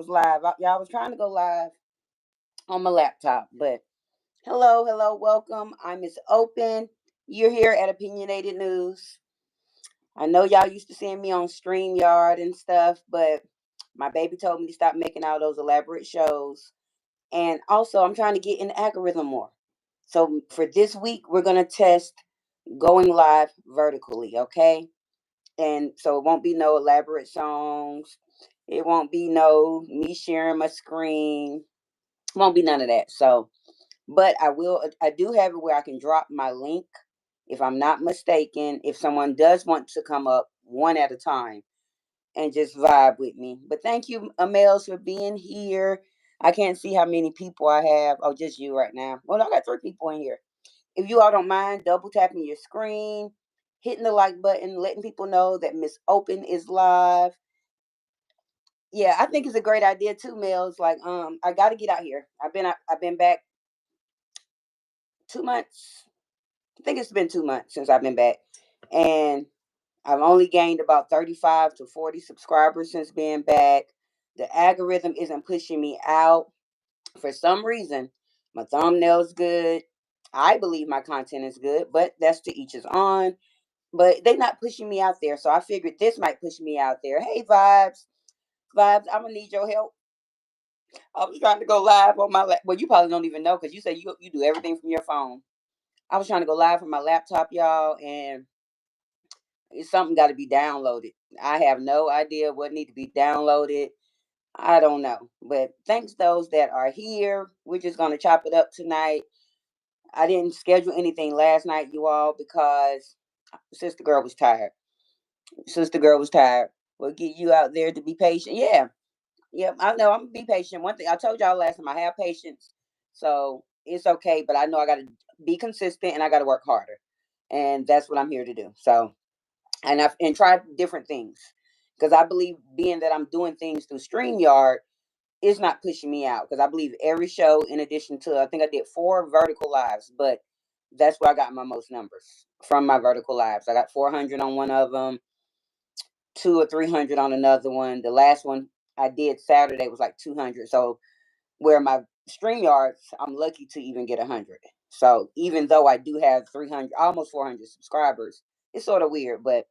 was live. Y'all was trying to go live on my laptop, but hello, welcome. I'm Miss Open. You're here at Opinionated News. I know y'all used to seeing me on StreamYard and stuff, but my baby told me to stop making all those elaborate shows. And also, I'm trying to get in the algorithm more. So for this week, we're gonna test going live vertically, okay? And so it won't be no elaborate songs. It won't be no me sharing my screen. Won't be none of that. So, but I do have it where I can drop my link if I'm not mistaken. If someone does want to come up one at a time and just vibe with me. But thank you, Amels, for being here. I can't see how many people I have. Oh, just you right now. Well, I got 3 people in here. If you all don't mind double tapping your screen, hitting the like button, letting people know that Miss Open is live. Yeah, I think it's a great idea too, Mel. It's like, I got to get out here. I've been back 2 months. I think it's been 2 months since I've been back, and I've only gained about 35 to 40 subscribers since being back. The algorithm isn't pushing me out for some reason. My thumbnail's good. I believe my content is good, but that's to each his own. But they're not pushing me out there, so I figured this might push me out there. Hey, vibes, I'm gonna need your help. I was trying to go live on my well, you probably don't even know because you say you do everything from your phone. I was trying to go live from my laptop, y'all, and it's something got to be downloaded. I have no idea what need to be downloaded. I don't know, but thanks those that are here. We're just gonna chop it up tonight. I didn't schedule anything last night, you all, because sister girl was tired. Sister girl was tired. We'll get you out there to be patient. Yeah, yeah, I know. I'm gonna be patient. One thing I told y'all last time, I have patience, so it's okay. But I know I got to be consistent and I got to work harder, and that's what I'm here to do. So, and try different things because I believe being that I'm doing things through Streamyard is not pushing me out because I believe every show, in addition to I think I did 4 vertical lives, but that's where I got my most numbers from my vertical lives. I got 400 on one of them, 2 or 300 on another one. The last one I did Saturday was like 200. So where my StreamYards, I'm lucky to even get 100. So even though I do have 300, almost 400 subscribers, it's sort of weird, but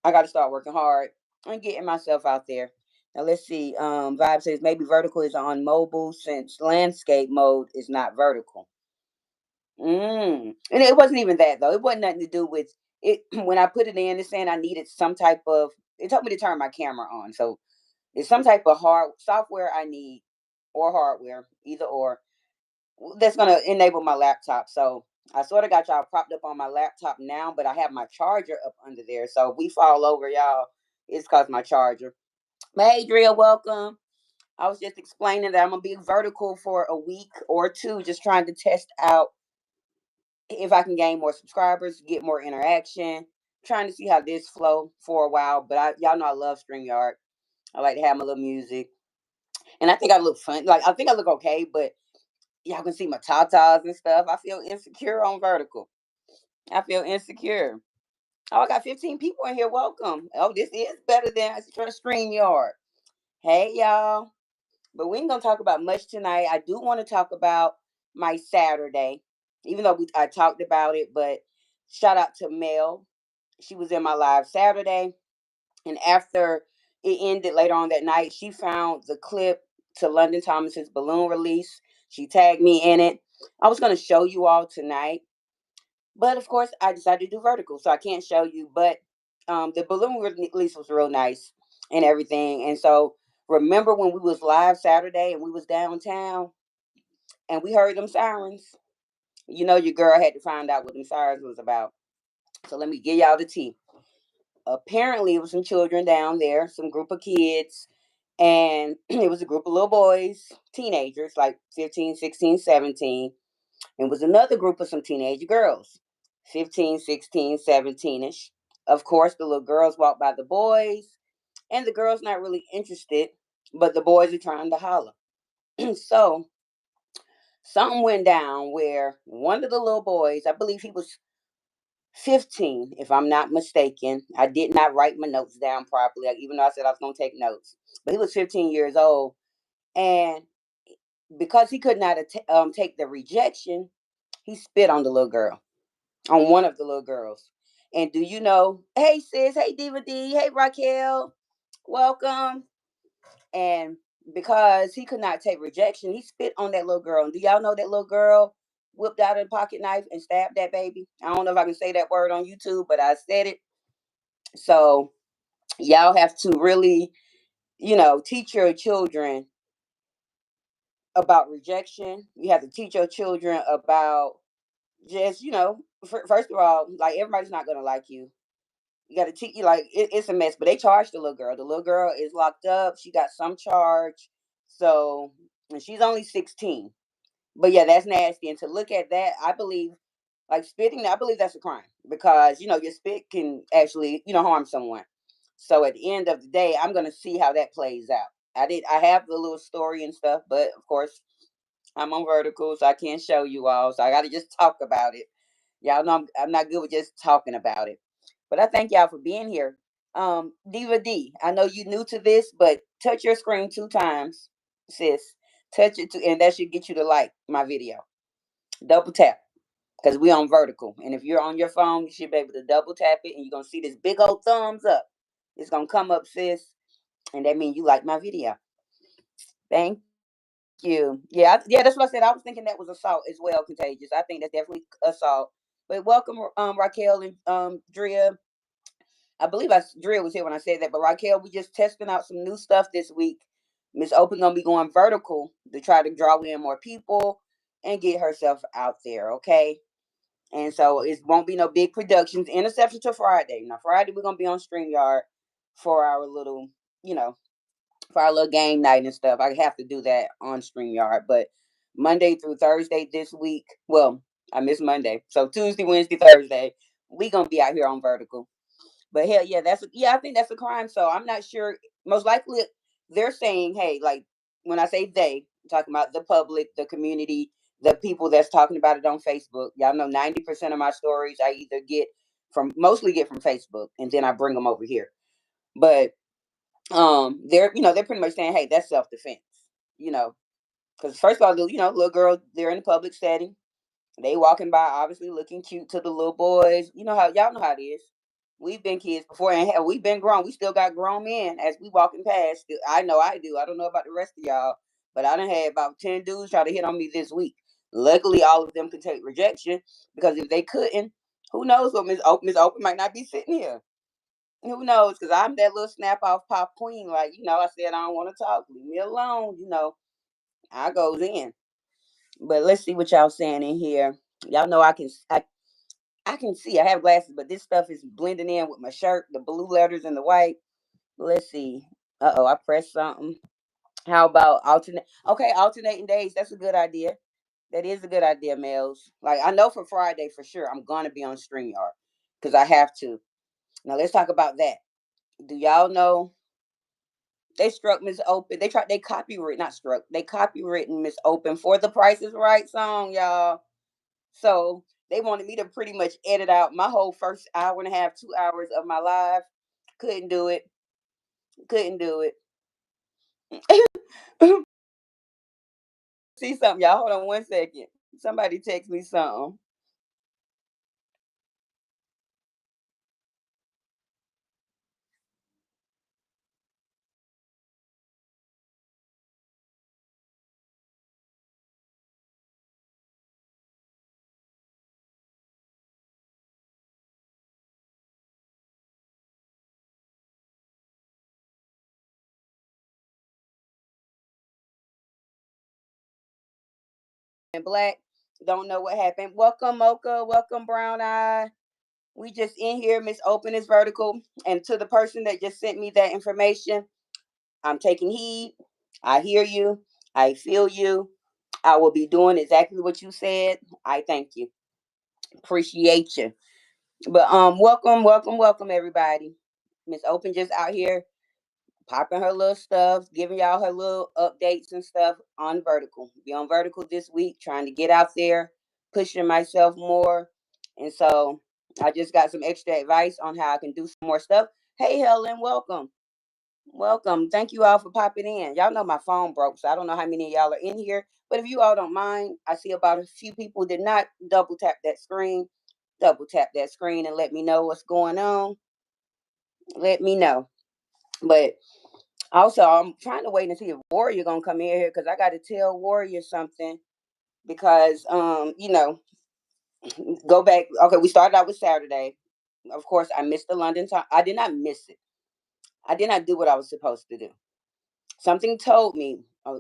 I got to start working hard and getting myself out there. Now let's see. Vibe says maybe vertical is on mobile since landscape mode is not vertical. And it wasn't even that though. It wasn't nothing to do with it. When I put it in, it's saying I needed some type of. It told me to turn my camera on, so it's some type of hard software I need or hardware, either or, that's gonna enable my laptop. So I sort of got y'all propped up on my laptop now, but I have my charger up under there. So if we fall over, y'all, it's cause my charger. But hey, Drea, welcome. I was just explaining that I'm gonna be vertical for a week or two, just trying to test out if I can gain more subscribers, get more interaction. Trying to see how this flow for a while, but y'all know I love StreamYard. I like to have my little music, and I think I look fun. Like I think I look okay, but y'all can see my tatas and stuff. I feel insecure on vertical. I feel insecure. Oh, I got 15 people in here. Welcome. Oh, this is better than StreamYard. Hey, y'all. But we ain't gonna talk about much tonight. I do want to talk about my Saturday, even though I talked about it. But shout out to Mel. She was in my live Saturday, and after it ended later on that night, she found the clip to London Thomas's balloon release. She tagged me in it. I was gonna show you all tonight, but of course, I decided to do vertical, so I can't show you. But the balloon release was real nice and everything. And so remember when we was live Saturday and we was downtown and we heard them sirens? You know, your girl had to find out what them sirens was about. So let me give y'all the tea. Apparently, it was some children down there, some group of kids, and it was a group of little boys, teenagers, like 15, 16, 17. It was another group of some teenage girls, 15, 16, 17ish. Of course, the little girls walk by the boys, and the girls not really interested, but the boys are trying to holler. So something went down where one of the little boys, I believe he was 15, if I'm not mistaken. I did not write my notes down properly, like, even though I said I was going to take notes. But he was 15 years old. And because he could not take the rejection, he spit on the little girl, on one of the little girls. And do you know, hey sis, hey Diva D, hey Raquel, welcome. And because he could not take rejection, he spit on that little girl. And do y'all know that little girl whipped out a pocket knife and stabbed that baby? I don't know if I can say that word on YouTube, but I said it. So y'all have to really, teach your children about rejection. You have to teach your children about just, first of all, like, everybody's not going to like you. You got to teach you, like, it's a mess. But they charged the little girl. The little girl is locked up. She got some charge. So, and she's only 16. But yeah, that's nasty. And to look at that, I believe, like, spitting, I believe that's a crime because, your spit can actually, harm someone. So at the end of the day, I'm going to see how that plays out. I have the little story and stuff, but of course, I'm on vertical, so I can't show you all. So I got to just talk about it. Y'all know I'm not good with just talking about it. But I thank y'all for being here. Diva D, I know you new to this, but touch your screen 2 times, sis. Touch it, and that should get you to like my video. Double tap, because we on vertical. And if you're on your phone, you should be able to double tap it, and you're going to see this big old thumbs up. It's going to come up, sis, and that means you like my video. Thank you. Yeah, yeah, that's what I said. I was thinking that was assault as well, contagious. I think that's definitely assault. But welcome, Raquel and Drea. I believe Drea was here when I said that. But Raquel, we just testing out some new stuff this week. Miss Open gonna be going vertical to try to draw in more people and get herself out there. Okay. And so it won't be no big productions. Interception to Friday. Now Friday we're gonna be on StreamYard for our little, you know, for our little game night and stuff. I have to do that on StreamYard. But Monday through Thursday this week, well, I miss Monday. So Tuesday, Wednesday, Thursday, we gonna be out here on vertical. But hell yeah, I think that's a crime. So I'm not sure. Most likely they're saying, hey, like, when I say they, I'm talking about the public, the community, the people that's talking about it on Facebook. Y'all know 90% of my stories I either mostly get from Facebook, and then I bring them over here. But they're pretty much saying, hey, that's self defense. You know, because first of all, little girl, they're in a public setting. They walking by, obviously looking cute to the little boys. You know how y'all know how it is. We've been kids before, and hell, we've been grown. We still got grown men as we walking past. I know I do. I don't know about the rest of y'all, but I done had about 10 dudes try to hit on me this week. Luckily, all of them could take rejection, because if they couldn't, who knows what Miss Open might not be sitting here. Who knows? Because I'm that little snap off pop queen. Like, I said I don't want to talk. Leave me alone. I goes in. But let's see what y'all saying in here. Y'all know I can see. I have glasses, but this stuff is blending in with my shirt, the blue letters and the white. Let's see. I pressed something. How about alternate? Okay, alternating days. That's a good idea. That is a good idea, Mels. Like, I know for Friday for sure I'm gonna be on StreamYard because I have to. Now let's talk about that. Do y'all know they struck Miss Open? They copyright, not struck. They copywritten Miss Open for the Price is Right song, y'all. So they wanted me to pretty much edit out my whole first hour and a half, 2 hours of my live. Couldn't do it. Couldn't do it. See something, y'all. Hold on 1 second. Somebody text me something. And Black, don't know what happened. Welcome, Mocha. Welcome, Brown Eye. We just in here. Miss Open is vertical. And to the person that just sent me that information, I'm taking heed. I hear you. I feel you. I will be doing exactly what you said. I thank you. Appreciate you. But welcome, welcome, welcome everybody. Miss Open just out here popping her little stuff, giving y'all her little updates and stuff on vertical. Be on vertical this week, trying to get out there, pushing myself more. And so I just got some extra advice on how I can do some more stuff. Hey, Helen, welcome. Welcome. Thank you all for popping in. Y'all know my phone broke, so I don't know how many of y'all are in here. But if you all don't mind, I see about a few people did not double tap that screen. Double tap that screen and let me know what's going on. Let me know. But also, I'm trying to wait and see if Warrior gonna come in here because I got to tell Warrior something because go back. Okay, we started out with Saturday. Of course, I missed the London time. I did not miss it. I did not do what I was supposed to do. Something told me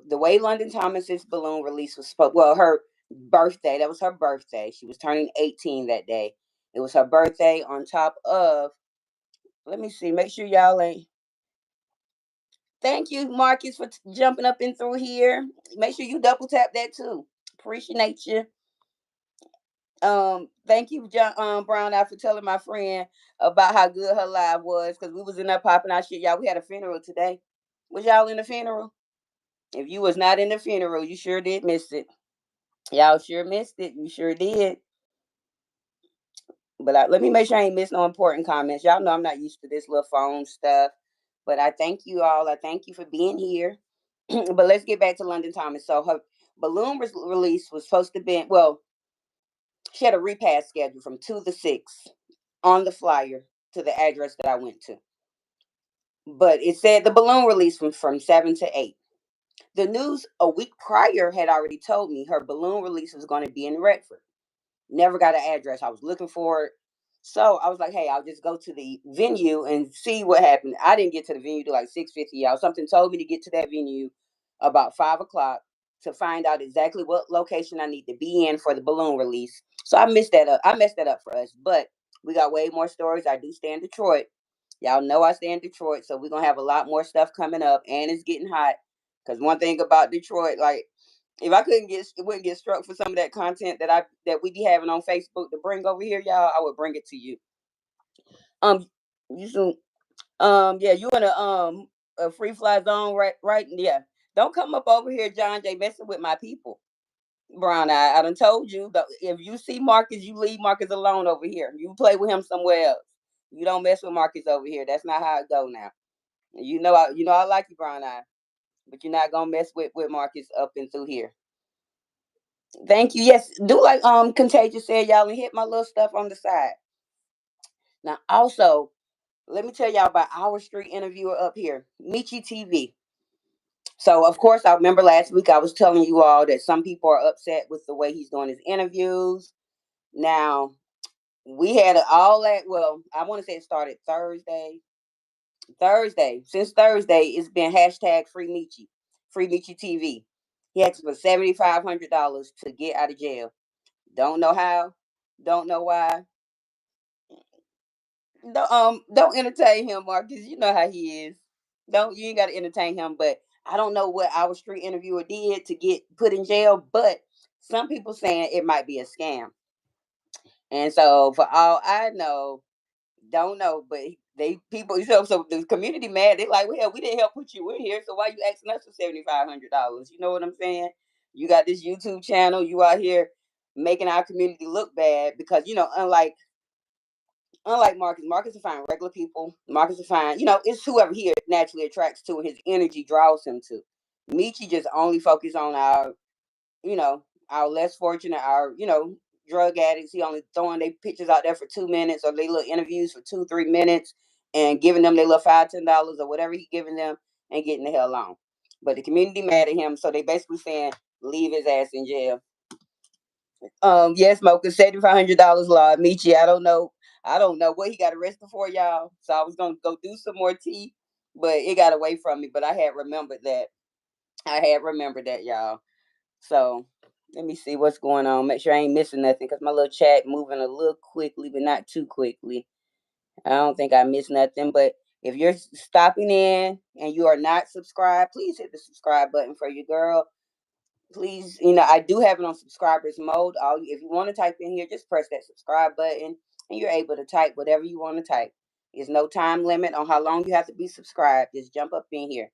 the way London Thomas's balloon release was supposed. Well, her birthday. That was her birthday. She was turning 18 that day. It was her birthday. On top of, let me see. Make sure y'all ain't. Thank you, Marcus, for jumping up in through here. Make sure you double tap that too. Appreciate you. Thank you, John Brown, out for telling my friend about how good her live was because we was in there popping our shit. Y'all, we had a funeral today. Was y'all in the funeral? If you was not in the funeral, you sure did miss it. Y'all sure missed it. You sure did. But let me make sure I ain't miss no important comments. Y'all know I'm not used to this little phone stuff. But I thank you all. I thank you for being here. But let's get back to London Thomas. So her balloon release was supposed to be, well, she had a repass schedule from 2 to 6 on the flyer to the address that I went to. But it said the balloon release from 7 to 8. The news a week prior had already told me her balloon release was going to be in Redford. Never got an address. I was looking for it. So I was like, hey, I'll just go to the venue and see what happened. I didn't get to the venue till like 6:50. Y'all. Something told me to get to that venue about 5 o'clock to find out exactly what location I need to be in for the balloon release. So I messed that up. I messed that up for us. But we got way more stories. I do stay in Detroit. Y'all know I stay in Detroit, so we're gonna have a lot more stuff coming up, and it's getting hot. Cause one thing about Detroit, like if I couldn't get wouldn't get struck for some of that content that we be having on Facebook to bring over here, y'all, I would bring it to you. You should, yeah, you in a free fly zone, right, yeah. Don't come up over here, John J, messing with my people. Brown Eye, I done told you if you see Marcus, you leave Marcus alone over here. You play with him somewhere else. You don't mess with Marcus over here. That's not how it go now. I like you, Brown Eye, but you're not gonna mess with Marcus up and through here. Thank you. Yes, do like Contagious said, y'all, and hit my little stuff on the side. Now, also, let me tell y'all about our street interviewer up here, Meechie TV. So, of course, I remember last week I was telling you all that some people are upset with the way he's doing his interviews. Now, we had all that. Well, I want to say it started Thursday. Since Thursday, it's been hashtag Free Meechie TV. He asked for $7,500 to get out of jail. Don't know how. Don't know why. Don't entertain him, Marcus. You know how he is. Don't you ain't gotta entertain him, but I don't know what our street interviewer did to get put in jail, but some people saying it might be a scam. And so for all I know, don't know, but they people so the community mad, they like, well hell, we didn't help put you in here, so why you asking us for $7,500? You know what I'm saying? You got this YouTube channel, you out here making our community look bad because unlike Marcus, Marcus will find regular people. Marcus will find, it's whoever he naturally attracts to and his energy draws him to. Meechie just only focus on you know, our less fortunate, drug addicts. He only throwing their pictures out there for 2 minutes or they little interviews for 2-3 minutes and giving them their little $5-10 or whatever he giving them and getting the hell on. But the community mad at him, so they basically saying leave his ass in jail. Yes, Mocha, $7,500 law. Meechie, I don't know. I don't know what he got arrested for, y'all. So I was gonna go do some more tea, but it got away from me. But I had remembered that. Y'all. So let me see what's going on. Make sure I ain't missing nothing because my little chat moving a little quickly, but not too quickly. I don't think I missed nothing. But if you're stopping in and you are not subscribed, please hit the subscribe button for your girl. Please, I do have it on subscribers mode. If you want to type in here, just press that subscribe button and you're able to type whatever you want to type. There's no time limit on how long you have to be subscribed. Just jump up in here.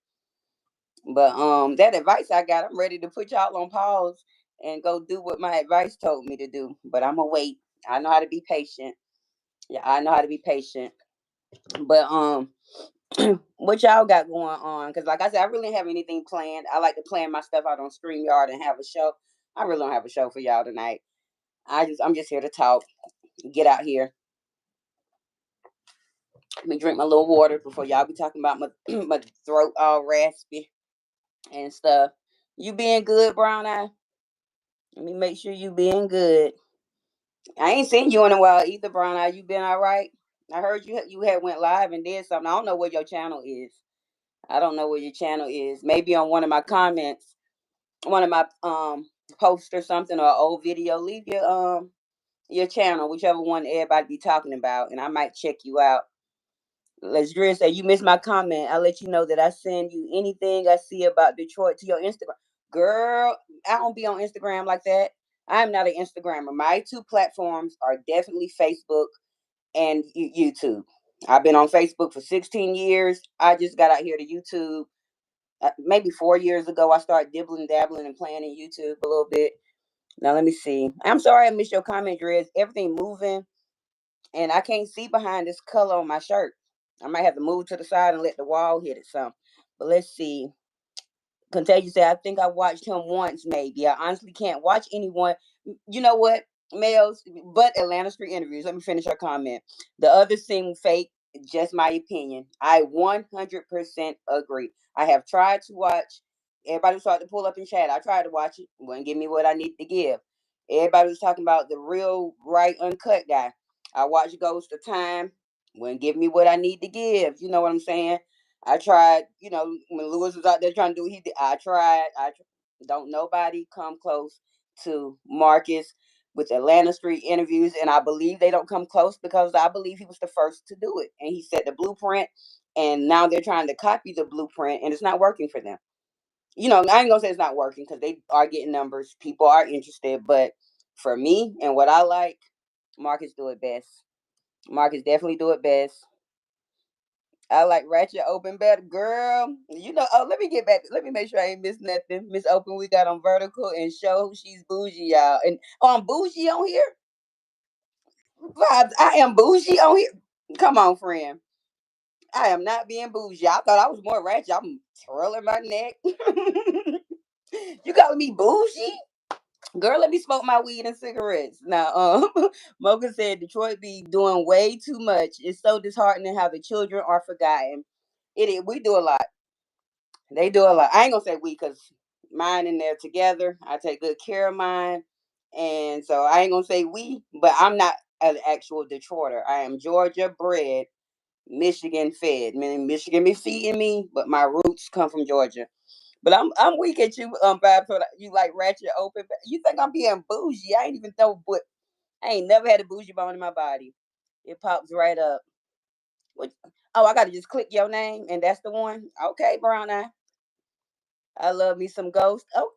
But that advice I got, I'm ready to put y'all on pause and go do what my advice told me to do. But I'm gonna wait. I know how to be patient. Yeah, I know how to be patient. But what y'all got going on? Because like I said, I really don't have anything planned. I like to plan my stuff out on StreamYard and have a show. I really don't have a show for y'all tonight. I'm just here to talk. Get out here. Let me drink my little water before y'all be talking about my my throat all raspy and stuff. You being good, Brown Eye? Let me make sure you being good. I ain't seen you in a while either, Brown Eye. You been all right? I heard you had went live and did something. I don't know what your channel is. I don't know where your channel is. Maybe on one of my comments, one of my posts or something, or old video. Leave your channel, whichever one everybody be talking about, and I might check you out. Let's Drea say you missed my comment. I'll let you know that I send you anything I see about Detroit to your Instagram. Girl, I don't be on Instagram like that. I'm not an Instagrammer. My two platforms are definitely Facebook and YouTube. I've been on Facebook for 16 years. I just got out here to YouTube. Maybe 4 years ago, I started dibbling, dabbling, and playing in YouTube a little bit. Now, let me see. I'm sorry I missed your comment, Drez. Everything moving, and I can't see behind this color on my shirt. I might have to move to the side and let the wall hit it some. But let's see. Contagious said, I think I watched him once, maybe. I honestly can't watch anyone. You know what, males, but Atlanta Street interviews. Let me finish her comment. The others seem fake, just my opinion. I 100% agree. I have tried to watch. Everybody was starting to pull up in chat. I tried to watch it. Wouldn't give me what I need to give. Everybody was talking about the real, right, uncut guy. I watched Ghost of Time. Wouldn't give me what I need to give. You know what I'm saying? I tried, when Lewis was out there trying to do what he did, I tried. Don't nobody come close to Marcus with Atlanta Street interviews, and I believe they don't come close because I believe he was the first to do it, and he set the blueprint, and now they're trying to copy the blueprint, and it's not working for them. I ain't gonna say it's not working because they are getting numbers, people are interested, but for me and what I like, Marcus do it best. Marcus definitely do it best. I like Ratchet Open better, girl. Oh, let me get back. Let me make sure I ain't missed nothing. Miss Open, we got on vertical and show she's bougie, y'all. And I'm bougie on here. Vibes, I am bougie on here. Come on, friend. I am not being bougie. I thought I was more ratchet. I'm twirling my neck. You calling me bougie? Girl, let me smoke my weed and cigarettes. Now, Mocha said Detroit be doing way too much. It's so disheartening how the children are forgotten. It is. We do a lot. They do a lot. I ain't gonna say we because mine and they're together. I take good care of mine. And so I ain't gonna say we, but I'm not an actual Detroiter. I am Georgia bred, Michigan fed. Meaning Michigan be feeding me, but my roots come from Georgia. But I'm weak at you, Vibe. So you like Ratchet Open. You think I'm being bougie? I ain't even know, but I ain't never had a bougie bone in my body. It pops right up. What? Oh, I gotta just click your name, and that's the one. Okay, Brown Eye. I love me some Ghost. Oh,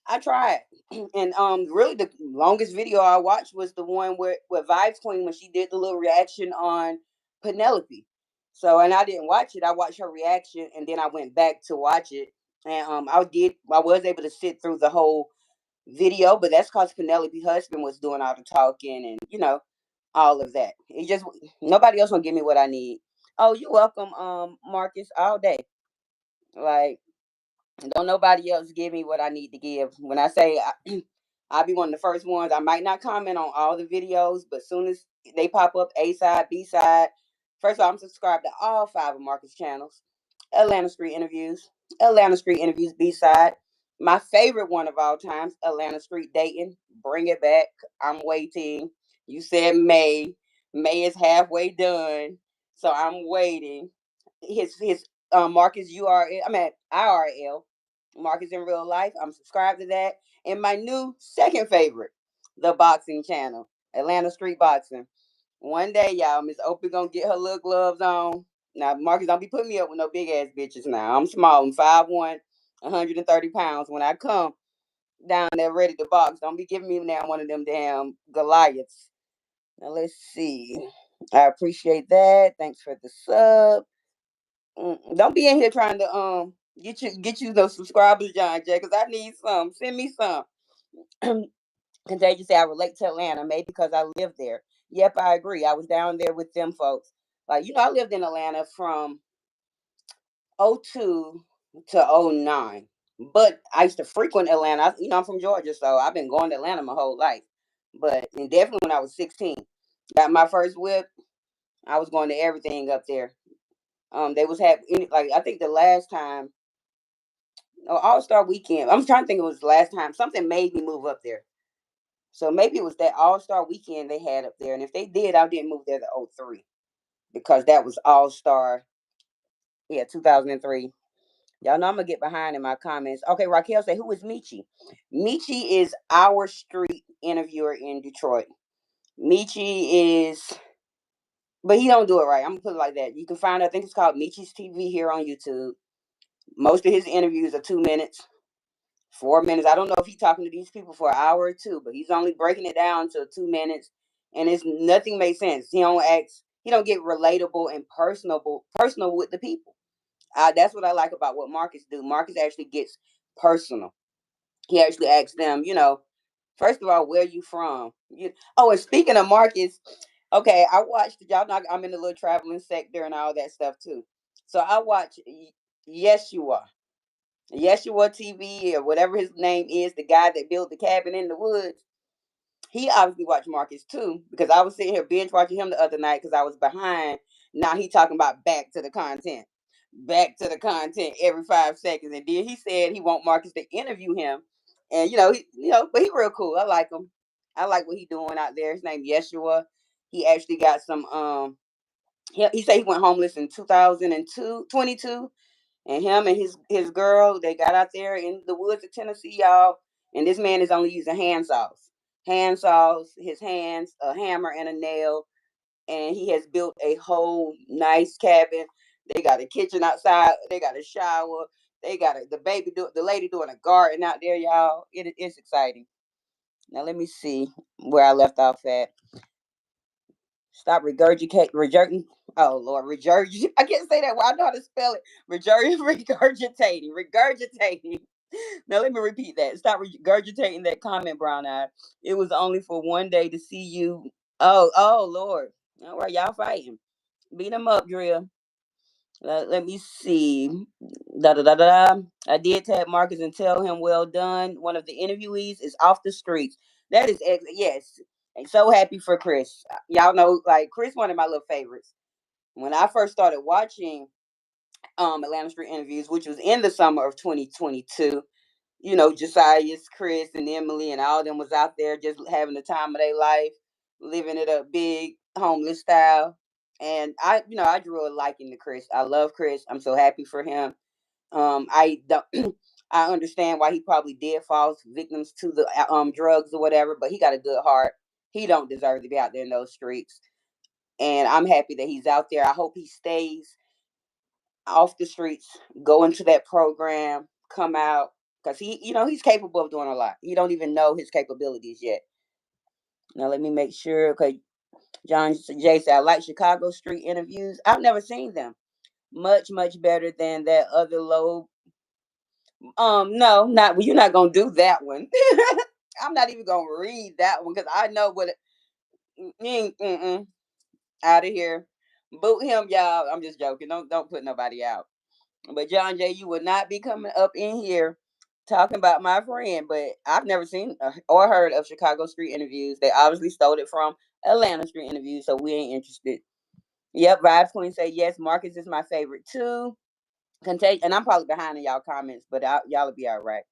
I tried, and really the longest video I watched was the one with Vibes Queen when she did the little reaction on Penelope. So, and I didn't watch it. I watched her reaction, and then I went back to watch it, and I was able to sit through the whole video, but that's because Penelope's husband was doing all the talking, and all of that. It just nobody else will give me what I need. Oh, you're welcome, Marcus, all day. Like don't nobody else give me what I need to give. When I say I'll be one of the first ones. I might not comment on all the videos, but soon as they pop up, A side, B side. First of all, I'm subscribed to all 5 of Marcus' channels. Atlanta Street Interviews, Atlanta Street Interviews B side. My favorite one of all times, Atlanta Street Dating. Bring it back. I'm waiting. You said May. May is halfway done, so I'm waiting. His Marcus URL. I'm at IRL. Marcus in real life. I'm subscribed to that. And my new second favorite, the boxing channel, Atlanta Street Boxing. One day, y'all, Miss Opie gonna get her little gloves on. Now, Marcus, don't be putting me up with no big ass bitches now. I'm small. I'm 5'1", 130 pounds. When I come down there ready to box, don't be giving me now one of them damn Goliaths. Now, let's see. I appreciate that. Thanks for the sub. Don't be in here trying to get you those subscribers, John Jay, because I need some. Send me some. Contagious say I relate to Atlanta, maybe because I live there. Yep, I agree. I was down there with them folks. Like, I lived in Atlanta from '02 to '09. But I used to frequent Atlanta. I'm from Georgia, so I've been going to Atlanta my whole life. But and definitely when I was 16, got my first whip, I was going to everything up there. They was having, like, I think the last time, All Star Weekend. I'm trying to think, it was the last time something made me move up there. So maybe it was that All Star Weekend they had up there, and if they did, I didn't move there to '03 because that was All Star. Yeah, 2003. Y'all know I'm gonna get behind in my comments. Okay, Raquel say, who is Meechie? Meechie is our street interviewer in Detroit. Meechie is, but he don't do it right. I'm gonna put it like that. You can find, I think it's called Meechie's TV here on YouTube. Most of his interviews are 2 minutes, 4 minutes. I don't know if he's talking to these people for an hour or two, but he's only breaking it down to 2 minutes, and it's nothing makes sense. He don't get relatable and personal with the people. That's what I like about what Marcus do. Marcus actually gets personal. He actually asks them, first of all, where you from? And speaking of Marcus, okay, I watched, y'all know I'm in the little traveling sector and all that stuff too. So I watch Yeshua. Yeshua TV or whatever his name is, the guy that built the cabin in the woods. He obviously watched Marcus too, because I was sitting here binge watching him the other night because I was behind. Now he talking about back to the content every 5 seconds, and then he said he want Marcus to interview him, and but he real cool. I like him. I like what he doing out there. His name Yeshua. He actually got some. He said he went homeless in 2002, 22, and him and his girl, they got out there in the woods of Tennessee, y'all. And this man is only using hand saws, his hands, a hammer, and a nail. And he has built a whole nice cabin. They got a kitchen outside. They got a shower. They got the lady doing a garden out there, y'all. It's exciting. Now let me see where I left off at. Stop regurgitating. Oh Lord, regurgitate. I can't say that. Well, I know how to spell it. Regurgitating. Now let me repeat that. Stop regurgitating that comment, Brown Eye. It was only for one day to see you. Oh Lord. All right, y'all fighting. Beat them up, Drill. Let me see. Da da da da. I did tag Marcus and tell him well done. One of the interviewees is off the streets. That is yes. I'm so happy for Chris. Y'all know, like, Chris, one of my little favorites. When I first started watching Atlanta Street Interviews, which was in the summer of 2022, Josiah's, Chris, and Emily, and all of them was out there just having the time of their life, living it up big, homeless style. And I drew a liking to Chris. I love Chris. I'm so happy for him. I don't, I understand why he probably did fall victims to the drugs or whatever, but he got a good heart. He don't deserve to be out there in those streets. And I'm happy that he's out there. I hope he stays off the streets, go into that program, come out, because he's capable of doing a lot. He don't even know his capabilities yet. Now let me make sure. Okay, John J said, I like Chicago street interviews. I've never seen them. Much better than that other low. No, not well, you're not gonna do that one. I'm not even gonna read that one because I know what. Out of here, boot him, y'all. I'm just joking. Don't put nobody out. But John J, you would not be coming up in here talking about my friend. But I've never seen or heard of Chicago street interviews. They obviously stole it from Atlanta street interviews, so we ain't interested. Yep, Vibes Queen say yes. Marcus is my favorite too. Contagion, and I'm probably behind in y'all comments, but y'all'll be all right.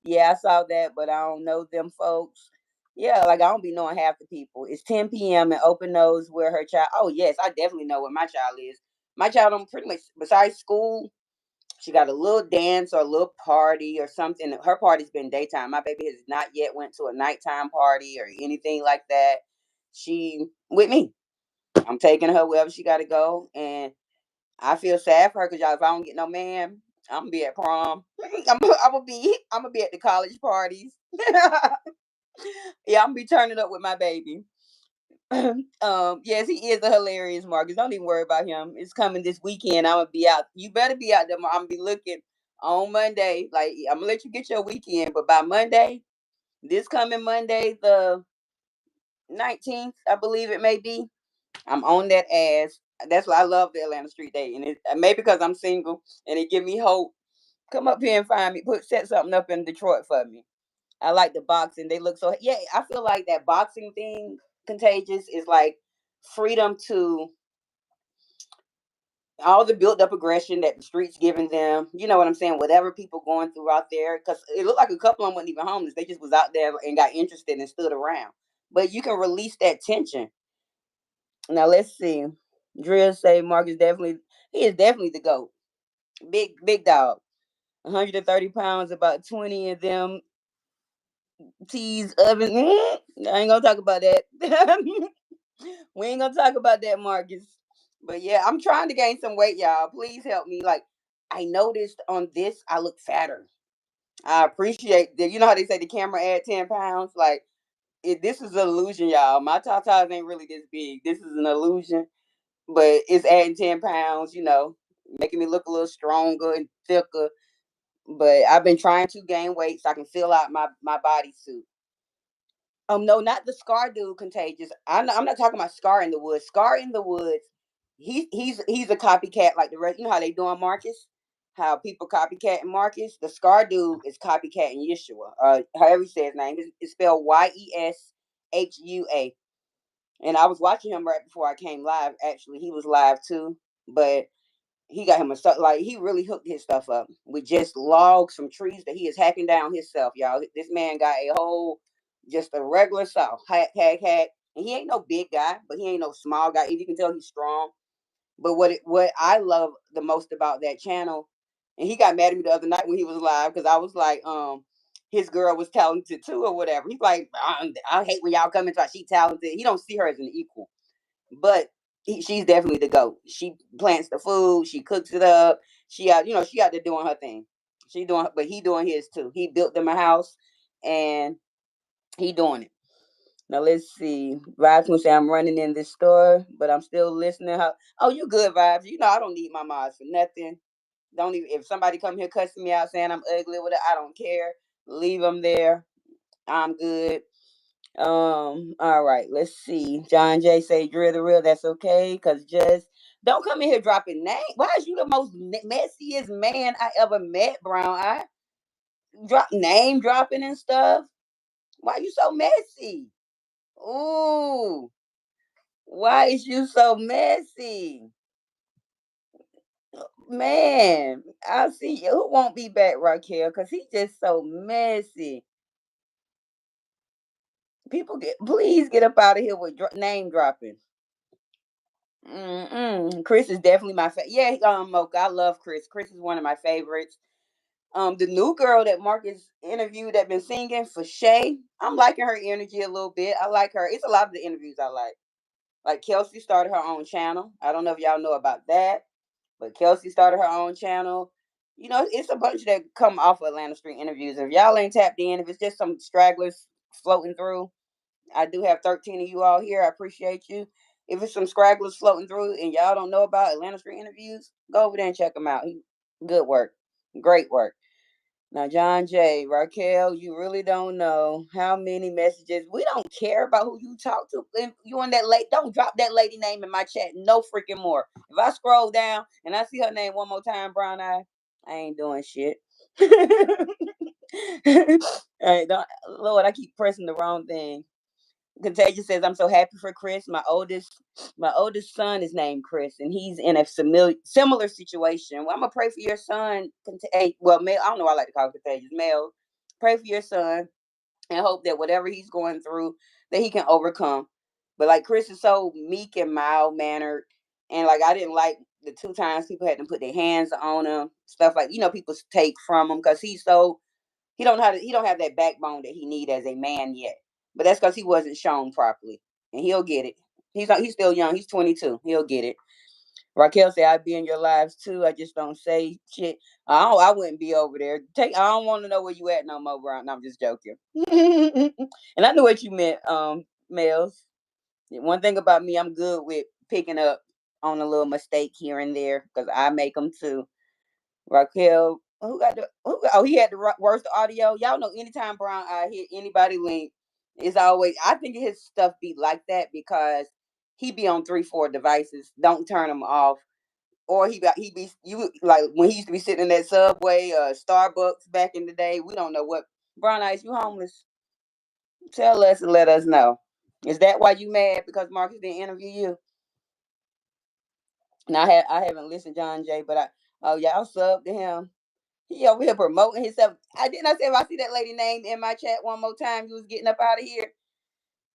Yeah, I saw that, but I don't know them folks. Yeah, like I don't be knowing half the people. It's 10 p.m. and Open knows where her child. Oh yes, I definitely know where my child is. My child on pretty much besides school, she got a little dance or a little party or something. Her party's been daytime. My baby has not yet went to a nighttime party or anything like that. She with me. I'm taking her wherever she got to go, and I feel sad for her because y'all, if I don't get no man, I'm gonna be at prom. I'm gonna be at the college parties. Yeah, I'm gonna be turning up with my baby. Yes, he is a hilarious Marcus. Don't even worry about him. It's coming this weekend. I'm gonna be out. You better be out there. I'm gonna be looking on Monday. Like, I'm gonna let you get your weekend, but by Monday, this coming Monday, 19th, I believe it may be. I'm on that ass. That's why I love the Atlanta street day, and it maybe because I'm single and it give me hope. Come up here and find me. Set something up in Detroit for me. I like the boxing. They look so yeah. I feel like that boxing thing, contagious, is like freedom to all the built up aggression that the streets giving them. You know what I'm saying? Whatever people going through out there, because it looked like a couple of them wasn't even homeless. They just was out there and got interested and stood around. But you can release that tension. Now let's see. Drill say Mark is definitely he is definitely the GOAT. Big dog. 130 pounds, about 20 of them teas oven. I ain't gonna talk about that. We ain't gonna talk about that, Marcus. But yeah, I'm trying to gain some weight, y'all. Please help me. Like, I noticed on this, I look fatter. I appreciate that. You know how they say the camera add 10 pounds? Like, this is an illusion, y'all. My tatas ain't really this big. This is an illusion, but it's adding 10 pounds, making me look a little stronger and thicker. But I've been trying to gain weight so I can fill out my bodysuit. No, not the Scar dude, contagious. I'm not talking about Scar in the Woods. Scar in the Woods, he's a copycat like the rest. You know how they doing Marcus? How people copycat Marcus? The Scar dude is copycatting Yeshua. However you say his name. It's spelled Yeshua. And I was watching him right before I came live. Actually, he was live too, but he got him like he really hooked his stuff up with just logs from trees that he is hacking down himself, y'all. This man got a whole just a regular saw hack, and he ain't no big guy, but he ain't no small guy. You can tell he's strong. But what I love the most about that channel, and he got mad at me the other night when he was live because I was like, his girl was talented too or whatever. He's like, I hate when y'all come into she talented. He don't see her as an equal, but she's definitely the GOAT. She plants the food, she cooks it up. She out there doing her thing. But he doing his too. He built them a house, and he doing it. Now let's see. Vibes will say I'm running in this store, but I'm still listening. Oh, you good, Vibes? You know I don't need my mods for nothing. Don't even if somebody come here cussing me out saying I'm ugly with it, I don't care. Leave them there. I'm good. All right, let's see. John J say drill the real, that's okay. Cause just don't come in here dropping name. Why is you the most messiest man I ever met, Brown Eye? Drop name dropping and stuff. Why you so messy? Ooh, why is you so messy? Man, I'll see you. Who won't be back, Raquel? Cause he just so messy. People please get up out of here with name dropping. Chris is definitely my favorite. Yeah, Mocha, I love Chris. Chris is one of my favorites. The new girl that Marcus interviewed that been singing for Shay, I'm liking her energy a little bit. I like her. It's a lot of the interviews I like. Like Kelsey started her own channel. I don't know if y'all know about that, but Kelsey started her own channel. It's a bunch that come off of Atlanta Street interviews. If y'all ain't tapped in, if it's just some stragglers floating through, I do have 13 of you all here. I appreciate you. If it's some scragglers floating through and y'all don't know about Atlanta Street interviews, go over there and check them out. Good work. Great work. Now, John J, Raquel, you really don't know how many messages. We don't care about who you talk to. If you on that late, don't drop that lady name in my chat. No freaking more. If I scroll down and I see her name one more time, Brown Eye, I ain't doing shit. Hey, Lord, I keep pressing the wrong thing. Contagious says, I'm so happy for Chris. My oldest son is named Chris, and he's in a similar situation. Well, I'm gonna pray for your son. Well, Mel, I don't know why I like to call it Contagious. Mel, pray for your son and hope that whatever he's going through, that he can overcome. But like Chris is so meek and mild mannered, and like I didn't like the 2 times people had to put their hands on him, stuff like people take from him because he don't have that backbone that he need as a man yet. But that's because he wasn't shown properly, and he'll get it. He's still young. He's 22. He'll get it. Raquel said, "I'd be in your lives too. I just don't say shit. I wouldn't be over there. I don't want to know where you at no more, Brian. No, I'm just joking." And I knew what you meant, males. One thing about me, I'm good with picking up on a little mistake here and there because I make them too. Raquel, who got the? Who? Oh, he had the worst audio. Y'all know anytime Brown I hit anybody link, It's always, I think his stuff be like that because he be on 3, 4 devices. Don't turn them off. Or he be you like when he used to be sitting in that Subway, Starbucks back in the day. We don't know what. Brown Eyes, you homeless? Tell us and let us know. Is that why you mad because Marcus didn't interview you? And I haven't listened to John Jay, but y'all sub to him. He over here promoting himself. I didn't. I say if I see that lady name in my chat one more time, you was getting up out of here.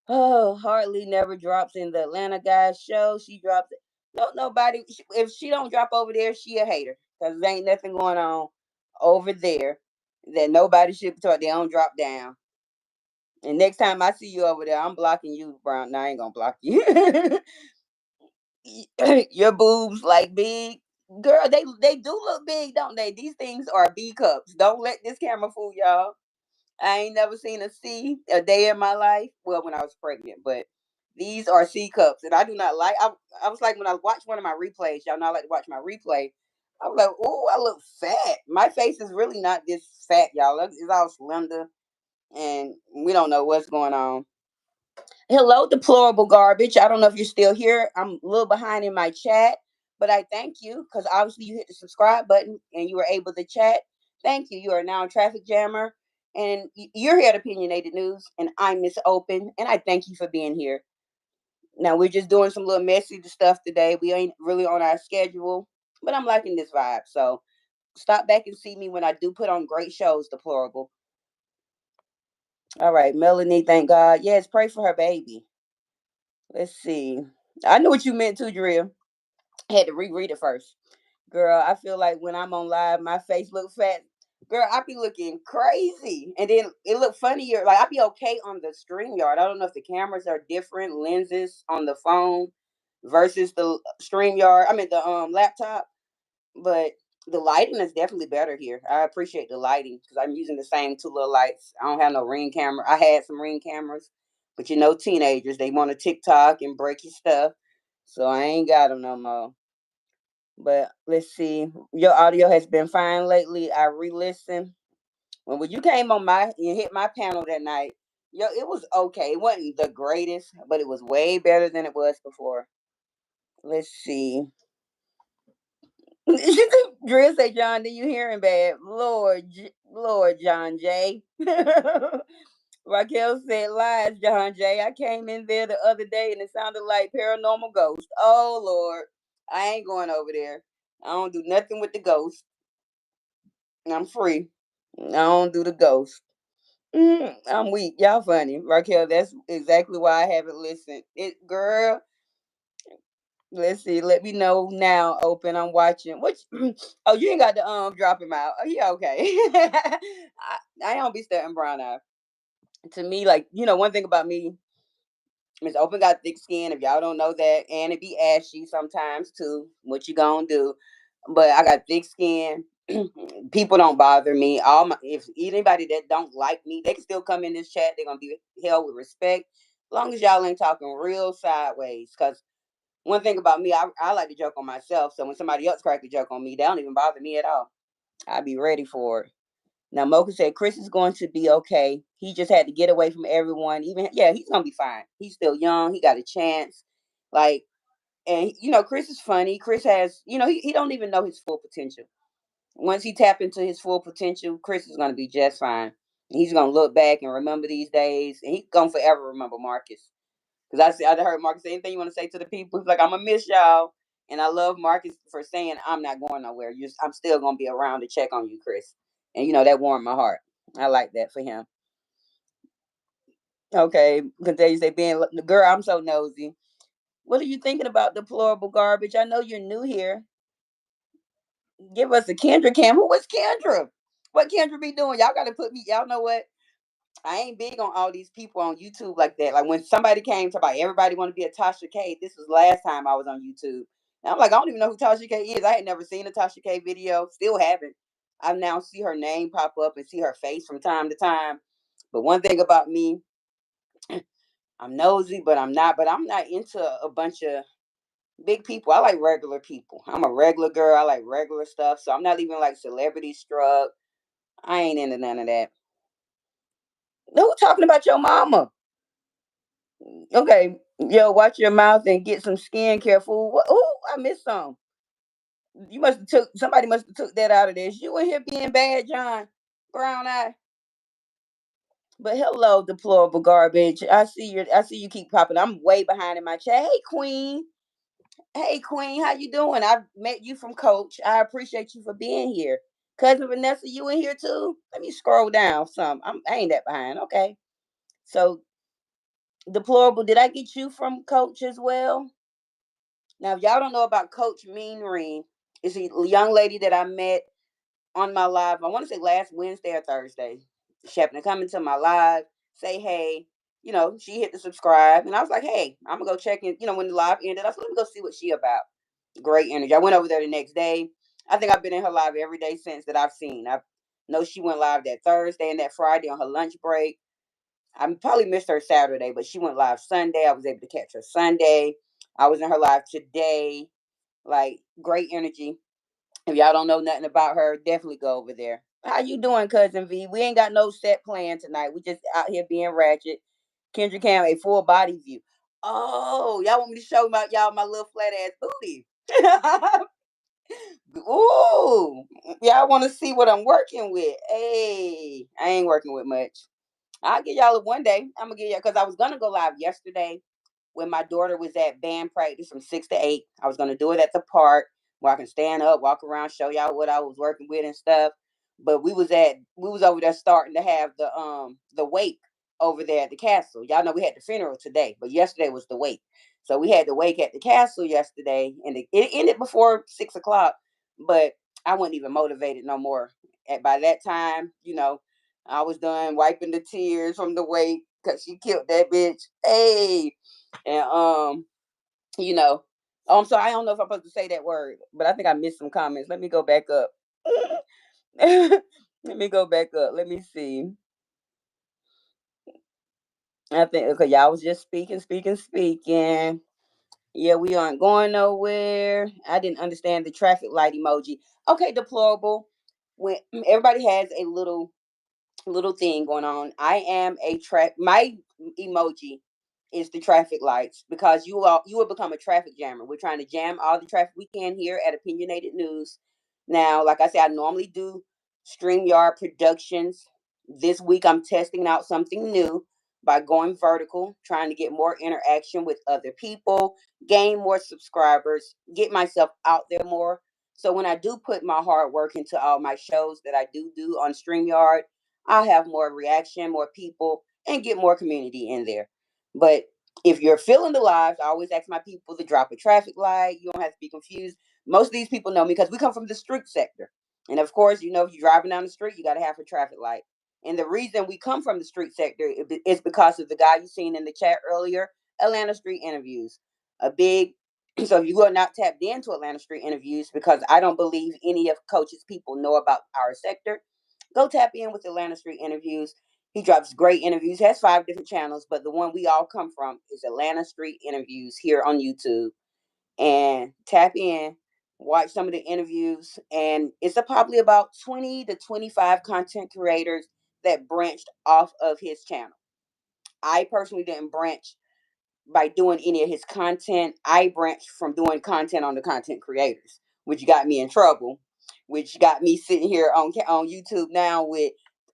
Oh, Hartley never drops in the Atlanta guys show. She drops it. No, nobody. If she don't drop over there, she a hater because there ain't nothing going on over there that nobody should be taught. They don't drop down. And next time I see you over there, I'm blocking you, Brown. No, I ain't gonna block you. Your boobs like big, girl. They do look big, don't they? These things are B cups. Don't let this camera fool y'all. I ain't never seen a C a day in my life. Well, when I was pregnant, but these are C cups, and I do not like. I was like when I watched one of my replays. Y'all know I like to watch my replay. I was like, oh, I look fat. My face is really not this fat, y'all. It's all slender, and we don't know what's going on. Hello, deplorable garbage. I don't know if you're still here. I'm a little behind in my chat, but I thank you because obviously you hit the subscribe button and you were able to chat. Thank you. You are now a traffic jammer, and you're here at Opinionated News, and I'm Miss Open, and I thank you for being here. Now we're just doing some little messy stuff today. We ain't really on our schedule, but I'm liking this vibe. So stop back and see me when I do put on great shows, deplorable. All right, Melanie, thank God. Yes, pray for her baby. Let's see. I knew what you meant too, Drill. I had to reread it first. Girl, I feel like when I'm on live, my face look fat. Girl, I be looking crazy. And then it look funnier. Like I be okay on the stream yard. I don't know if the cameras are different lenses on the phone versus the stream yard. I mean the laptop. But the lighting is definitely better here. I appreciate the lighting because I'm using the same two little lights. I don't have no ring camera. I had some ring cameras, but you know, teenagers they want to TikTok and break your stuff, so I ain't got them no more. But let's see. Your audio has been fine lately. I re-listened when you came on my you hit my panel that night. Yo, it was okay. It wasn't the greatest, but it was way better than it was before. Let's see. Drill say, John, do you hear him bad? Lord, John J. Raquel said, lies, John J. I came in there the other day and it sounded like paranormal ghost. Oh, Lord. I ain't going over there. I don't do nothing with the ghost. I'm free. I don't do the ghost. I'm weak. Y'all funny. Raquel, that's exactly why I haven't listened. It, girl, let's see. Let me know now. Open. I'm watching. Which? Oh, you ain't got to drop him out. Oh, yeah, okay. I don't be studying brown eye. To me, like one thing about me, Miss Open got thick skin. If y'all don't know that, and it be ashy sometimes too. What you gonna do? But I got thick skin. People don't bother me. If anybody that don't like me, they can still come in this chat. They're gonna be held with respect, as long as y'all ain't talking real sideways. Cause one thing about me, I like to joke on myself. So when somebody else crack a joke on me, they don't even bother me at all. I be ready for it. Now Mocha said Chris is going to be okay. He just had to get away from everyone. Even yeah, he's gonna be fine. He's still young. He got a chance. Like and Chris is funny. Chris has he don't even know his full potential. Once he tap into his full potential, Chris is gonna be just fine. And he's gonna look back and remember these days, and he's gonna forever remember Marcus. Because I heard Marcus say anything you want to say to the people. He's like, I'm gonna miss y'all, and I love Marcus for saying I'm not going nowhere. I'm still gonna be around to check on you, Chris. And that warmed my heart. I like that for him. Okay, continue say being girl. I'm so nosy. What are you thinking about deplorable garbage? I know you're new here. Give us a Kendra cam. Who was Kendra? What Kendra be doing? Y'all got to put me. Y'all know what? I ain't big on all these people on YouTube like that. Like when somebody came to about everybody want to be a Tasha K. This was last time I was on YouTube. And I'm like, I don't even know who Tasha K is. I had never seen a Tasha K video. Still haven't. I now see her name pop up and see her face from time to time. But one thing about me, I'm nosy, but I'm not. But I'm not into a bunch of big people. I like regular people. I'm a regular girl. I like regular stuff. So I'm not even like celebrity struck. I ain't into none of that. Who talking about your mama? Okay, yo, watch your mouth and get some skincare food. Oh, I missed some. You must have took somebody must have took that out of this. You in here being bad, John. Brown eye. But hello, deplorable garbage. I see you keep popping. I'm way behind in my chat. Hey Queen. Hey Queen, how you doing? I met you from Coach. I appreciate you for being here. Cousin Vanessa, you in here too? Let me scroll down some. I ain't that behind. Okay. So deplorable, did I get you from Coach as well? Now, if y'all don't know about Coach Mean Green, it's a young lady that I met on my live. I want to say last Wednesday or Thursday. She happened to come into my live, say hey. You know, she hit the subscribe, and I was like, hey, I'm gonna go check in. You know, when the live ended, I said, let me go see what she about. Great energy. I went over there the next day. I think I've been in her live every day since that I've seen. I know she went live that Thursday and that Friday on her lunch break. I probably missed her Saturday, but she went live Sunday. I was able to catch her Sunday. I was in her live today. Like great energy. If y'all don't know nothing about her, definitely go over there. How you doing, cousin V? We ain't got no set plan tonight. We just out here being ratchet. Kendra Cam, a full body view. Oh, y'all want me to show y'all my little flat ass booty? Ooh, y'all want to see what I'm working with? Hey, I ain't working with much. I'll give y'all it one day. I'm gonna give y'all because I was gonna go live yesterday when my daughter was at band practice from 6 to 8. I was gonna do it at the park where I can stand up, walk around, show y'all what I was working with and stuff. But we was over there starting to have the wake over there at the castle. Y'all know we had the funeral today, but yesterday was the wake. So we had the wake at the castle yesterday, and it ended before 6 o'clock. But I wasn't even motivated no more. By that time, I was done wiping the tears from the wake because she killed that bitch. Hey, and you know, I'm sorry, I don't know if I'm supposed to say that word, but I think I missed some comments. Let me go back up. Let me go back up. Let me see. I think okay, y'all was just speaking. Yeah, we aren't going nowhere. I didn't understand the traffic light emoji. Okay, deplorable. When everybody has a little thing going on. I am my emoji is the traffic lights because you will become a traffic jammer. We're trying to jam all the traffic we can here at Opinionated News. Now, like I said, I normally do StreamYard productions. This week I'm testing out something new by going vertical, trying to get more interaction with other people, gain more subscribers, get myself out there more. So when I do put my hard work into all my shows that I do on StreamYard, I'll have more reaction, more people, and get more community in there. But if you're feeling the lives, I always ask my people to drop a traffic light. You don't have to be confused. Most of these people know me because we come from the street sector. And of course, if you're driving down the street, you got to have a traffic light. And the reason we come from the street sector is because of the guy you seen in the chat earlier, Atlanta Street Interviews. A big so if you are not tapped into Atlanta Street Interviews, because I don't believe any of Coach's people know about our sector, go tap in with Atlanta Street Interviews. He drops great interviews. He has 5 different channels, but the one we all come from is Atlanta Street Interviews here on YouTube. And tap in, watch some of the interviews, and it's probably about 20 to 25 content creators that branched off of his channel. I personally didn't branch by doing any of his content. I branched from doing content on the content creators, which got me in trouble, which got me sitting here on YouTube now with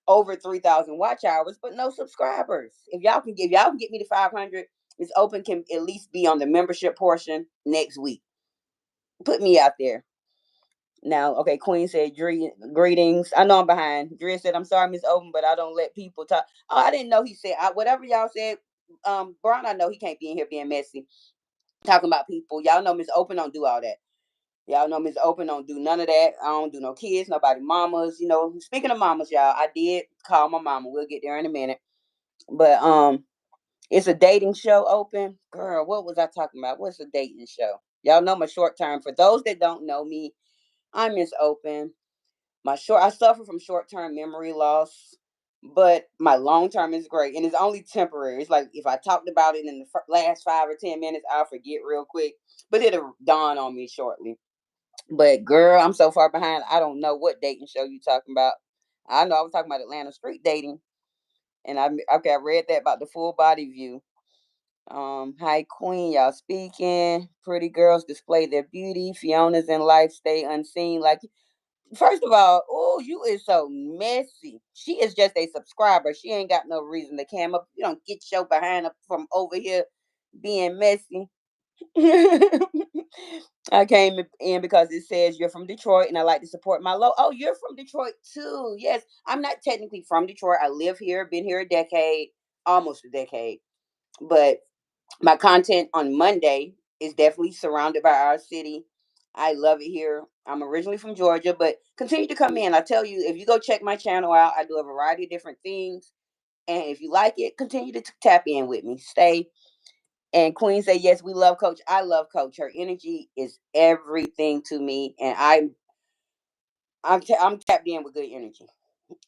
over 3,000 watch hours, but no subscribers. If y'all can get me to 500, Miss Open can at least be on the membership portion next week. Put me out there. Now, okay, Queen said, greetings. I know I'm behind. Dre said, I'm sorry, Miss Open, but I don't let people talk. Oh, I didn't know he said, whatever y'all said, Brian, I know he can't be in here being messy, talking about people. Y'all know Miss Open don't do all that. Y'all know Miss Open don't do none of that. I don't do no kids, nobody mamas. Speaking of mamas, y'all, I did call my mama. We'll get there in a minute. But it's a dating show open. Girl, what was I talking about? What's a dating show? Y'all know my short term. For those that don't know me, I'm Miss Open. I suffer from short term memory loss, but my long term is great, and it's only temporary. It's like if I talked about it in the last 5 or 10 minutes, I'll forget real quick, but it'll dawn on me shortly. But girl, I'm so far behind. I don't know what dating show you talking about. I know I was talking about Atlanta street dating, and I read that about the full body view. Hi Queen, y'all speaking. Pretty girls display their beauty. Fiona's in life stay unseen. Like, first of all, oh, you is so messy. She is just a subscriber. She ain't got no reason to cam up. You don't get your behind up from over here being messy. I came in because it says you're from Detroit and I like to support my low. Oh, you're from Detroit too. Yes, I'm not technically from Detroit. I live here, been here a decade, almost a decade. But my content on Monday is definitely surrounded by our city. I love it here. I'm originally from Georgia, but continue to come in. I tell you, if you go check my channel out, I do a variety of different things. And if you like it, continue to tap in with me. Stay. And Queen say, yes, we love Coach. I love Coach. Her energy is everything to me, and I'm tapped in with good energy.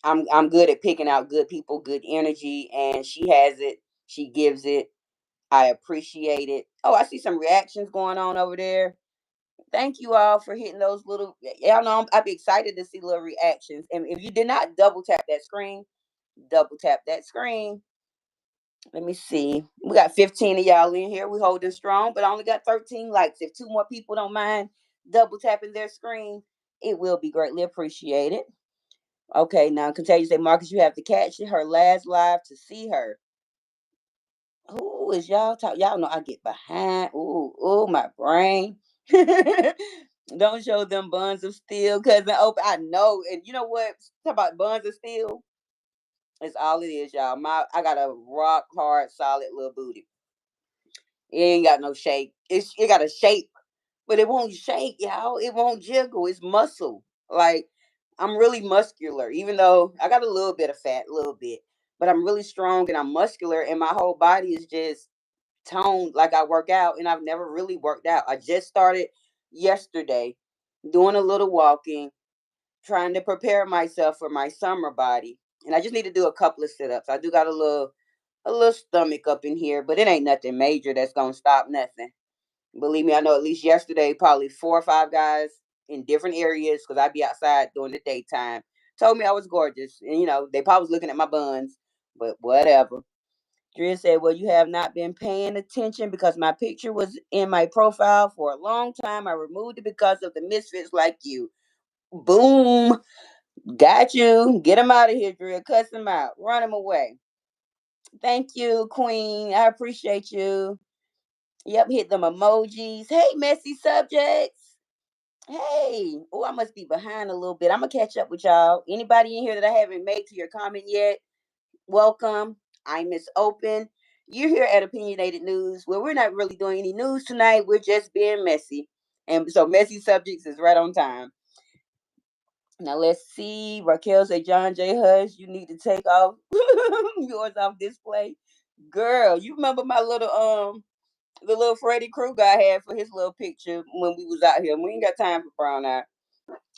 I'm good at picking out good people, good energy, and she has it. She gives it. I appreciate it. Oh, I see some reactions going on over there. Thank you all for hitting those little. Y'all know I'd be excited to see little reactions. And if you did not double tap that screen, double tap that screen. Let me see. We got 15 of y'all in here. We holding strong, but I only got 13 likes. If two more people don't mind double tapping their screen, it will be greatly appreciated. Okay, now Contagious say, Marcus, you have to catch her last live to see her. Who is y'all talk? Y'all know I get behind. Ooh, my brain. Don't show them buns of steel, cousin. Open. I know, and you know what? Talk about buns of steel. It's all it is, y'all. I got a rock hard, solid little booty. It ain't got no shape. It got a shape, but it won't shake, y'all. It won't jiggle. It's muscle. Like, I'm really muscular, even though I got a little bit of fat, a little bit, but I'm really strong and I'm muscular, and my whole body is just toned like I work out, and I've never really worked out. I just started yesterday doing a little walking, trying to prepare myself for my summer body. And I just need to do a couple of sit-ups. I do got a little stomach up in here, but it ain't nothing major that's gonna stop nothing. Believe me, I know at least yesterday, probably 4 or 5 guys in different areas, because I'd be outside during the daytime, told me I was gorgeous. And, they probably was looking at my buns, but whatever. Drea said, well, you have not been paying attention because my picture was in my profile for a long time. I removed it because of the misfits like you. Boom. Got you. Get him out of here, Drea. Cuss him out. Run him away. Thank you, Queen. I appreciate you. Yep, hit them emojis. Hey, messy subjects. Hey. Oh, I must be behind a little bit. I'm going to catch up with y'all. Anybody in here that I haven't made to your comment yet, welcome. I'm Miss Open. You're here at Opinionated News, where we're not really doing any news tonight. We're just being messy. And so messy subjects is right on time. Now let's see. Raquel say, John J. Hush, you need to take off yours off display. Girl, you remember my little the little Freddy Krueger I had for his little picture when we was out here. We ain't got time for brown eye.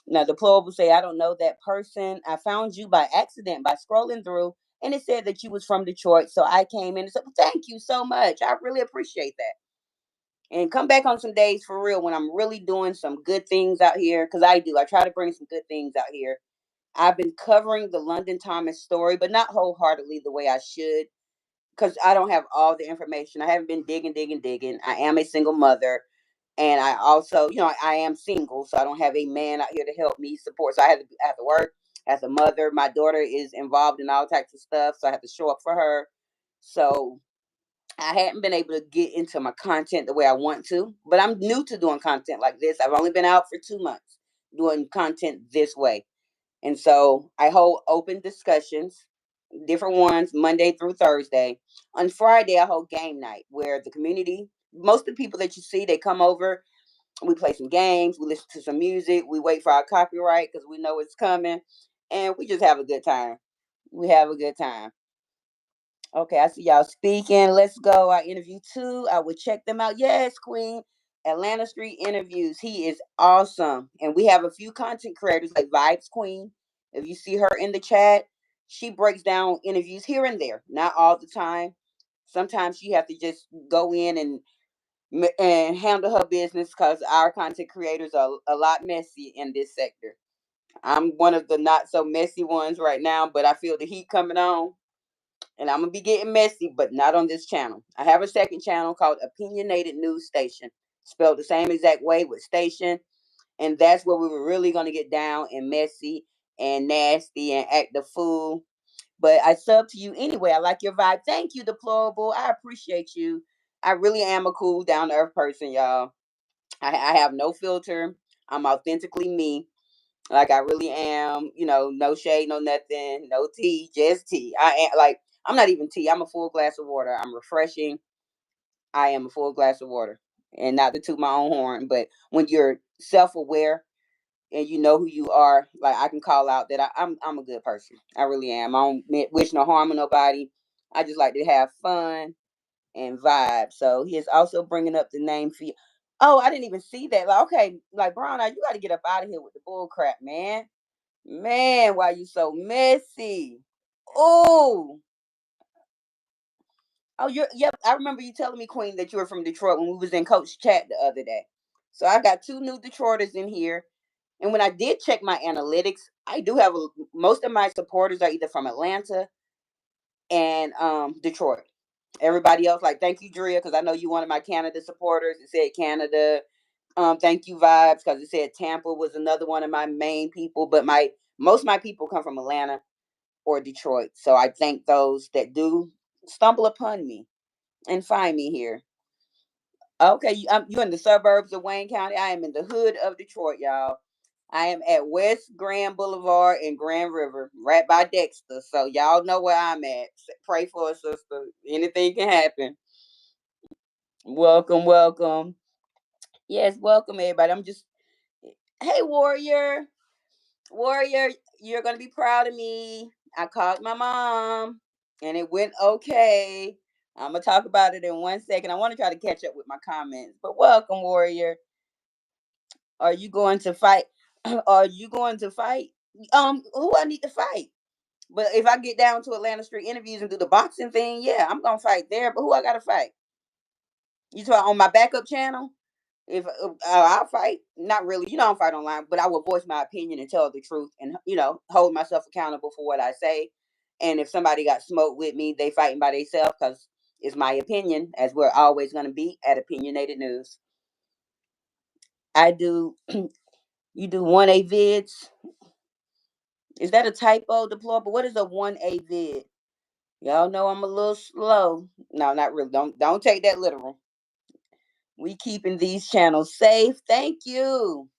Now the will say, I don't know that person. I found you by accident by scrolling through, and it said that you was from Detroit. So I came in and said, thank you so much. I really appreciate that. And come back on some days for real when I'm really doing some good things out here. Because I do. I try to bring some good things out here. I've been covering the London Thomas story, but not wholeheartedly the way I should, because I don't have all the information. I haven't been digging. I am a single mother. And I also, I am single, so I don't have a man out here to help me support. So I have to work as a mother. My daughter is involved in all types of stuff, so I have to show up for her. So I hadn't been able to get into my content the way I want to, but I'm new to doing content like this. I've only been out for 2 months doing content this way. And so I hold open discussions, different ones, Monday through Thursday. On Friday, I hold game night where the community, most of the people that you see, they come over. We play some games, we listen to some music, we wait for our copyright because we know it's coming, and we just have a good time. We have a good time. Okay, I see y'all speaking. Let's go. Our interview two. I will check them out. Yes, Queen. Atlanta Street Interviews. He is awesome. And we have a few content creators like Vibes Queen. If you see her in the chat, she breaks down interviews here and there, not all the time. Sometimes you have to just go in and handle her business because our content creators are a lot messy in this sector. I'm one of the not so messy ones right now, but I feel the heat coming on. And I'm gonna be getting messy, but not on this channel. I have a second channel called Opinionated News Station, spelled the same exact way with station, and that's where we were really gonna get down and messy and nasty and act the fool. But I sub to you anyway. I like your vibe. Thank you, deplorable. I appreciate you. I really am a cool, down to earth person, y'all. I have no filter. I'm authentically me. Like I really am, no shade, no nothing, no tea, just tea. I am like I'm not even tea. I'm a full glass of water. I'm refreshing. I am a full glass of water. And not to toot my own horn, but when you're self aware and you know who you are, like I can call out that I'm a good person. I really am. I don't wish no harm on nobody. I just like to have fun and vibe. So he is also bringing up the name for you. Oh, I didn't even see that. Like, okay, like Brown, you got to get up out of here with the bull crap, man. Man, why you so messy? Oh, oh, yep. I remember you telling me, Queen, that you were from Detroit when we was in Coach Chat the other day. So I got two new Detroiters in here, and when I did check my analytics, I do have most of my supporters are either from Atlanta and Detroit. Everybody else, like, thank you, Drea, because I know you one of my Canada supporters. It said Canada. Thank you, Vibes, because it said Tampa was another one of my main people. But most of my people come from Atlanta or Detroit. So I thank those that do stumble upon me and find me here. Okay, you in the suburbs of Wayne County. I am in the hood of Detroit, y'all. I am at West Grand Boulevard and Grand River, right by Dexter. So y'all know where I'm at. Pray for us, sister. Anything can happen. Welcome, welcome. Yes, welcome everybody. Hey, Warrior. Warrior, you're gonna be proud of me. I called my mom and it went okay. I'm gonna talk about it in 1 second. I want to try to catch up with my comments. But welcome, Warrior. Are you going to fight? Are you going to fight? Who I need to fight? But if I get down to Atlanta Street interviews and do the boxing thing, yeah, I'm gonna fight there. But who I gotta fight? You talk on my backup channel? If I'll fight, not really. I don't fight online, but I will voice my opinion and tell the truth, and hold myself accountable for what I say. And if somebody got smoked with me, they fighting by themselves because it's my opinion, as we're always going to be at Opinionated News. I do. You do 1A vids. Is that a typo, deplorable? What is a 1A vid? Y'all know I'm a little slow. No, not really. Don't take that literal. We keeping these channels safe. Thank you.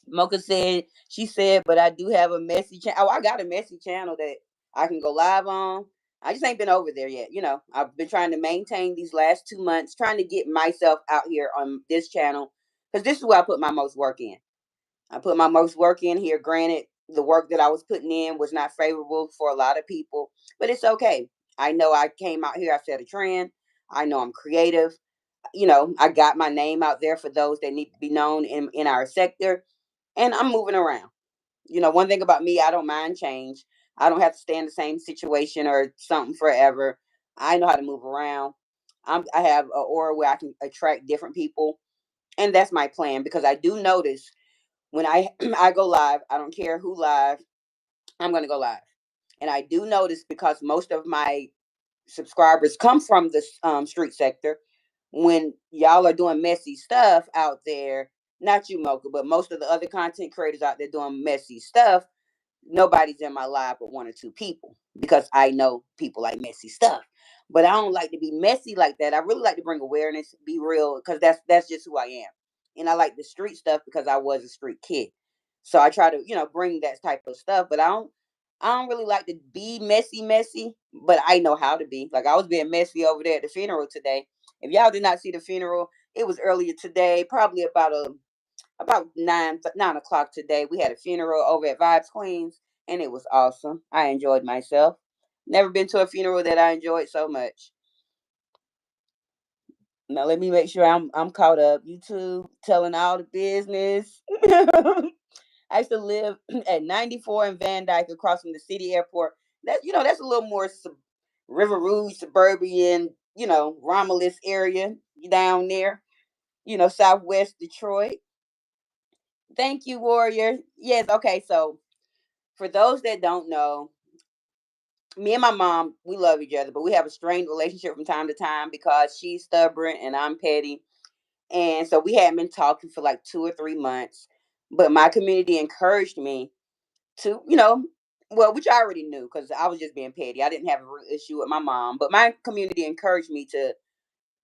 Mocha said, she said, but I do have a messy channel. Oh, I got a messy channel that I can go live on. I just ain't been over there yet. I've been trying to maintain these last 2 months, trying to get myself out here on this channel because this is where I put my most work in. I put my most work in here. Granted, the work that I was putting in was not favorable for a lot of people, but it's okay. I know I came out here, I set a trend. I know I'm creative. I got my name out there for those that need to be known in our sector, and I'm moving around. One thing about me, I don't mind change. I don't have to stay in the same situation or something forever. I know how to move around. I have an aura where I can attract different people, and that's my plan because I do notice when I I go live, I don't care who live, I'm gonna go live, and I do notice because most of my subscribers come from the street sector. When y'all are doing messy stuff out there, not you, Mocha, but most of the other content creators out there doing messy stuff, nobody's in my live but one or two people because I know people like messy stuff. But I don't like to be messy like that. I really like to bring awareness, be real, because that's just who I am. And I like the street stuff because I was a street kid. So I try to, bring that type of stuff. But I don't really like to be messy, but I know how to be. Like I was being messy over there at the funeral today. If y'all did not see the funeral, it was earlier today, probably about 9 o'clock today. We had a funeral over at Vibes Queens, and it was awesome. I enjoyed myself. Never been to a funeral that I enjoyed so much. Now let me make sure I'm caught up. YouTube telling all the business. I used to live at 94 in Van Dyke, across from the city airport. That's a little more River Rouge suburban, Romulus area down there. Southwest Detroit. Thank you, Warrior. Yes, okay. So for those that don't know, me and my mom, we love each other, but we have a strained relationship from time to time because she's stubborn and I'm petty. And so we hadn't been talking for like 2 or 3 months. But my community encouraged me to, well, which I already knew because I was just being petty. I didn't have a real issue with my mom, but my community encouraged me to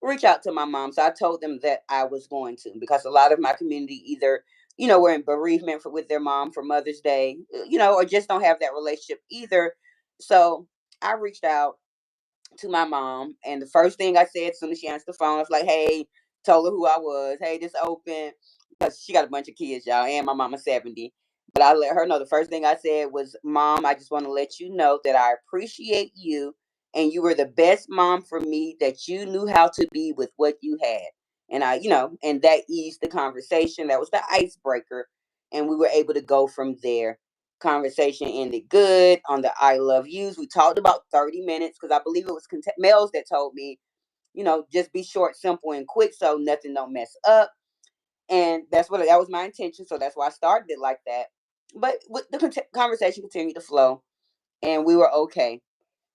reach out to my mom. So I told them that I was going to, because a lot of my community either, were in bereavement with their mom for Mother's Day, or just don't have that relationship either. So I reached out to my mom, and the first thing I said as soon as she answered the phone, I was like, "Hey," told her who I was. "Hey, this open," because she got a bunch of kids, y'all, and my mama 70. But I let her know the first thing I said was, "Mom, I just want to let you know that I appreciate you, and you were the best mom for me. That you knew how to be with what you had." And and that eased the conversation. That was the icebreaker, and we were able to go from there. Conversation ended good on the I love yous. We talked about 30 minutes because I believe it was Mels that told me, just be short, simple, and quick so nothing don't mess up. And that was my intention. So that's why I started it like that. But the conversation continued to flow, and we were okay.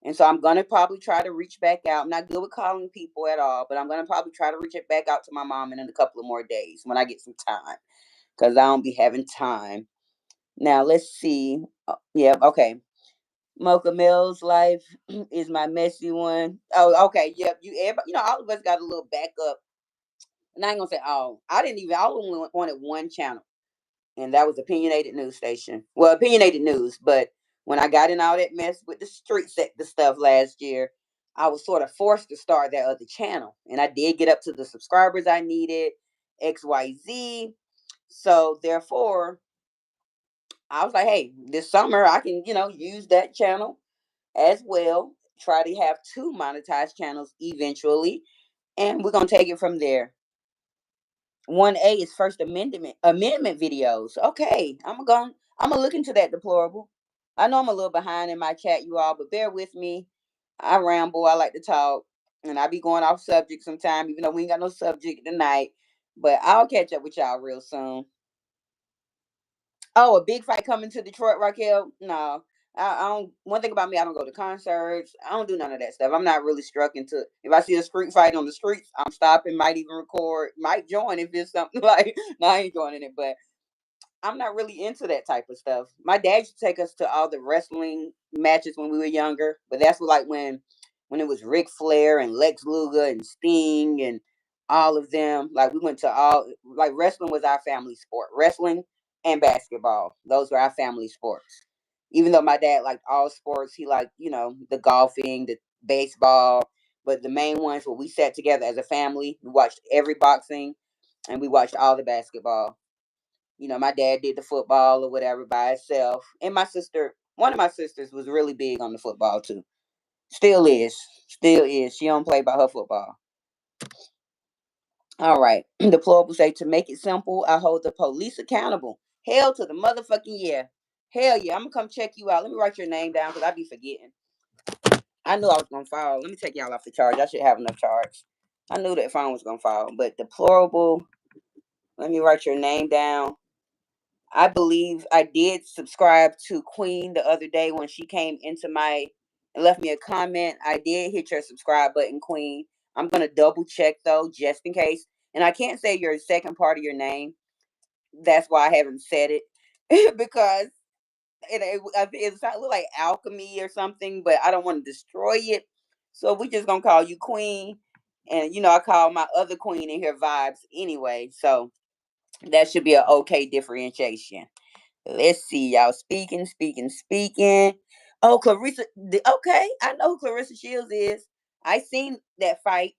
And so I'm gonna probably try to reach back out. I'm not good with calling people at all, but I'm gonna probably try to reach it back out to my mom in a couple of more days when I get some time, because I don't be having time. Now let's see. Yeah, okay. Mocha Mills' life is my messy one. Oh, okay. Yep. Everybody, all of us got a little backup. And I ain't gonna say all. I didn't even. I only wanted one channel, and that was Opinionated News Station. Well, Opinionated News. But when I got in all that mess with the street sector stuff last year, I was sort of forced to start that other channel, and I did get up to the subscribers I needed, XYZ. So therefore, I was like, hey, this summer I can, use that channel as well. Try to have two monetized channels eventually, and we're gonna take it from there. 1A is First Amendment videos. Okay, I'm gonna look into that, deplorable. I know I'm a little behind in my chat, you all, but bear with me. I ramble. I like to talk, and I be going off subject sometime, even though we ain't got no subject tonight. But I'll catch up with y'all real soon. Oh, a big fight coming to Detroit, Raquel? No. I don't. One thing about me, I don't go to concerts. I don't do none of that stuff. I'm not really struck into. If I see a street fight on the streets, I'm stopping. Might even record. Might join if it's something like. No, I ain't joining it, but I'm not really into that type of stuff. My dad used to take us to all the wrestling matches when we were younger, but that's like when it was Ric Flair and Lex Luger and Sting and all of them. Like we went to all, like, wrestling was our family sport. Wrestling and basketball. Those were our family sports. Even though my dad liked all sports, he liked, the golfing, the baseball, but the main ones where we sat together as a family, we watched every boxing and we watched all the basketball. My dad did the football or whatever by himself. And one of my sisters was really big on the football too. Still is. Still is. She don't play by her football. All right. Deplorable say, to make it simple, I hold the police accountable. Hell to the motherfucking yeah. Hell yeah. I'm gonna come check you out. Let me write your name down because I be forgetting. I knew I was gonna fall. Let me take y'all off the charge. I should have enough charge. I knew that phone was gonna fall. But deplorable, let me write your name down. I believe I did subscribe to Queen the other day when she came into my and left me a comment. I did hit your subscribe button, Queen. I'm gonna double check though, just in case. And I can't say your second part of your name. That's why I haven't said it because it's not look like alchemy or something, but I don't want to destroy it. So we just gonna call you Queen. And I call my other queen in here Vibes anyway. So that should be an okay differentiation. Let's see, y'all. Speaking. Oh, Clarissa. Okay, I know who Clarissa Shields is. I seen that fight.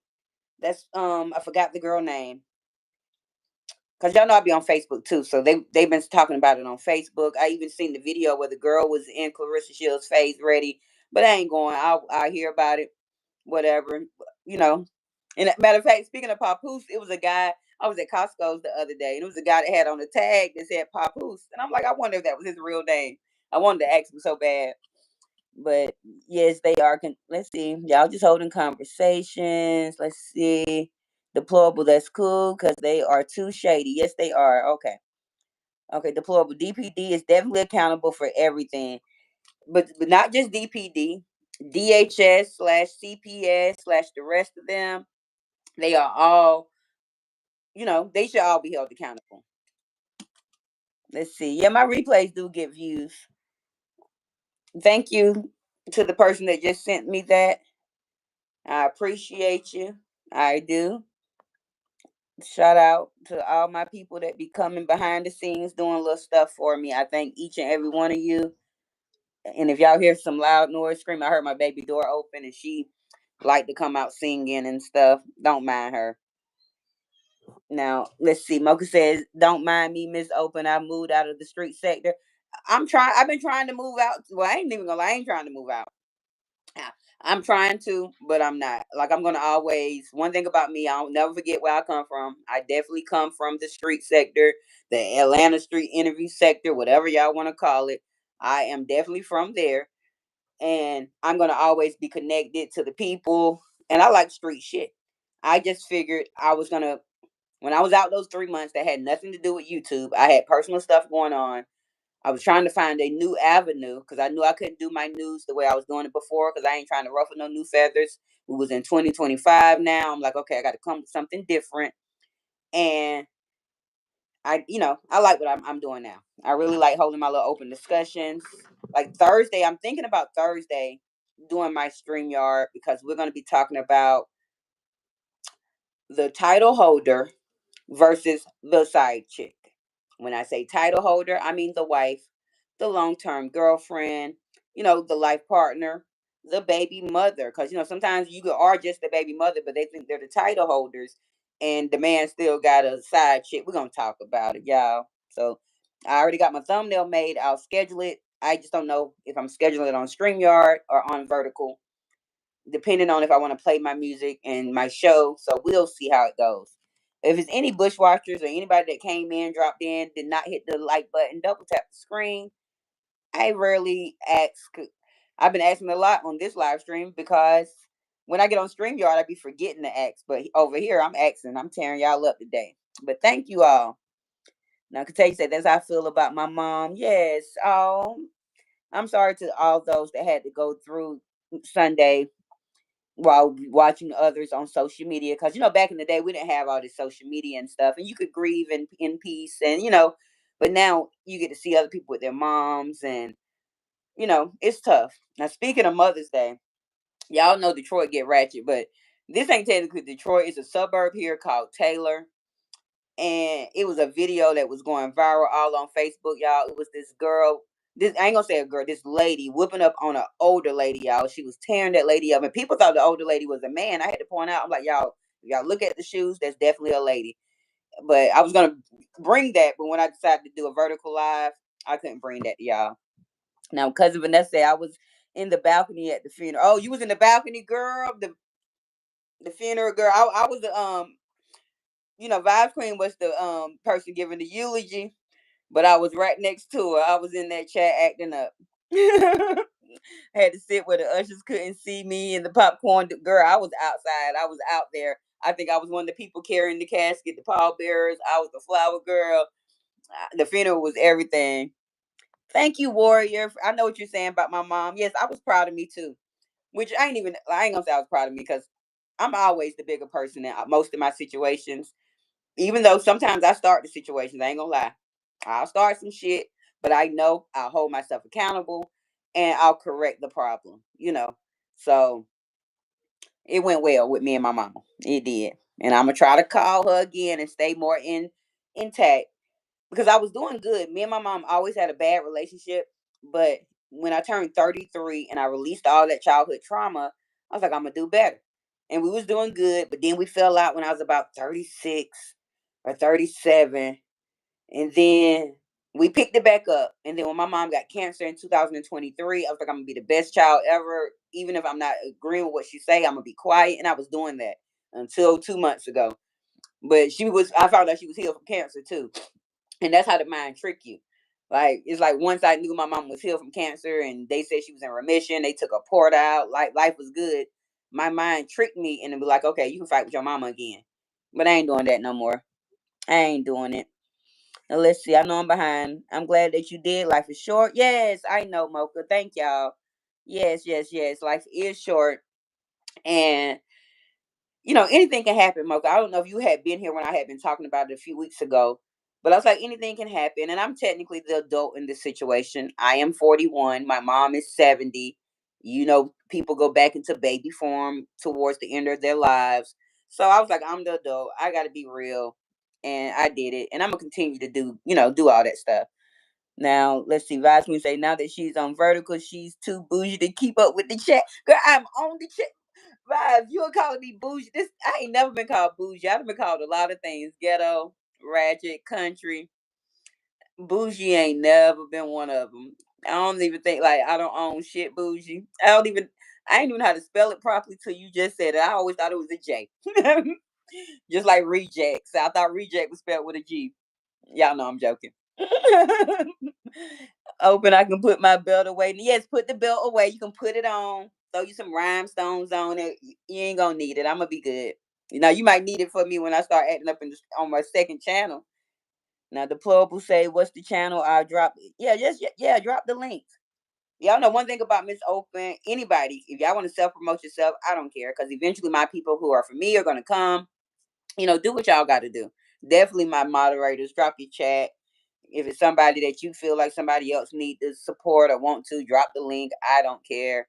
That's I forgot the girl name. Cause y'all know I be on Facebook too, so they've been talking about it on Facebook. I even seen the video where the girl was in Clarissa Shields' face, ready, but I ain't going. I'll hear about it, whatever, you know. And matter of fact, speaking of Papoose, it was a guy. I was at Costco's the other day, and it was a guy that had on the tag that said Papoose, and I'm like, I wonder if that was his real name. I wanted to ask him so bad, but yes, they are. Let's see, y'all just holding conversations. Let's see, deplorable. That's cool because they are too shady. Yes, they are. Okay, okay. Deplorable. DPD is definitely accountable for everything, but not just DPD. DHS slash CPS slash the rest of them, they are all, they should all be held accountable. Let's see. Yeah, my replays do get views. Thank you to the person that just sent me that. I appreciate you. I do. Shout out to all my people that be coming behind the scenes doing little stuff for me. I thank each and every one of you. And if y'all hear some loud noise scream, I heard my baby door open and she like to come out singing and stuff. Don't mind her. Now, let's see. Mocha says, "Don't mind me, Miss Open. I moved out of the street sector. I'm trying. I've been trying to move out. Well, I ain't even gonna lie. I ain't trying to move out. I'm trying to, but I'm not. Like, I'm gonna always. One thing about me, I'll never forget where I come from. I definitely come from the street sector, the Atlanta street interview sector, whatever y'all want to call it. I am definitely from there, and I'm gonna always be connected to the people. And I like street shit. I just figured I was gonna when I was out those 3 months that had nothing to do with YouTube. I had personal stuff going on. I was trying to find a new avenue because I knew I couldn't do my news the way I was doing it before because I ain't trying to ruffle no new feathers. We was in 2025 now. I'm like, okay, I got to come with something different. And I like what I'm doing now. I really like holding my little open discussions. Like Thursday, I'm thinking about Thursday doing my StreamYard because we're going to be talking about the title holder versus the side chick. When I say title holder, I mean the wife, the long term girlfriend, the life partner, the baby mother. Because, sometimes you are just the baby mother, but they think they're the title holders, and the man still got a side chick. We're going to talk about it, y'all. So I already got my thumbnail made. I'll schedule it. I just don't know if I'm scheduling it on StreamYard or on Vertical, depending on if I want to play my music and my show. So we'll see how it goes. If it's any bushwatchers or anybody that came in, dropped in, did not hit the like button, double tap the screen. I rarely ask. I've been asking a lot on this live stream because when I get on StreamYard, I be forgetting to ask. But over here, I'm asking. I'm tearing y'all up today. But thank you all. Now, Katay said, that's how I feel about my mom. Yes. Oh, I'm sorry to all those that had to go through Sunday while watching others on social media, because back in the day we didn't have all this social media and stuff, and you could grieve in peace, and but now you get to see other people with their moms, and it's tough. Now, speaking of Mother's Day, y'all know Detroit get ratchet, but this ain't technically Detroit. It's a suburb here called Taylor, and it was a video that was going viral all on Facebook, y'all. It was this girl. This I ain't gonna say a girl. This lady whooping up on an older lady, y'all. She was tearing that lady up, and people thought the older lady was a man. I had to point out. I'm like, y'all look at the shoes. That's definitely a lady. But I was gonna bring that, but when I decided to do a vertical live, I couldn't bring that to y'all. Now, cousin Vanessa, I was in the balcony at the funeral. Oh, you was in the balcony, girl. The funeral, girl. I was the Vibes Queen was the person giving the eulogy, but I was right next to her. I was in that chat acting up. I had to sit where the ushers couldn't see me and the popcorn. Girl, I was outside. I was out there. I think I was one of the people carrying the casket, the pallbearers. I was the flower girl. The funeral was everything. Thank you, Warrior. I know what you're saying about my mom. Yes, I was proud of me too. Which I ain't gonna say I was proud of me because I'm always the bigger person in most of my situations. Even though sometimes I start the situations, I ain't gonna lie. I'll start some shit, but I know I'll hold myself accountable and I'll correct the problem. So it went well with me and my mama. It did. And I'm gonna try to call her again and stay more intact because I was doing good. Me and my mom always had a bad relationship, but when I turned 33 and I released all that childhood trauma, I was like, I'm gonna do better. And we was doing good, but then we fell out when I was about 36 or 37. And then we picked it back up. And then when my mom got cancer in 2023, I was like, I'm gonna be the best child ever. Even if I'm not agreeing with what she say, I'm gonna be quiet. And I was doing that until 2 months ago. But I found out she was healed from cancer too. And that's how the mind trick you. Like, it's like once I knew my mom was healed from cancer and they said she was in remission, they took a port out, like life was good. My mind tricked me and it be like, okay, you can fight with your mama again. But I ain't doing that no more. I ain't doing it. Now, let's see. I know I'm behind. I'm glad that you did. Life is short. Yes, I know, Mocha. Thank y'all. Yes, yes, yes. Life is short, and anything can happen, Mocha. I don't know if you had been here when I had been talking about it a few weeks ago, but I was like, anything can happen. And I'm technically the adult in this situation. I am 41. My mom is 70. People go back into baby form towards the end of their lives. So I was like, I'm the adult. I got to be real. And I did it. And I'm going to continue to do all that stuff. Now, let's see. Vibes say now that she's on vertical, she's too bougie to keep up with the chat. Girl, I'm on the chat. Vibes, you are calling me bougie. I ain't never been called bougie. I've been called a lot of things. Ghetto, ratchet, country. Bougie ain't never been one of them. I don't even think like I don't own shit bougie. I ain't even know how to spell it properly till you just said it. I always thought it was a J. Just like reject. So I thought reject was spelled with a G. Y'all know I'm joking. Open, I can put my belt away. Yes, put the belt away. You can put it on. Throw you some rhinestones on it. You ain't gonna need it. I'm gonna be good. You might need it for me when I start acting up on my second channel. Now, deplorable say, "What's the channel?" I'll drop it. Yeah, yeah. Drop the links. Y'all know one thing about Miss Open. Anybody, if y'all want to self promote yourself, I don't care because eventually my people who are for me are gonna come. Do what y'all got to do. Definitely, my moderators, drop your chat. If it's somebody that you feel like somebody else need to support or want to, drop the link. I don't care.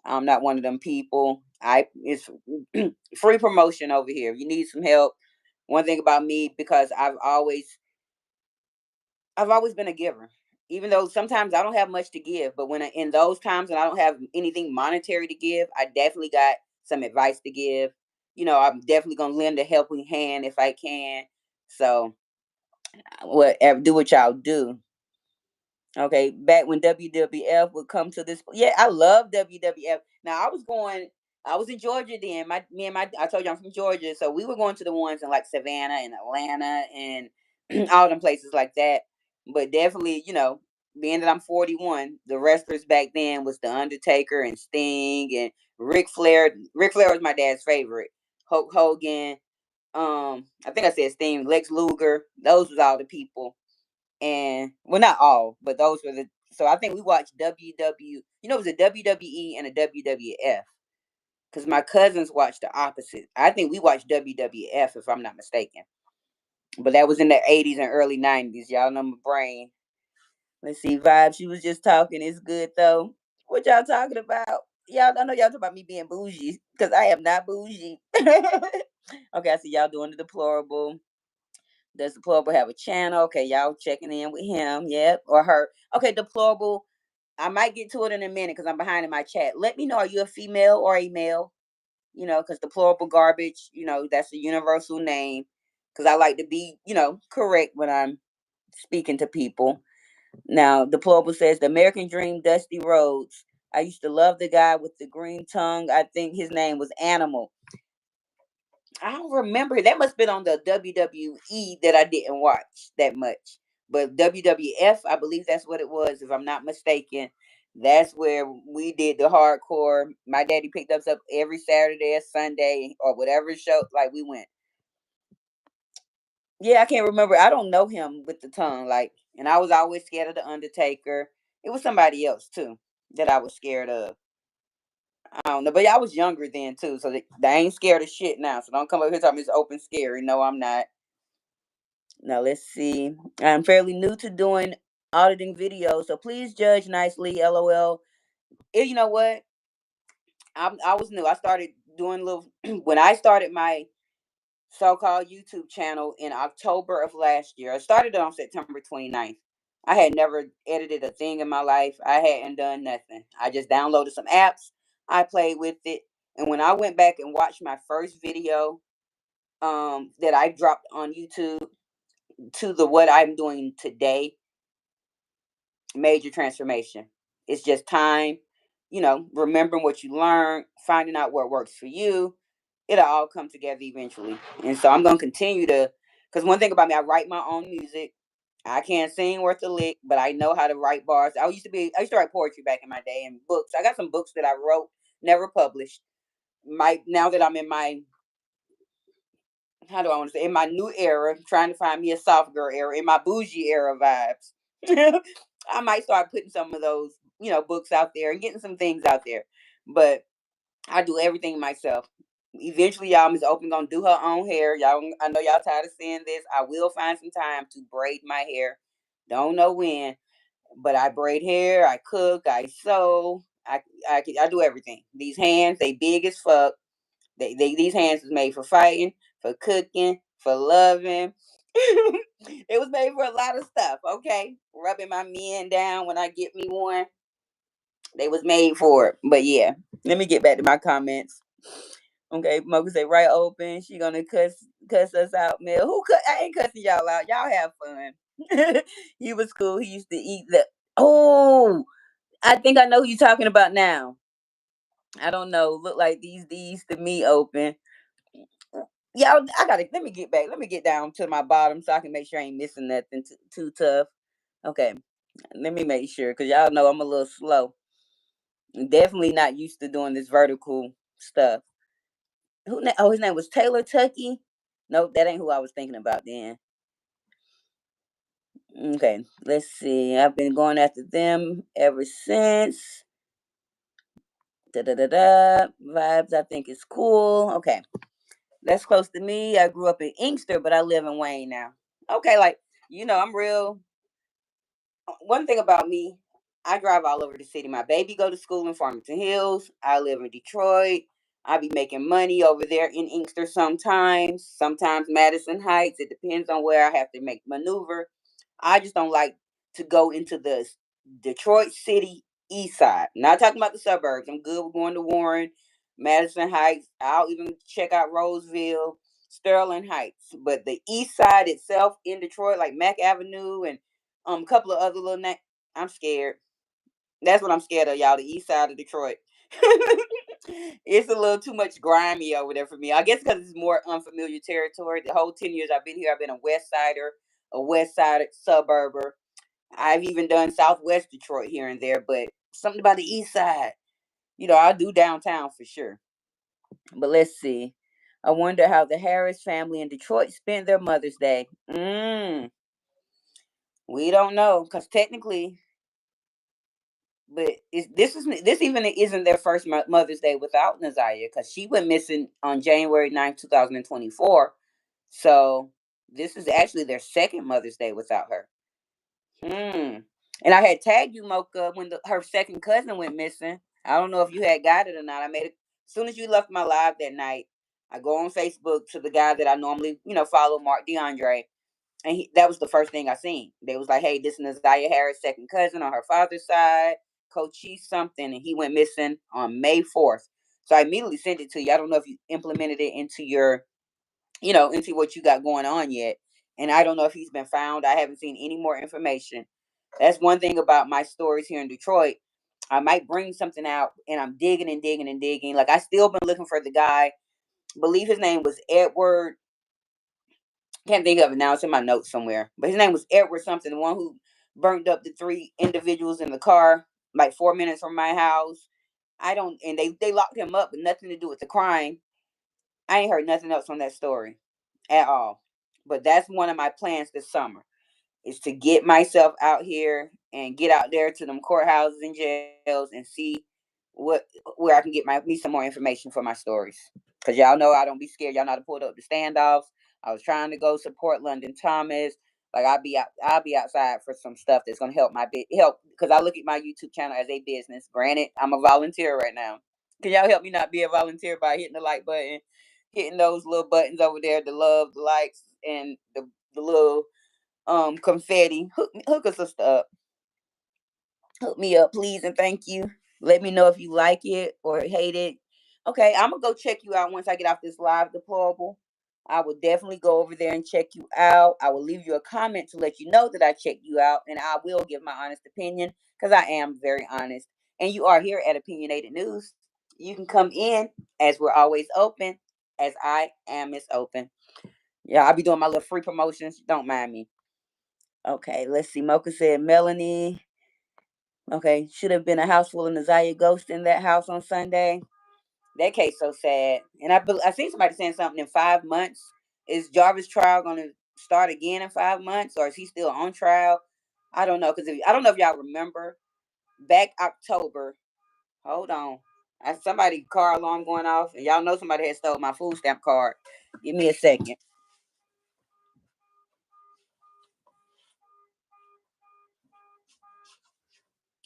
I'm not one of them people. It's free promotion over here. If you need some help, one thing about me, because I've always been a giver. Even though sometimes I don't have much to give, but in those times when I don't have anything monetary to give, I definitely got some advice to give. I'm definitely gonna lend a helping hand if I can. So, whatever, do what y'all do. Okay, back when WWF would come to this, yeah, I love WWF. Now I was in Georgia then. I told you I'm from Georgia, so we were going to the ones in like Savannah and Atlanta and all them places like that. But definitely, being that I'm 41, the wrestlers back then was the Undertaker and Sting and Ric Flair. Ric Flair was my dad's favorite. Hulk Hogan. I think I said Sting, Lex Luger. Those was all the people, and well, not all, but those were the. So I think we watched WW. It was a WWE and a WWF because my cousins watched the opposite. I think we watched WWF if I'm not mistaken, but that was in the 80s and early 90s. Y'all know my brain. Let's see, vibes. She was just talking. It's good though. What y'all talking about? Y'all, I know y'all talking about me being bougie because I am not bougie. Okay, I see y'all doing the deplorable. Does deplorable have a channel? Okay, y'all checking in with him, yep, or her. Okay, deplorable. I might get to it in a minute because I'm behind in my chat. Let me know, are you a female or a male? Because deplorable garbage, that's a universal name. Because I like to be, correct when I'm speaking to people. Now, deplorable says the American Dream, Dusty Rhodes. I used to love the guy with the green tongue. I think his name was Animal. I don't remember. That must have been on the WWE that I didn't watch that much. But WWF, I believe that's what it was, if I'm not mistaken. That's where we did the hardcore. My daddy picked us up every Saturday or Sunday or whatever show. Like we went. Yeah, I can't remember. I don't know him with the tongue. And I was always scared of the Undertaker. It was somebody else too that I was scared of. I don't know, but I was younger then too, so they ain't scared of shit now. So don't come up here telling me it's open scary. No, I'm not. Now let's see. I'm fairly new to doing auditing videos, so please judge nicely. LOL. You know what? I was new. I started doing little when I started my so-called YouTube channel in October of last year. I started it on September 29th. I had never edited a thing in my life. I hadn't done nothing. I just downloaded some apps. I played with it, and when I went back and watched my first video, that I dropped on YouTube to the what I'm doing today, major transformation. It's just time, remembering what you learned, finding out what works for you. It'll all come together eventually. And so I'm going to continue to, because one thing about me, I write my own music. I can't sing worth a lick, but I know how to write bars. I used to write poetry back in my day and books. I got some books that I wrote, never published. Now that I'm in my, how do I want to say, in my new era, trying to find me a soft girl era, in my bougie era vibes. I might start putting some of those books out there and getting some things out there. But I do everything myself. Eventually, y'all, Miss Open gonna do her own hair. Y'all, I know y'all tired of seeing this. I will find some time to braid my hair. Don't know when, but I braid hair. I cook. I sew. I do everything. These hands, they big as fuck. These hands is made for fighting, for cooking, for loving. It was made for a lot of stuff. Okay, rubbing my men down when I get me one. They was made for it. But yeah, let me get back to my comments. Okay, Mocha say right open. She gonna cuss us out, Mel. I ain't cussing y'all out. Y'all have fun. He was cool. He used to eat the. Oh, I think I know who you talking about now. I don't know. Look like these to me open. Y'all, I gotta let me get back. Let me get down to my bottom so I can make sure I ain't missing nothing too tough. Okay, let me make sure because y'all know I'm a little slow. Definitely not used to doing this vertical stuff. Oh, his name was Taylor Tucky. Nope, that ain't who I was thinking about then. Okay, let's see. I've been going after them ever since. Da da da da. Vibes, I think is cool. Okay, that's close to me. I grew up in Inkster, but I live in Wayne now. Okay, like I'm real. One thing about me, I drive all over the city. My baby go to school in Farmington Hills. I live in Detroit. I be making money over there in Inkster sometimes Madison Heights. It depends on where I have to make maneuver. I just don't like to go into the Detroit City east side. Not talking about the suburbs. I'm good with going to Warren, Madison Heights. I'll even check out Roseville, Sterling Heights. But the east side itself in Detroit, like Mack Avenue and a couple of other little I'm scared. That's what I'm scared of, y'all. The east side of Detroit. It's a little too much grimy over there for me. I guess because it's more unfamiliar territory. The whole 10 years I've been here, I've been a West Sider, a West Side suburber. I've even done Southwest Detroit here and there, but something about the East Side. I'll do downtown for sure. But let's see. I wonder how the Harris family in Detroit spent their Mother's Day. We don't know because technically, but this even isn't their first Mother's Day without Nazaria because she went missing on January 9th, 2024. So this is actually their second Mother's Day without her. Hmm. And I had tagged you, Mocha, when her second cousin went missing. I don't know if you had got it or not. I made it as soon as you left my live that night. I go on Facebook to the guy that I normally, follow, Mark DeAndre, and that was the first thing I seen. They was like, "Hey, this is Nazaria Harris' second cousin on her father's side, Cochise something, and he went missing on May 4th." So I immediately sent it to you. I don't know if you implemented it into your, into what you got going on yet. And I don't know if he's been found. I haven't seen any more information. That's one thing about my stories here in Detroit. I might bring something out and I'm digging and digging and digging. Like I still been looking for the guy. I believe his name was Edward. Can't think of it now. It's in my notes somewhere. But his name was Edward something. The one who burned up the three individuals in the car, like 4 minutes from my house. I don't and they locked him up, but nothing to do with the crime. I ain't heard nothing else on that story at all. But that's one of my plans this summer is to get myself out here and get out there to them courthouses and jails and see what where I can get me some more information for my stories. Cause y'all know I don't be scared. Y'all know how to pull up the standoffs. I was trying to go support London Thomas. Like I'll be outside for some stuff that's gonna help because I look at my YouTube channel as a business. Granted, I'm a volunteer right now. Can y'all help me not be a volunteer by hitting the like button, hitting those little buttons over there, the love, the likes, and the little confetti. Hook us up. Hook me up, please, and thank you. Let me know if you like it or hate it. Okay, I'm gonna go check you out once I get off this live deplorable. I will definitely go over there and check you out. I will leave you a comment to let you know that I checked you out, and I will give my honest opinion because I am very honest. And you are here at Opinionated News. You can come in as we're always open, as I am is open. Yeah, I'll be doing my little free promotions. Don't mind me. Okay, let's see. Mocha said Melanie. Okay, should have been a house full of Nazaria ghosts in that house on Sunday. That case so sad. And I seen somebody saying something in 5 months. Is Jarvis' trial going to start again in 5 months, or is he still on trial? I don't know because I don't know if y'all remember back October. Hold on. Somebody car alarm going off, and y'all know somebody had stole my food stamp card. Give me a second.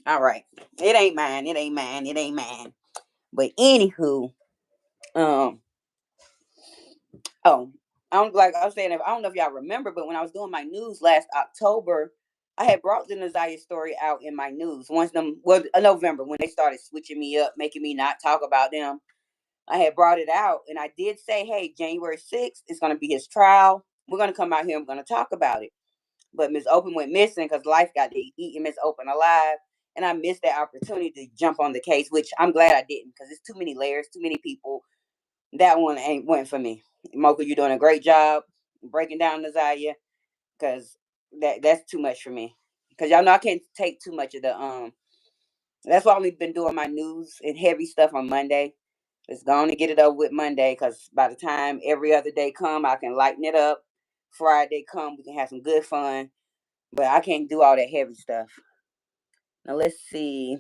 All right. It ain't mine. It ain't mine. It ain't mine. But anywho, um, oh, I don't like I was saying. I don't know if y'all remember, but when I was doing my news last October, I had brought the Naziah story out in my news. Once them, well, November when they started switching me up, making me not talk about them. I had brought it out, and I did say, "Hey, January 6th is going to be his trial. We're going to come out here. and We're going to talk about it." But Miss Open went missing because life got to eating Miss Open alive. And I missed that opportunity to jump on the case, which I'm glad I didn't because it's too many layers, too many people. That one ain't went for me. Mocha, you're doing a great job breaking down Naziah because that's too much for me. Because y'all know I can't take too much of the That's why I've only been doing my news and heavy stuff on Monday. Let's go on and get it over with Monday because by the time every other day come, I can lighten it up. Friday come, we can have some good fun. But I can't do all that heavy stuff. Now let's see.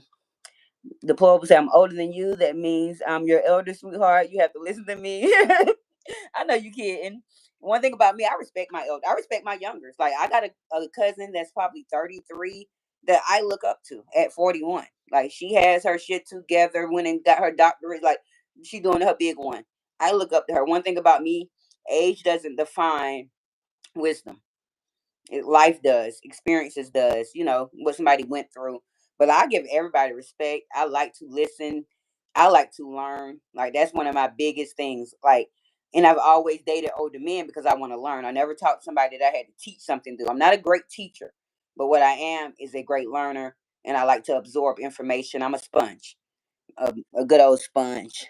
The poet will say, I'm older than you. That means I'm your elder, sweetheart. You have to listen to me. I know you kidding. One thing about me, I respect my elder. I respect my youngers. Like I got a cousin that's probably 33 that I look up to at 41. Like she has her shit together, went and got her doctorate. Like she doing her big one. I look up to her. One thing about me, age doesn't define wisdom. Life does, experiences does, what somebody went through. But I give everybody respect. I like to listen. I like to learn. Like that's one of my biggest things. Like, and I've always dated older men because I want to learn. I never talked to somebody that I had to teach something to. I'm not a great teacher, but what I am is a great learner, and I like to absorb information. I'm a sponge, a good old sponge.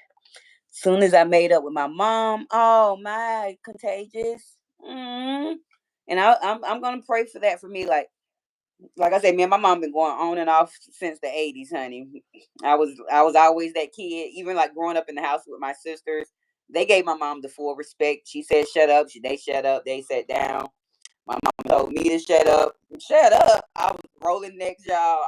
Soon as I made up with my mom, oh my, contagious. And I'm gonna pray for that for me. Like I said, me and my mom been going on and off since the '80s, honey. I was always that kid. Even like growing up in the house with my sisters, they gave my mom the full respect. She said, "Shut up." They shut up. They sat down. My mom told me to shut up. Shut up. I was rolling next, y'all.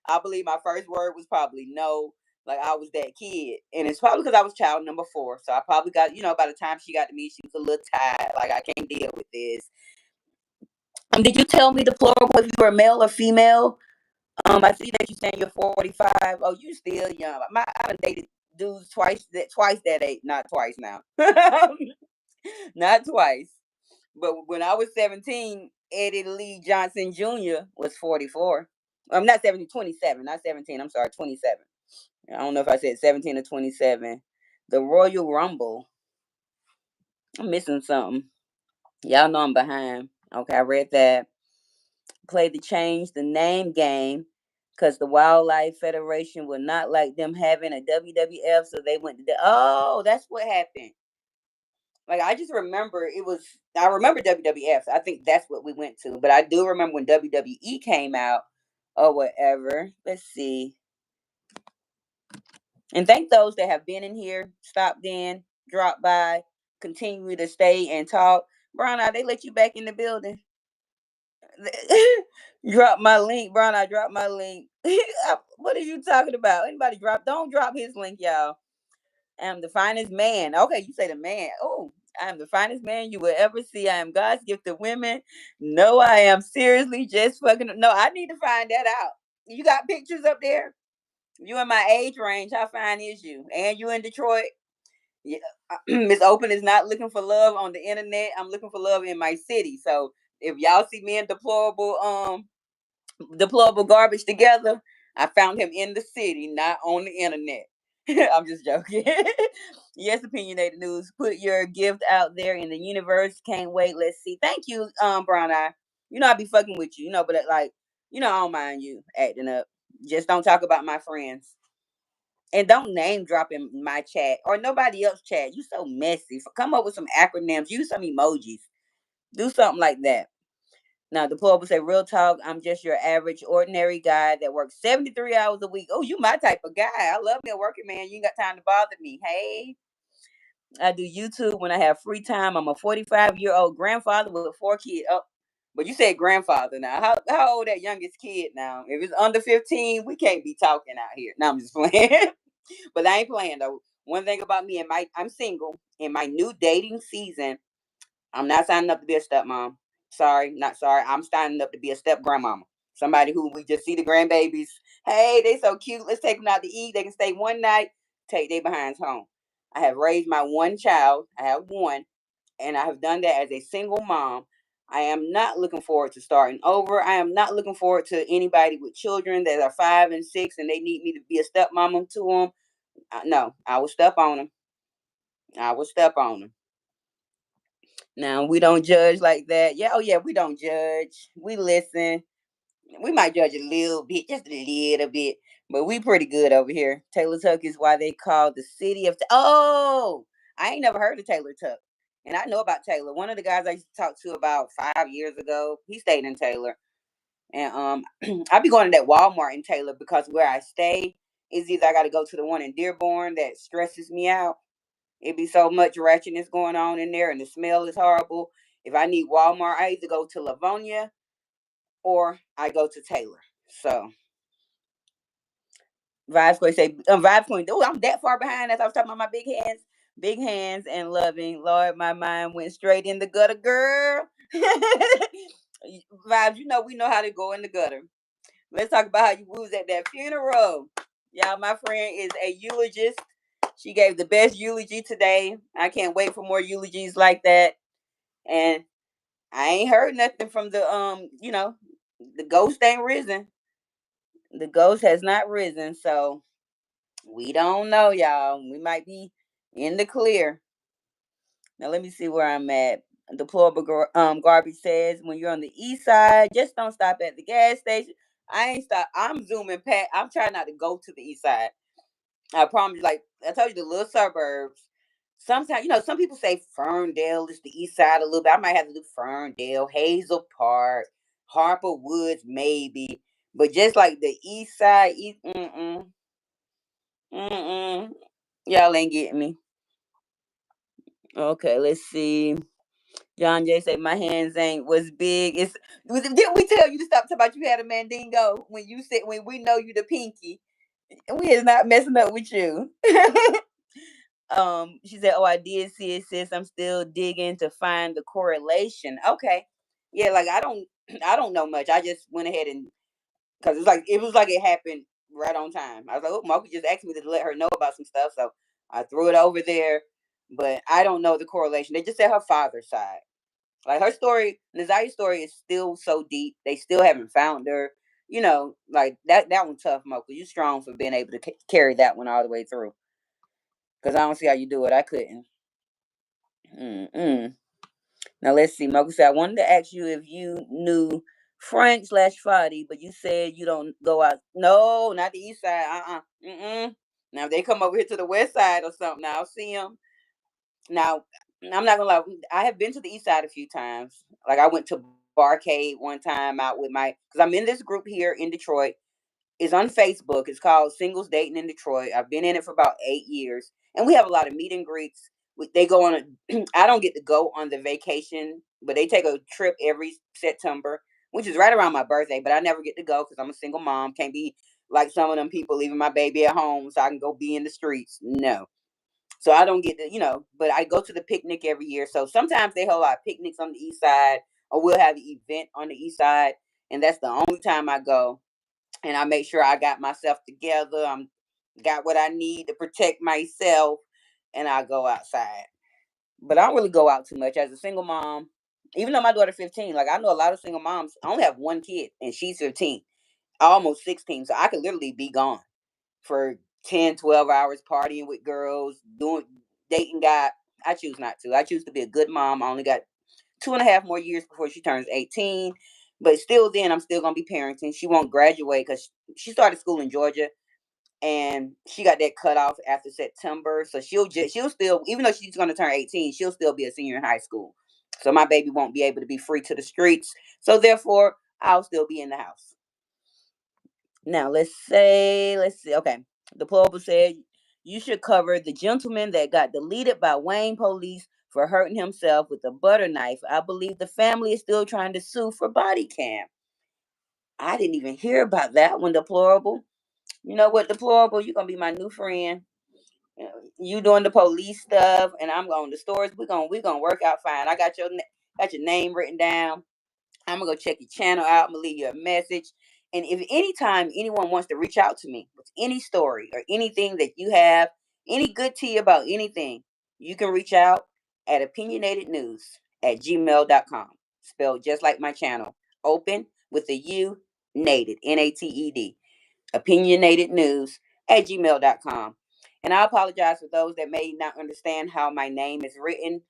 I believe my first word was probably no. Like I was that kid, and it's probably because I was child number 4. So I probably got, by the time she got to me, she was a little tired. Like I can't deal with this. Did you tell me the plural if you were male or female? I see that you saying you're 45. Oh, you still young. I done dated dudes twice that age. Not twice now. Not twice. But when I was 17, Eddie Lee Johnson Jr. was 44. I'm not 17, 27. Not 17. I'm sorry, 27. I don't know if I said 17 or 27. The Royal Rumble. I'm missing something. Y'all know I'm behind. Okay, I read that. Played to change the name game because the Wildlife Federation would not like them having a WWF, so they went to oh, that's what happened. Like I just remember I remember WWF. I think that's what we went to, but I do remember when WWE came out or whatever. Let's see. And thank those that have been in here, stopped in, dropped by, continue to stay and talk. Brown Eye, they let you back in the building. Drop my link, Brown. I dropped my link. What are you talking about? Anybody drop? Don't drop his link, y'all. I'm the finest man. Okay, you say the man. Oh, I am the finest man you will ever see. I am God's gift to women. No, I am seriously just fucking. No, I need to find that out. You got pictures up there? You in my age range? How fine is you? And you in Detroit? Yeah, Miss Open is not looking for love on the internet. I'm looking for love in my city. So if y'all see me in deplorable garbage together, I found him in the city, not on the internet. I'm just joking. Yes, opinionated news. Put your gift out there in the universe. Can't wait. Let's see. Thank you, Brown Eye. I be fucking with you, but like, I don't mind you acting up. Just don't talk about my friends. And don't name drop in my chat or nobody else chat. You so messy. Come up with some acronyms. Use some emojis. Do something like that. Now, the poet will say, real talk, I'm just your average, ordinary guy that works 73 hours a week. Oh, you my type of guy. I love me a working man. You ain't got time to bother me. Hey, I do YouTube when I have free time. I'm a 45-year-old grandfather with 4 kids. Oh, But you said grandfather now. How old that youngest kid now? If it's under 15, we can't be talking out here. No, I'm just playing. But I ain't playing though. One thing about me and I'm single. In my new dating season, I'm not signing up to be a stepmom. Sorry, not sorry. I'm signing up to be a step grandmama. Somebody who we just see the grandbabies. Hey, they so cute. Let's take them out to eat. They can stay one night. Take their behinds home. I have raised my one child. I have one, and I have done that as a single mom. I am not looking forward to starting over. I am not looking forward to anybody with children that are 5 and 6 and they need me to be a stepmama to them. No, I will step on them. I will step on them. Now we don't judge like that. Yeah, oh yeah, we don't judge. We listen. We might judge a little bit, just a little bit, but we pretty good over here. Taylor Tuck is why they call the city of. Oh, I ain't never heard of Taylor Tuck, and I know about Taylor. One of the guys I used to talk to about 5 years ago, he stayed in Taylor, and I be going to that Walmart in Taylor because where I stay is either I got to go to the one in Dearborn that stresses me out. It be so much ratchetness going on in there, and the smell is horrible. If I need Walmart, I either go to Livonia or I go to Taylor. So Vibes Queen say, Vibes Queen, oh, I'm that far behind as I was talking about my big hands and loving. Lord, my mind went straight in the gutter, girl. Vibes, we know how to go in the gutter. Let's talk about how you was at that funeral. Y'all, my friend is a eulogist. She gave the best eulogy today. I can't wait for more eulogies like that. And I ain't heard nothing from the ghost ain't risen. The ghost has not risen, so we don't know, y'all. We might be in the clear. Now let me see where I'm at. Deplorable garbage says when you're on the east side, just don't stop at the gas station. I ain't stop. I'm zooming past. I'm trying not to go to the east side. I promise. Like I told you, the little suburbs. Sometimes, some people say Ferndale is the east side a little bit. I might have to do Ferndale, Hazel Park, Harper Woods, maybe. But just like the east side, mm-mm. Y'all ain't getting me. Okay, let's see. John Jay say my hands ain't was big. Didn't we tell you to stop talking about you had a mandingo when you said when we know you the pinky? We is not messing up with you. She said, "Oh, I did see it, sis. I'm still digging to find the correlation." Okay, yeah, like I don't know much. I just went ahead and because it was like it happened right on time. I was like, "Oh, Mocha just asked me to let her know about some stuff," so I threw it over there. But I don't know the correlation. They just said her father's side. Like her story, Nazaya's story is still so deep. They still haven't found her. Like that one tough, Mocha. You strong for being able to carry that one all the way through. Because I don't see how you do it. I couldn't. Mm-mm. Now let's see. Mocha said, I wanted to ask you if you knew Frank/Fadi, but you said you don't go out. No, not the east side. Mm-mm. Now if they come over here to the west side or something, I'll see them. Now, I'm not gonna lie. I have been to the east side a few times. Like I went to Barcade one time out with because I'm in this group here in Detroit. It's on Facebook. It's called Singles Dating in Detroit. I've been in it for about 8 years, and we have a lot of meet and greets. They go on a. I don't get to go on the vacation, but they take a trip every September, which is right around my birthday. But I never get to go because I'm a single mom. Can't be like some of them people leaving my baby at home so I can go be in the streets. No. So I don't get but I go to the picnic every year. So sometimes they hold a lot of picnics on the east side, or we'll have an event on the east side, and that's the only time I go. And I make sure I got myself together. I'm got what I need to protect myself, and I go outside. But I don't really go out too much as a single mom. Even though my daughter's 15, like I know a lot of single moms. I only have one kid, and she's 15, almost 16. So I could literally be gone for 10, 12 hours partying with girls, dating guy. I choose not to. I choose to be a good mom. I only got 2.5 more years before she turns 18. But still then I'm still gonna be parenting. She won't graduate because she started school in Georgia and she got that cut off after September. So she'll still, even though she's gonna turn 18, she'll still be a senior in high school. So my baby won't be able to be free to the streets. So therefore I'll still be in the house. Now let's see. Okay, the Deplorable said you should cover the gentleman that got deleted by Wayne police for hurting himself with a butter knife. I believe the family is still trying to sue for body cam. I didn't even hear about that one, Deplorable. You know what, Deplorable? You're gonna be my new friend. You doing the police stuff, and I'm going to stores. We're gonna work out fine. I got your name written down. I'm gonna go check your channel out. I'm gonna leave you a message. And if anytime anyone wants to reach out to me with any story or anything that you have, any good tea about anything, you can reach out at opinionatednews@gmail.com. Spelled just like my channel. Open with the U, nated, Nated. Opinionatednews@gmail.com. And I apologize for those that may not understand how my name is written.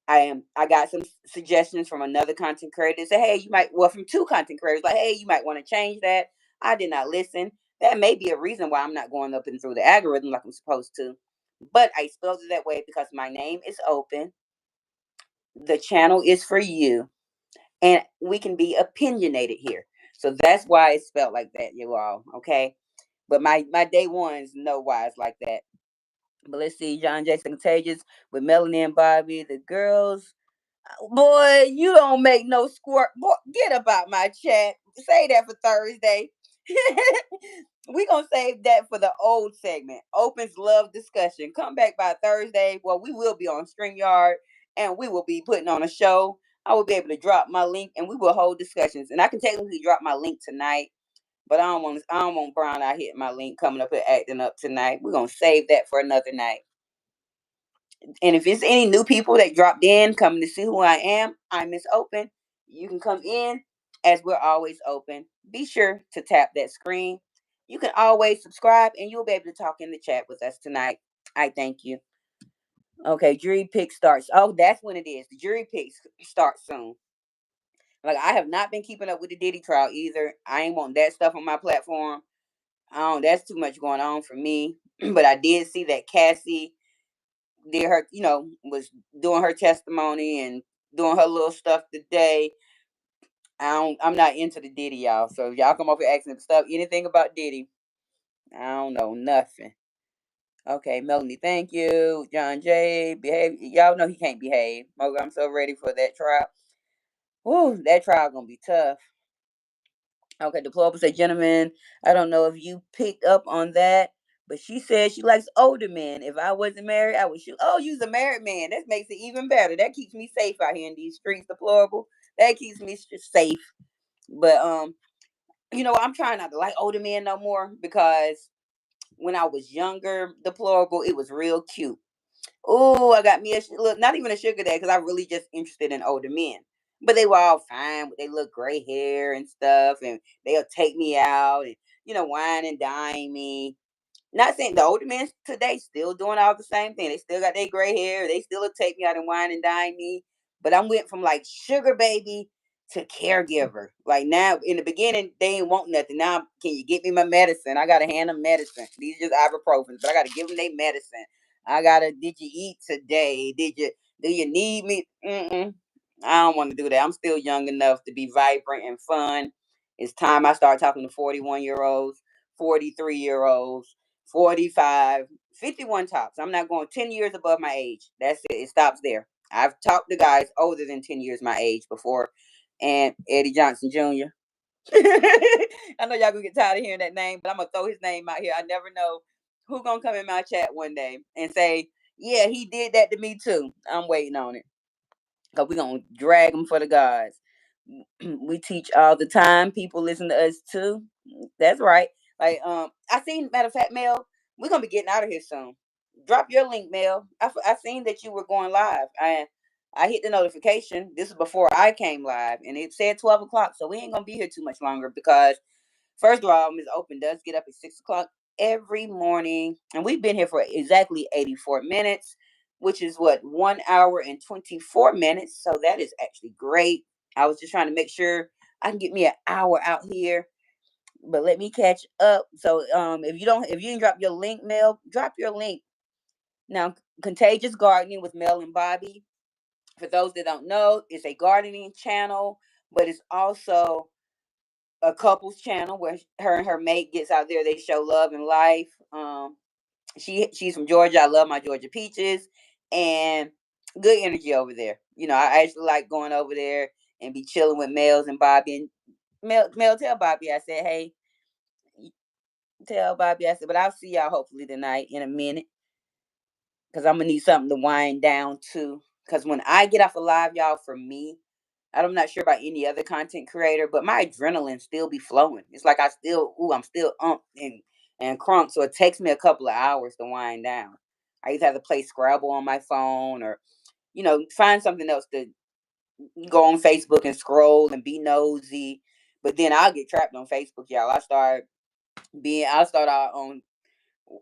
I got some suggestions from another content creator. Say, hey, from two content creators, like, hey, you might want to change that. I did not listen. That may be a reason why I'm not going up and through the algorithm like I'm supposed to. But I spelled it that way because my name is open. The channel is for you, and we can be opinionated here. So that's why it's spelled like that, you all. Okay. But my day ones know why it's like that. But let's see, John Jason Contagious with Melanie and Bobby, the girls. Boy, you don't make no squirt. Boy, get about my chat. Say that for Thursday. We gonna save that for the old segment. Opens love discussion. Come back by Thursday. Well, we will be on StreamYard and we will be putting on a show. I will be able to drop my link and we will hold discussions. And I can technically drop my link tonight, but I don't want Brown out hitting my link coming up and acting up tonight. We're gonna save that for another night. And if it's any new people that dropped in coming to see who I am, I'm Miss Open. You can come in as we're always open. Be sure to tap that screen. You can always subscribe and you'll be able to talk in the chat with us tonight. I thank you. Okay, jury pick starts. Oh, that's when it is. The jury picks start soon. Like, I have not been keeping up with the Diddy trial either. I ain't want that stuff on my platform. I don't, that's too much going on for me. But I did see that Cassie did her, was doing her testimony and doing her little stuff today. I'm not into the Diddy, y'all. So if y'all come over asking stuff, anything about Diddy, I don't know nothing. Okay, Melanie, thank you. John J, behave. Y'all know he can't behave. Okay, I'm so ready for that trial. Woo, that trial gonna be tough. Okay, Deplorable said, gentlemen, I don't know if you picked up on that, but she said she likes older men. If I wasn't married, I would shoot. Oh, you's a married man. That makes it even better. That keeps me safe out here in these streets, Deplorable. That keeps me safe. But I'm trying not to like older men no more because when I was younger, Deplorable, it was real cute. Oh, I got me look, not even a sugar dad because I really just interested in older men. But they were all fine with they little gray hair and stuff, and they'll take me out and wine and dine me. Not saying the older men today still doing all the same thing. They still got their gray hair. They still will take me out and wine and dine me. But I went from like sugar baby to caregiver. Like now, in the beginning, they ain't want nothing. Now, can you get me my medicine? I gotta hand them medicine. These are just ibuprofen, but I gotta give them their medicine. I gotta. Did you eat today? Do you need me? Mm-mm. I don't want to do that. I'm still young enough to be vibrant and fun. It's time I start talking to 41-year-olds, 43-year-olds, 45, 51 tops. I'm not going 10 years above my age. That's it. It stops there. I've talked to guys older than 10 years my age before, and Eddie Johnson Jr. I know y'all gonna get tired of hearing that name, but I'm gonna throw his name out here. I never know who gonna come in my chat one day and say, "Yeah, he did that to me too." I'm waiting on it because we're gonna drag him for the gods. We teach all the time. People listen to us too. That's right. Like I seen. Matter of fact, Mel, we're gonna be getting out of here soon. Drop your link, Mel. I seen that you were going live. I hit the notification. This is before I came live, and it said 12 o'clock. So we ain't gonna be here too much longer because first of all, Ms. Open does get up at 6 o'clock every morning, and we've been here for exactly 84 minutes, which is what 1 hour and 24 minutes. So that is actually great. I was just trying to make sure I can get me an hour out here, but let me catch up. So if you didn't drop your link, Mel, drop your link now. Contagious Gardening with Mel and Bobby. For those that don't know, it's a gardening channel, but it's also a couples channel where her and her mate gets out there. They show love and life. She's from Georgia. I love my Georgia peaches, and good energy over there. I actually like going over there and be chilling with Mels and Bobby. And Mel tell Bobby, I said, hey, tell Bobby, I said, but I'll see y'all hopefully tonight in a minute. Because I'm going to need something to wind down too. Because when I get off a live, y'all, for me, I'm not sure about any other content creator, but my adrenaline still be flowing. It's like I'm still and crunk. So it takes me a couple of hours to wind down. I either have to play Scrabble on my phone or, find something else to go on Facebook and scroll and be nosy. But then I'll get trapped on Facebook, y'all. I start out on,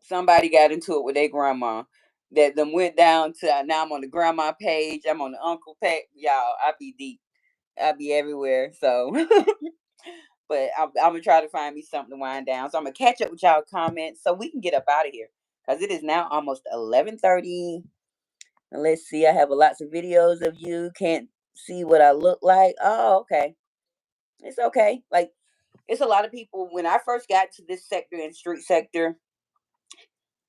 somebody got into it with their grandma that them went down to, now I'm on the grandma page, I'm on the uncle page, y'all. I be deep. I be everywhere. So, but I'm gonna try to find me something to wind down. So I'm gonna catch up with y'all comments so we can get up out of here because it is now almost 11:30. And let's see, I have lots of videos of you. Can't see what I look like. Oh, okay. It's okay. Like, it's a lot of people. When I first got to this sector and street sector,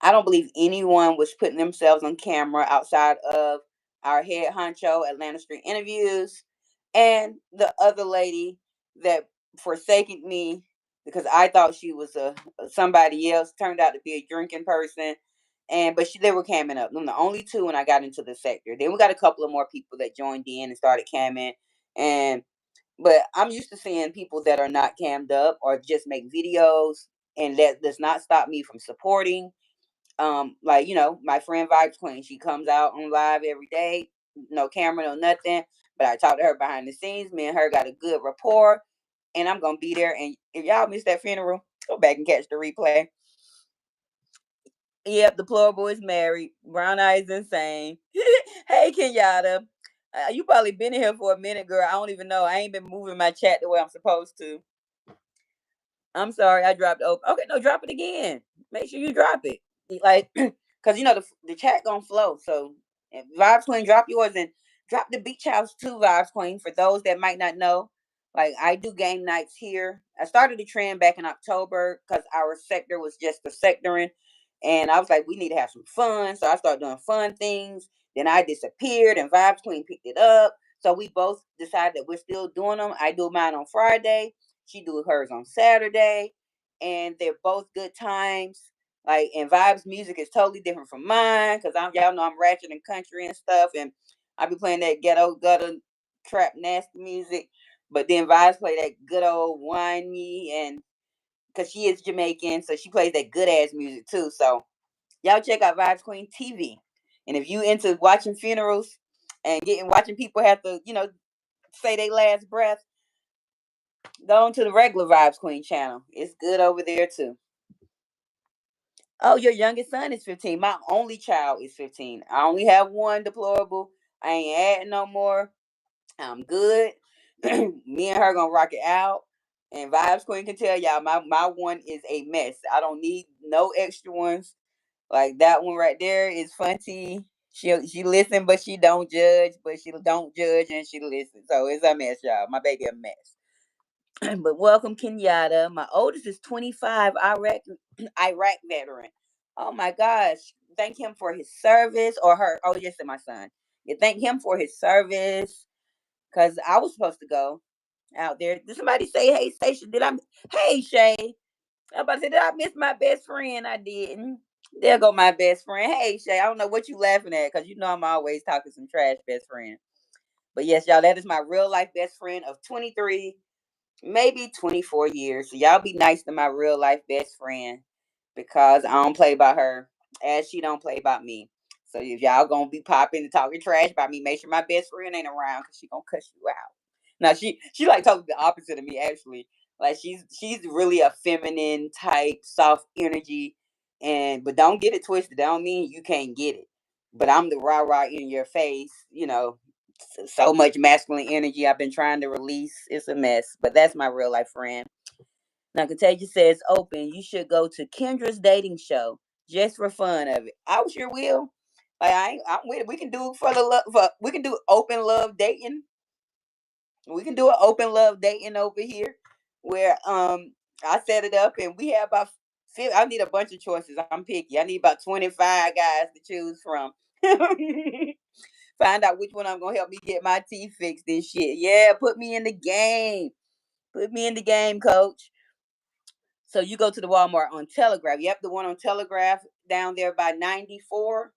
I don't believe anyone was putting themselves on camera outside of our head honcho Atlanta Street Interviews and the other lady that forsaken me because I thought she was somebody else. Turned out to be a drinking person, but they were camming up. Them the only two when I got into the sector. Then we got a couple of more people that joined in and started camming, and but I'm used to seeing people that are not cammed up or just make videos, and that does not stop me from supporting. Like, my friend Vibes Queen, she comes out on live every day, no camera, no nothing. But I talked to her behind the scenes. Me and her got a good rapport, and I'm gonna be there. And if y'all missed that funeral, go back and catch the replay. Yep, Deplorable is married. Brown Eyes Insane. Hey, Kenyatta. You probably been in here for a minute, girl. I don't even know. I ain't been moving my chat the way I'm supposed to. I'm sorry, I dropped it open. Okay, no, drop it again. Make sure you drop it. Like, because the chat gonna flow. So, Vibes Queen, drop yours and drop the beach house too, Vibes Queen. For those that might not know, like, I do game nights here. I started the trend back in October because our sector was just a sectoring, and I was like, we need to have some fun. So I started doing fun things. Then I disappeared, and Vibes Queen picked it up. So we both decided that we're still doing them. I do mine on Friday. She do hers on Saturday, and they're both good times. Like, and Vibes music is totally different from mine because y'all know I'm ratchet and country and stuff, and I be playing that ghetto gutter trap nasty music. But then Vibes play that good old whine me, and because she is Jamaican, so she plays that good ass music too. So y'all check out Vibes Queen TV, and if you into watching funerals and watching people have to say their last breath, go on to the regular Vibes Queen channel. It's good over there too. Oh, your youngest son is 15. My only child is 15. I only have one Deplorable. I ain't adding no more. I'm good. Me and her gonna rock it out. And Vibes Queen can tell y'all my one is a mess. I don't need no extra ones. Like that one right there is Funty. She listen, but she don't judge. But she don't judge and she listen. So it's a mess, y'all. My baby a mess. But welcome, Kenyatta. My oldest is 25, Iraq veteran. Oh my gosh. Thank him for his service or her. Oh, yes, and my son. Yeah, thank him for his service. Cause I was supposed to go out there. Did somebody say, hey, Station? Hey, Shay. I about to say, did I miss my best friend? I didn't. There go my best friend. Hey, Shay. I don't know what you laughing at because I'm always talking some trash best friend. But yes, y'all, that is my real life best friend of 23, maybe 24 years. So y'all be nice to my real life best friend because I don't play by her as she don't play about me. So if y'all gonna be popping and talking trash about me, make sure my best friend ain't around because she gonna cuss you out. Now she like totally the opposite of me actually. Like she's really a feminine type, soft energy, but don't get it twisted. That don't mean you can't get it. But I'm the rah rah in your face, so much masculine energy I've been trying to release. It's a mess, but that's my real life friend. Now, Contagious says, open. You should go to Kendra's dating show just for fun of it. I sure will. Like I'm with it. We can do for the love. We can do open love dating. We can do an open love dating over here, where I set it up and we have about. I need a bunch of choices. I'm picky. I need about 25 guys to choose from. Find out which one I'm gonna help me get my teeth fixed and shit. Yeah, put me in the game. Put me in the game, coach. So you go to the Walmart on Telegraph. Yep, the one on Telegraph down there by 94.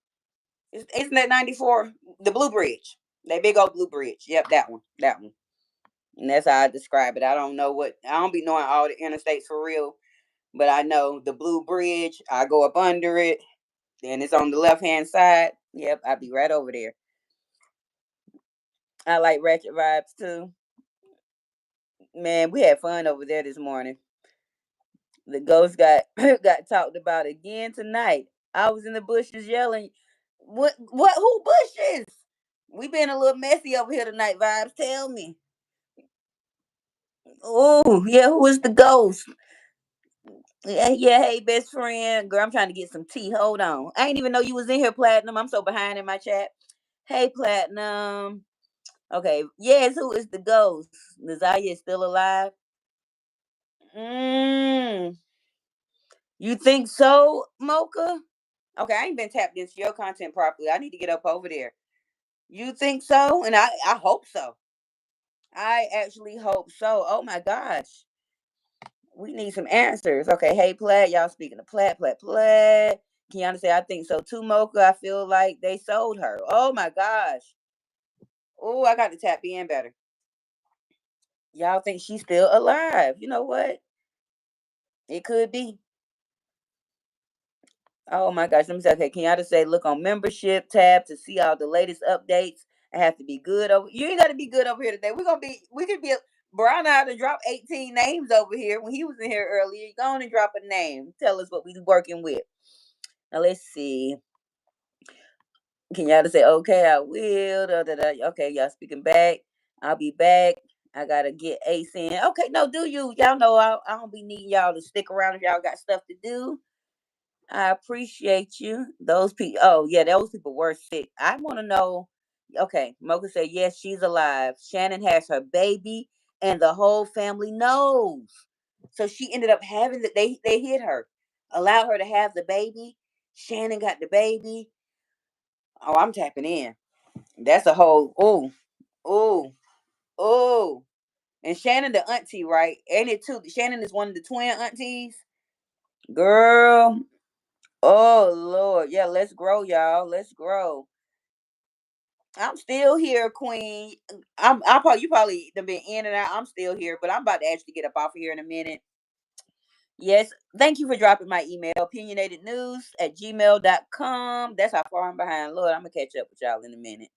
Isn't that 94? The Blue Bridge. That big old Blue Bridge. Yep, that one. That one. And that's how I describe it. I don't know what, I don't be knowing all the interstates for real, but I know the Blue Bridge. I go up under it, and it's on the left hand side. Yep, I'll be right over there. I like Ratchet Vibes too. Man, we had fun over there this morning. The ghost got got talked about again tonight. I was in the bushes yelling, what who bushes? We been a little messy over here tonight, Vibes. Tell me. Oh, yeah, who is the ghost? Yeah, yeah, hey, best friend. Girl, I'm trying to get some tea. Hold on. I ain't even know you was in here, Platinum. I'm so behind in my chat. Hey, Platinum. Okay, yes, who is the ghost? Nazaya is still alive? Mm, you think so, Mocha? Okay, I ain't been tapped into your content properly. I need to get up over there. You think so? And I hope so. I actually hope so. Oh my gosh. We need some answers. Okay, hey Plaid, y'all speaking of Plaid. Kiana say, I think so too, Mocha. I feel like they sold her. Oh my gosh. Oh, I got to tap in better. Y'all think she's still alive. You know what? It could be. Oh my gosh. Let me say, okay, Kiana say, look on membership tab to see all the latest updates. I have to be good over. You ain't got to be good over here today. We could be, Brown out and drop 18 names over here when he was in here earlier. Go on and drop a name. Tell us what we working with. Now let's see. Can y'all just say, okay, I will. Da, da, da. Okay, y'all speaking back. I'll be back. I gotta get Ace in. Okay, no, do you? Y'all know I don't be needing y'all to stick around if y'all got stuff to do. I appreciate you. Those people. Oh yeah, those people were sick. I want to know. Okay, Mocha said yes, she's alive. Shannon has her baby, and the whole family knows. So she ended up having that. They hid her, allowed her to have the baby. Shannon got the baby. Oh, I'm tapping in. That's a whole. Oh, oh, oh. And Shannon, the auntie, right? Ain't it too? Shannon is one of the twin aunties. Girl, oh Lord, yeah, let's grow, y'all. Let's grow. I'm still here, Queen. I probably you probably done been in and out. I'm still here, but I'm about to actually get up off of here in a minute. Yes, thank you for dropping my email, opinionatednews@gmail.com. That's how far I'm behind. Lord, I'm gonna catch up with y'all in a minute.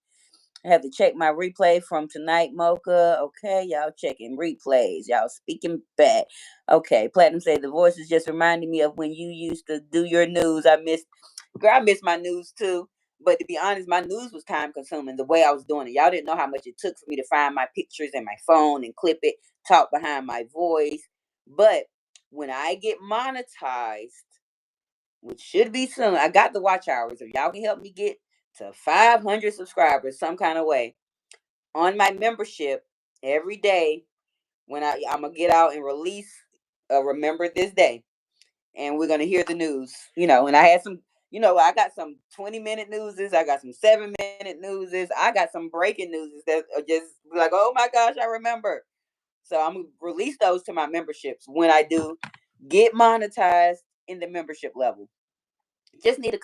I have to check my replay from tonight, Mocha. Okay, y'all checking replays. Y'all speaking back. Okay, Platinum said the voice is just reminding me of when you used to do your news. Girl, I miss my news too. But to be honest, my news was time consuming the way I was doing it. Y'all didn't know how much it took for me to find my pictures in my phone and clip it, talk behind my voice. But when I get monetized, which should be soon, I got the watch hours. If y'all can help me get to 500 subscribers some kind of way on my membership every day, when I'm gonna get out and release remember this day, and we're gonna hear the news, and I had some, I got some 20-minute newses, I got some 7-minute newses, I got some breaking newses that are just like, oh my gosh, I remember. So I'm gonna release those to my memberships when I do get monetized in the membership level. Just need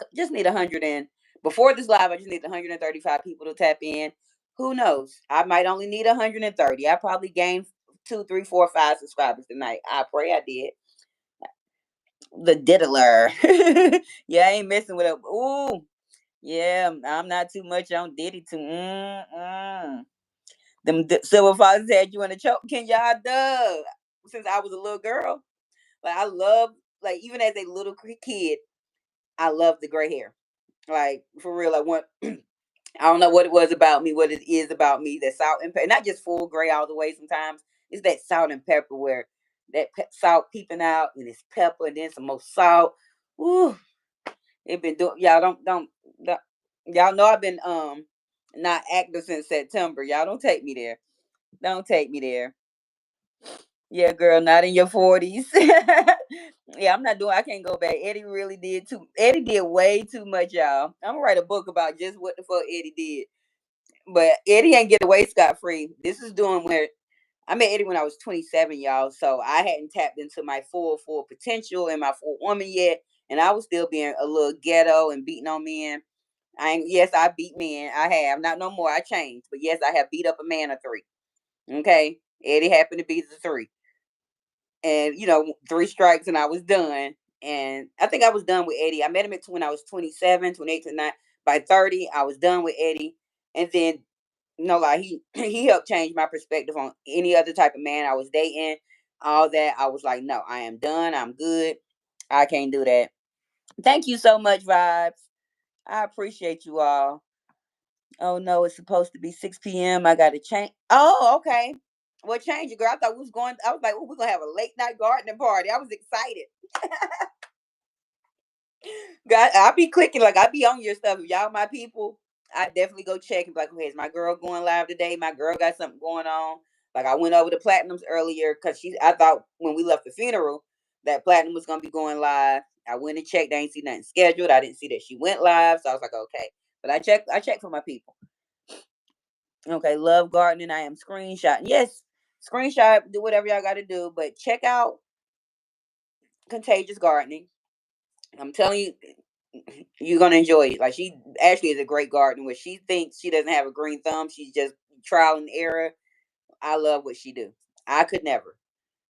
100, and before this live I just need 135 people to tap in. Who knows, I might only need 130. I probably gained 2, 3, 4, 5 subscribers tonight. I pray I did. The diddler. Yeah, I ain't messing with it. Ooh, yeah, I'm not too much on Diddy too. Them silver foxes had you in the choke. Can y'all dub? Since I was a little girl, like I love, like even as a little kid, I love the gray hair. Like for real, I want. I don't know what it was about me, what it is about me. That salt and pepper, not just full gray all the way. Sometimes it's that salt and pepper where that salt peeping out and it's pepper and then some more salt. Ooh, it been doing. Y'all don't. Y'all know I've been not active since September. Y'all don't take me there. Don't take me there. Yeah, girl, not in your 40s. Yeah, I'm not doing. I can't go back. Eddie really did too. Eddie did way too much, y'all. I'm gonna write a book about just what the fuck Eddie did. But Eddie ain't get away scot free. This is doing where I met Eddie when I was 27, y'all. So I hadn't tapped into my full potential and my full woman yet, and I was still being a little ghetto and beating on men. Yes, I beat men. I have not no more. I changed, but yes, I have beat up a man or three. Okay, Eddie happened to be the three, and three strikes and I was done. And I think I was done with Eddie. I met him when I was 27, 28, 29. By 30, I was done with Eddie, and then no lie, he helped change my perspective on any other type of man I was dating. All that I was like, no, I am done. I'm good. I can't do that. Thank you so much, Vibes. I appreciate you all. Oh no, it's supposed to be 6 p.m. I gotta change. Oh, okay. Well, change it, girl. I thought we was going. I was like, oh, we're gonna have a late night gardening party. I was excited. God, I be clicking like I be on your stuff. If y'all my people, I definitely go check and be like, okay, is my girl going live today? My girl got something going on. Like I went over to Platinums earlier because I thought when we left the funeral that Platinum was gonna be going live. I went and checked. I didn't see nothing scheduled. I didn't see that she went live, so I was like, okay. But I checked for my people. Okay, love gardening. I am screenshotting. Yes, screenshot. Do whatever y'all got to do, but check out Contagious Gardening. I'm telling you, you're gonna enjoy it. Like she actually is a great gardener. Where she thinks she doesn't have a green thumb, she's just trial and error. I love what she do. I could never.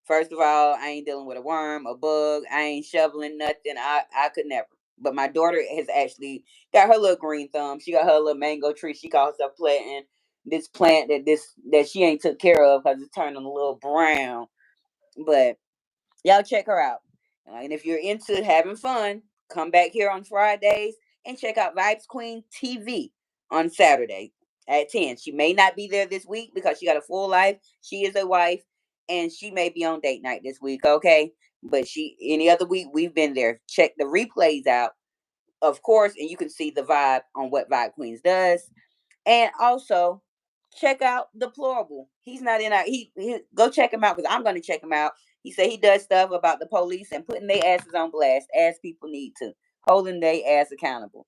First of all, I ain't dealing with a worm, a bug. I ain't shoveling nothing. I could never. But my daughter has actually got her little green thumb. She got her little mango tree. She calls herself planting this plant that she ain't took care of because it's turning a little brown. But y'all check her out. And if you're into having fun, come back here on Fridays and check out Vibes Queen TV on Saturday at 10. She may not be there this week because she got a full life. She is a wife and she may be on date night this week, okay? But any other week we've been there. Check the replays out, of course, and you can see the vibe on what Vibe Queens does. And also check out Deplorable. He's not in our he go check him out because I'm gonna check him out. He said he does stuff about the police and putting their asses on blast as people need to. Holding their ass accountable.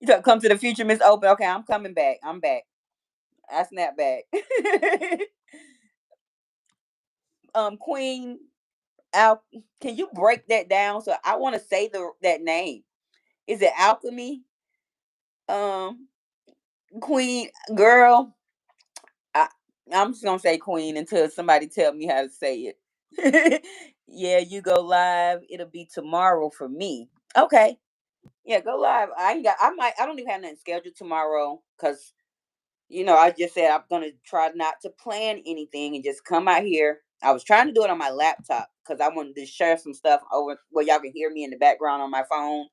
You talk come to the future, Miss Open. Okay, I'm coming back. I'm back. I snap back. Queen Al, can you break that down? So I want to say that name. Is it alchemy? Um, Queen girl. I, I'm just gonna say Queen until somebody tell me how to say it. Yeah, you go live. It'll be tomorrow for me. Okay. Yeah, go live. I ain't got. I don't even have nothing scheduled tomorrow because I just said I'm gonna try not to plan anything and just come out here. I was trying to do it on my laptop because I wanted to share some stuff over where y'all can hear me in the background on my phone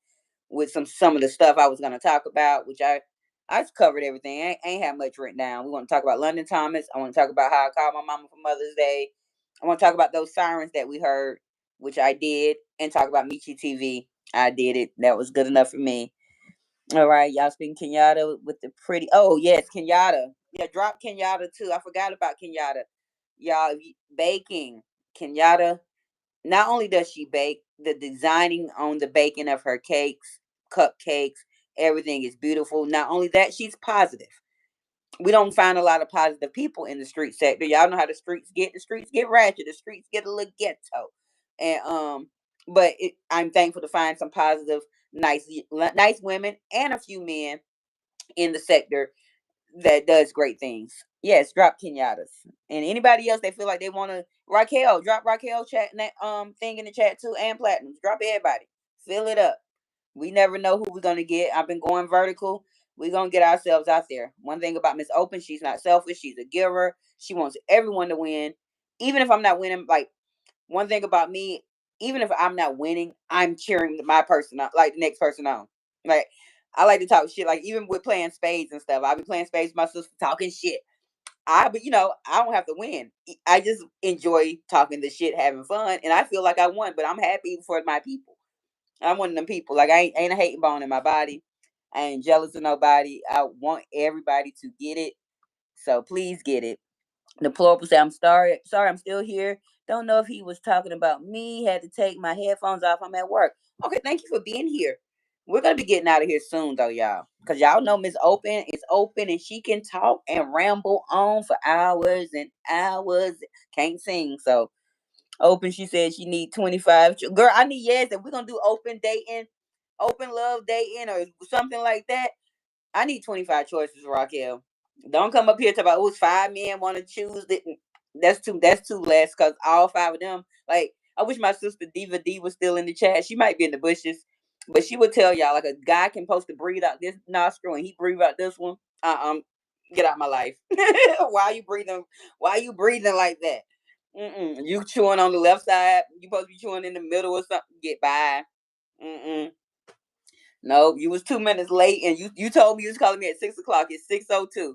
with some of the stuff I was gonna talk about, which I just covered everything. I ain't have much written down. We want to talk about London Thomas. I want to talk about how I called my mama for Mother's Day. I want to talk about those sirens that we heard, which I did, and talk about Meechie TV. I did it. That was good enough for me. All right, y'all speaking Kenyatta with the pretty. Oh yes, Kenyatta. Yeah, drop Kenyatta too. I forgot about Kenyatta. Y'all baking Kenyatta. Not only does she bake, the designing on the baking of her cakes, cupcakes, everything is beautiful. Not only that, she's positive. We don't find a lot of positive people in the street sector. Y'all know how the streets get. The streets get ratchet. The streets get a little ghetto. And but I'm thankful to find some positive, nice women and a few men in the sector that does great things. Yes, drop Kenyatta's. And anybody else they feel like they want to Raquel, drop Raquel chat that thing in the chat too, and Platinums. Drop everybody. Fill it up. We never know who we're gonna get. I've been going vertical. We're gonna get ourselves out there. One thing about Miss Open, she's not selfish, she's a giver. She wants everyone to win. Even if I'm not winning, like one thing about me, even if I'm not winning, I'm cheering my person on, like the next person on. Like I like to talk shit. Like even with playing spades and stuff, I'll be playing spades with my sister, talking shit. But I don't have to win. I just enjoy talking the shit, having fun, and I feel like I won. But I'm happy for my people. I'm one of them people. Like I ain't a hating bone in my body. I ain't jealous of nobody. I want everybody to get it. So please get it. Deplorable say, I'm sorry, I'm still here. Don't know if he was talking about me. Had to take my headphones off. I'm at work. Okay, thank you for being here. We're gonna be getting out of here soon though, y'all. Cause y'all know Miss Open is open and she can talk and ramble on for hours and hours. Can't sing. So Open, she said she need 25. Girl, I need yes. If we're gonna do open dating, open love dating, or something like that, I need 25 choices, Raquel. Don't come up here to about who's 5 men want to choose it. That's too. That's too less. Cause all 5 of them. Like I wish my sister Diva D was still in the chat. She might be in the bushes, but she would tell y'all like a guy can supposed to breathe out this nostril and he breathe out this one. Get out my life. Why are you breathing? Why are you breathing like that? You chewing on the left side. You supposed to be chewing in the middle or something. Get by. Mm-mm. No, you was 2 minutes late, and you told me you was calling me at 6 o'clock. It's 6:02.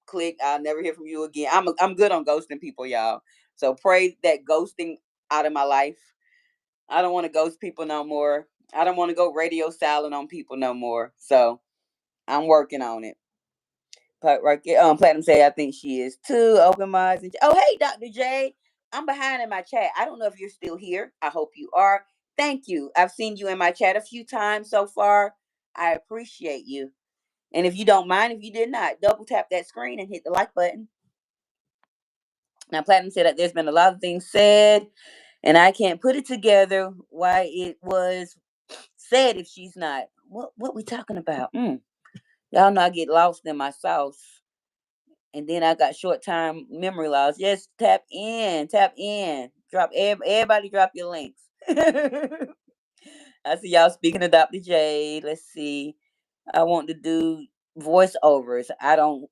Click. I'll never hear from you again. I'm good on ghosting people, y'all. So pray that ghosting out of my life. I don't want to ghost people no more. I don't want to go radio silent on people no more. So I'm working on it. But right, Platinum say I think she is too. Open minds. Oh, hey, Dr. J. I'm behind in my chat. I don't know if you're still here. I hope you are. Thank you. I've seen you in my chat a few times so far. I appreciate you. And if you don't mind, if you did not, double tap that screen and hit the like button. Now, Platinum said that there's been a lot of things said, and I can't put it together why it was said if she's not. What we talking about? Y'all know I get lost in my sauce. And then I got short time memory loss. Yes, tap in, tap in. Drop everybody drop your links. I see y'all speaking of Dr. J. Let's see. I want to do voiceovers. I don't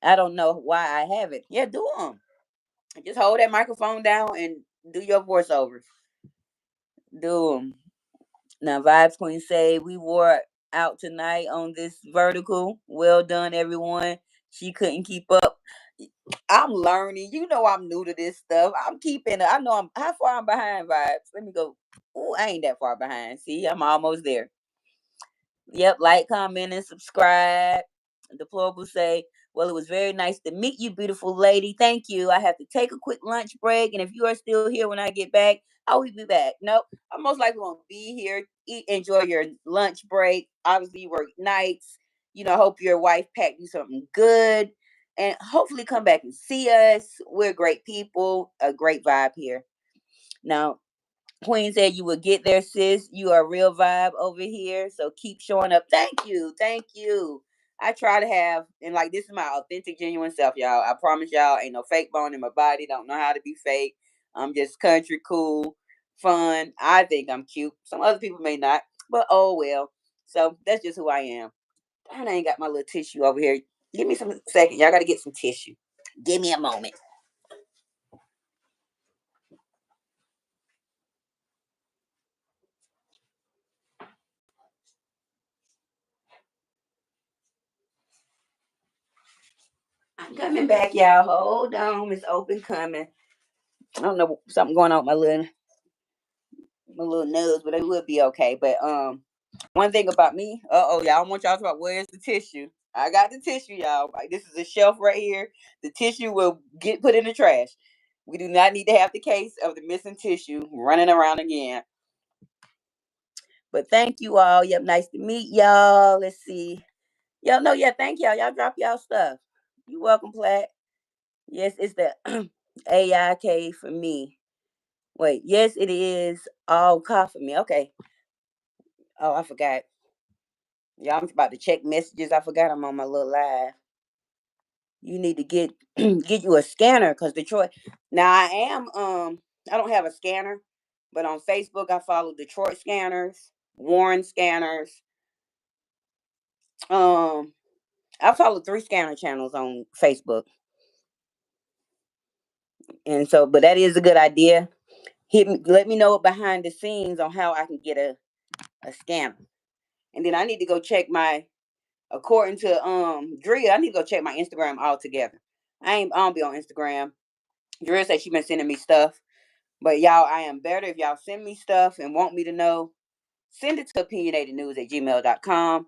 I don't know why I haven't. Yeah, do them. Just hold that microphone down and do your voiceovers. Do them. Now, Vibes Queen say we wore out tonight on this vertical. Well done, everyone. She couldn't keep up. I'm learning. You know I'm new to this stuff. I'm keeping it. I know I'm how far I'm behind, Vibes. Let me go. Oh, I ain't that far behind. See, I'm almost there. Yep, like, comment, and subscribe. Deplorable say, well, it was very nice to meet you, beautiful lady. Thank you. I have to take a quick lunch break, and if you are still here when I get back, I will be back. Nope, I most likely won't be here. Enjoy your lunch break. Obviously, you work nights. Hope your wife packed you something good, and hopefully come back and see us. We're great people, a great vibe here. Now, Queen said you would get there, sis. You are a real vibe over here. So keep showing up. Thank you. Thank you. I try to have, and like, this is my authentic, genuine self, y'all. I promise y'all, ain't no fake bone in my body. Don't know how to be fake. I'm just country, cool, fun. I think I'm cute. Some other people may not, but oh well. So that's just who I am. Darn, I ain't got my little tissue over here. Give me some second. Y'all got to get some tissue. Give me a moment. I'm coming back, y'all. Hold on. It's open coming. I don't know something going on with my little nose, but it would be okay. But one thing about me, y'all want y'all to talk about where's the tissue? I got the tissue, y'all. Like, this is a shelf right here. The tissue will get put in the trash. We do not need to have the case of the missing tissue running around again. But thank you all. Yep, nice to meet y'all. Let's see. Y'all know, yeah, thank y'all. Y'all drop y'all stuff. You welcome, Platt. Yes, it's the AIK for me. Wait, yes, it is all coffee for me. Okay. Oh, I forgot. Y'all, I'm about to check messages. I forgot I'm on my little live. You need to get get you a scanner because Detroit. Now I am I don't have a scanner, but on Facebook I follow Detroit scanners, Warren scanners. Um, I follow 3 scanner channels on Facebook, and so but that is a good idea. Let me know behind the scenes on how I can get a scanner, and then I need to go check my according to Drea, I need to go check my Instagram altogether. I don't be on Instagram. Drea said she been sending me stuff. But y'all, I am better if y'all send me stuff and want me to know. Send it to opinionatednews@gmail.com.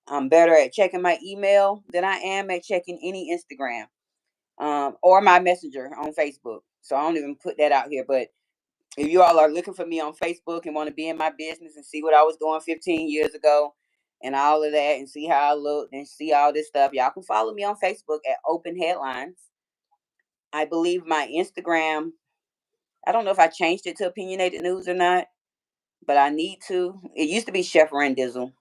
I'm better at checking my email than I am at checking any Instagram or my messenger on Facebook. So I don't even put that out here. But If you all are looking for me on Facebook and want to be in my business and see what I was doing 15 years ago and all of that and see how I looked and see all this stuff, y'all can follow me on Facebook at Open Headlines. I believe my Instagram, I don't know if I changed it to Opinionated News or not, but I need to. It used to be Chef Randizzle.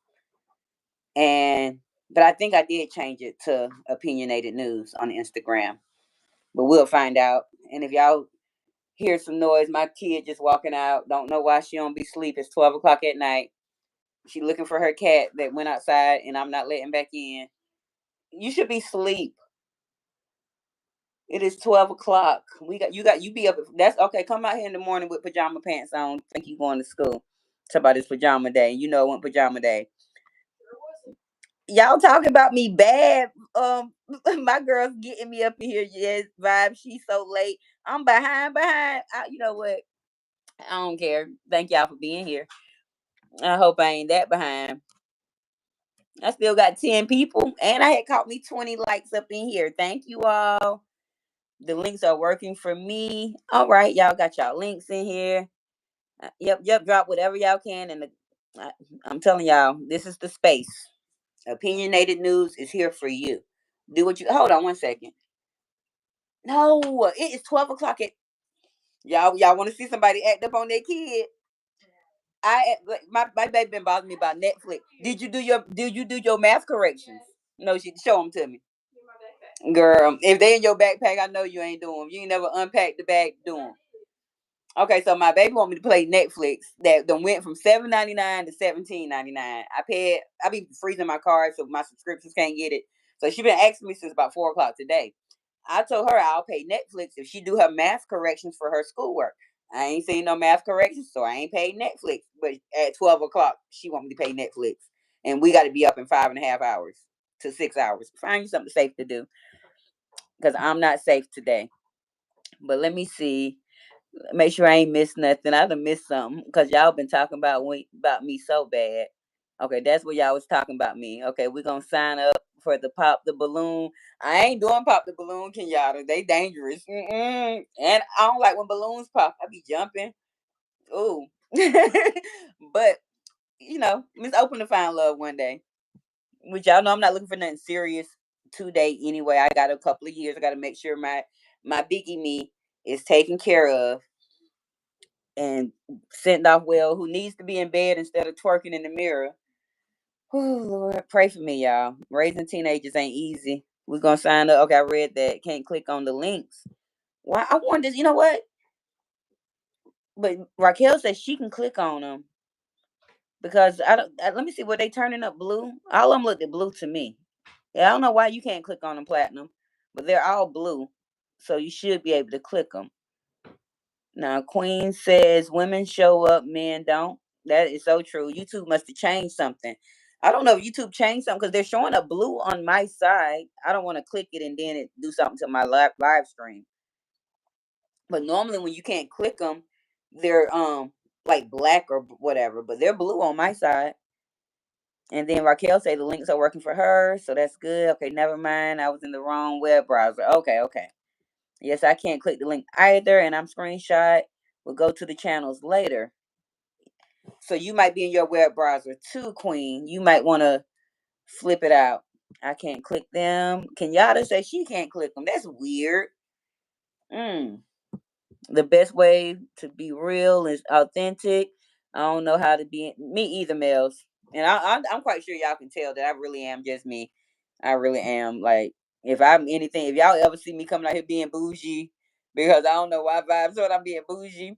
But I think I did change it to Opinionated News on Instagram. But we'll find out. And if y'all hear some noise, my kid just walking out. Don't know why she don't be asleep. It's 12 o'clock at night. She looking for her cat that went outside, and I'm not letting back in. You should be asleep. It is 12 o'clock. You be up. That's okay. Come out here in the morning with pajama pants on. Think you going to school? Talk about this pajama day. You know what pajama day. Y'all talking about me bad. My girl's getting me up in here. Yes, vibe. She's so late. I'm behind. You know what? I don't care. Thank y'all for being here. I hope I ain't that behind. I still got 10 people, and I had caught me 20 likes up in here. Thank you all. The links are working for me. All right, y'all got y'all links in here. Yep. Drop whatever y'all can, and I'm telling y'all, this is the space. Opinionated News is here for you. Do what you. Hold on one second. No, it is 12 o'clock. Y'all want to see somebody act up on their kid? My baby been bothering me about Netflix. Did you do your math corrections? No, she show them to me. Girl, if they in your backpack, I know you ain't doing them. You ain't never unpacked the bag doing them. Okay, so my baby want me to play Netflix. That done went from $7.99 to $17.99. I be freezing my card so my subscriptions can't get it. So she been asking me since about 4 o'clock today. I told her I'll pay Netflix if she do her math corrections for her schoolwork. I ain't seen no math corrections, so I ain't paid Netflix. But at 12 o'clock, she want me to pay Netflix, and we got to be up in 5.5 hours to 6 hours. Find you something safe to do, because I'm not safe today. But let me see. Make sure I ain't missed nothing. I done missed something because y'all been talking about me so bad. Okay, that's what y'all was talking about me. Okay, we're gonna sign up for the pop the balloon. I ain't doing pop the balloon, Kenyatta. They dangerous. Mm-mm. And I don't like when balloons pop. I be jumping. Ooh. But Miss Open to find love one day. Which y'all know I'm not looking for nothing serious today anyway. I got a couple of years. I got to make sure my biggie me is taken care of and sent off well. Who needs to be in bed instead of twerking in the mirror? Oh Lord, pray for me, y'all. Raising teenagers ain't easy. We're gonna sign up. Okay, I read that. Can't click on the links. Why? I wonder. You know what? But Raquel says she can click on them because I don't. Let me see. Were they turning up blue? All of them looked at blue to me. Yeah, I don't know why you can't click on them platinum, but they're all blue, so you should be able to click them. Now, Queen says women show up, men don't. That is so true. YouTube must have changed something. I don't know if YouTube changed something because they're showing up blue on my side. I don't want to click it and then it do something to my live stream. But normally when you can't click them, they're like black or whatever, but they're blue on my side. And then Raquel say the links are working for her, so that's good. Okay, never mind. I was in the wrong web browser. Okay. Yes, I can't click the link either, and I'm screenshot. We'll go to the channels later. So you might be in your web browser too, Queen. You might want to flip it out. I can't click them. Kenyatta says she can't click them. That's weird. The best way to be real is authentic. I don't know how to be me either, Mels. And I'm quite sure y'all can tell that I really am just me. I really am. Like, if I'm anything, if y'all ever see me coming out here being bougie, because I don't know why vibes what I'm being bougie,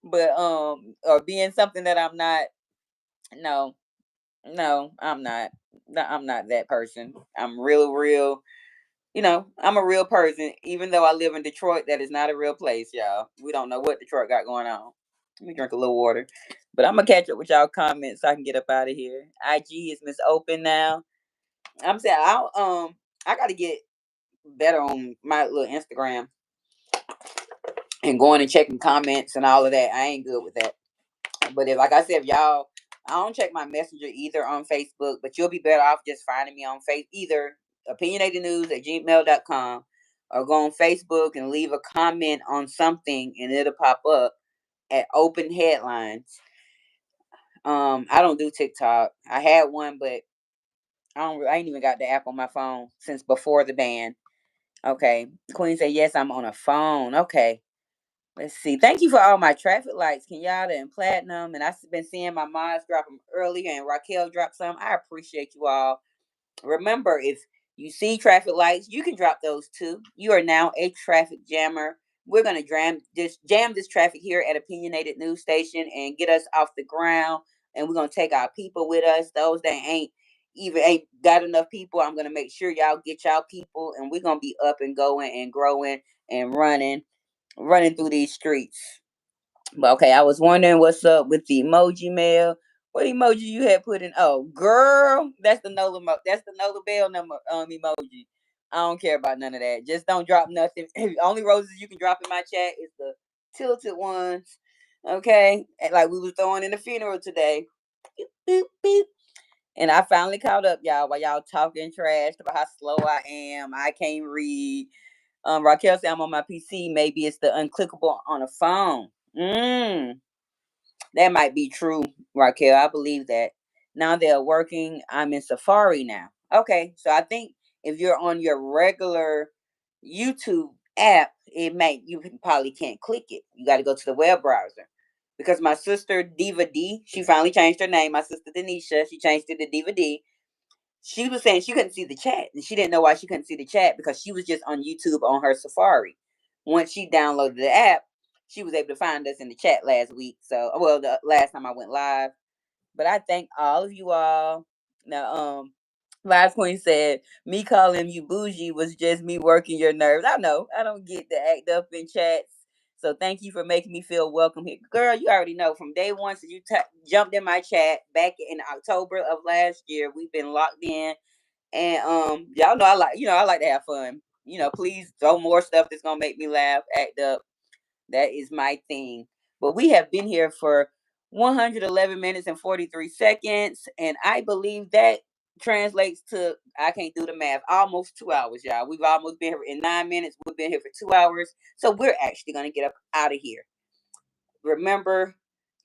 but or being something that I'm not. No, no, I'm not. No, I'm not that person. I'm real. I'm a real person, even though I live in Detroit. That is not a real place, y'all. We don't know what Detroit got going on. Let me drink a little water. But I'm gonna catch up with y'all comments so I can get up out of here. IG is Miss Open now. I'm saying I gotta get better on my little Instagram and going and checking comments and all of that. I ain't good with that. But if, like I said, if y'all, I don't check my messenger either on Facebook, but you'll be better off just finding me on Facebook, either opinionated news at gmail.com or go on Facebook and leave a comment on something and it'll pop up at open headlines. I don't do TikTok. I had one, but I ain't even got the app on my phone since before the ban. Okay. Queen said, yes, I'm on a phone. Okay. Let's see. Thank you for all my traffic lights, Kenyatta and Platinum. And I've been seeing my mods drop them earlier and Raquel dropped some. I appreciate you all. Remember, if you see traffic lights, you can drop those too. You are now a traffic jammer. We're gonna jam this traffic here at Opinionated News Station and get us off the ground. And we're gonna take our people with us. Those that ain't got enough people, I'm gonna make sure y'all get y'all people, and we're gonna be up and going and growing and running through these streets. But okay, I was wondering what's up with the emoji mail. What emoji you had put in? Oh, girl, that's the that's the Nola Bell number emoji. I don't care about none of that. Just don't drop nothing. Only roses you can drop in my chat is the tilted ones. Okay, and like we was throwing in the funeral today. Beep, beep, beep. And I finally caught up, y'all, while y'all talking trash about how slow I am. I can't read. Raquel said I'm on my PC. Maybe it's the unclickable on a phone. That might be true, Raquel. I believe that. Now they're working. I'm in Safari now. Okay, so I think if you're on your regular YouTube app, you probably can't click it. You got to go to the web browser. Because my sister Diva D, she finally changed her name. My sister Denisha, she changed it to Diva D. She was saying she couldn't see the chat, and she didn't know why she couldn't see the chat because she was just on YouTube on her Safari. Once she downloaded the app, she was able to find us in the chat last week. So, well, the last time I went live. But I thank all of you all. Now, Last Queen said, me calling you bougie was just me working your nerves. I know. I don't get to act up in chats. So thank you for making me feel welcome here. Girl, you already know from day one since you jumped in my chat back in October of last year, we've been locked in. And y'all know I like to have fun. Please throw more stuff that's gonna make me laugh, act up. That is my thing. But we have been here for 111 minutes and 43 seconds. And I believe that translates to, I can't do the math, almost 2 hours, y'all. We've almost been here in 9 minutes. We've been here for 2 hours. So we're actually going to get up out of here. Remember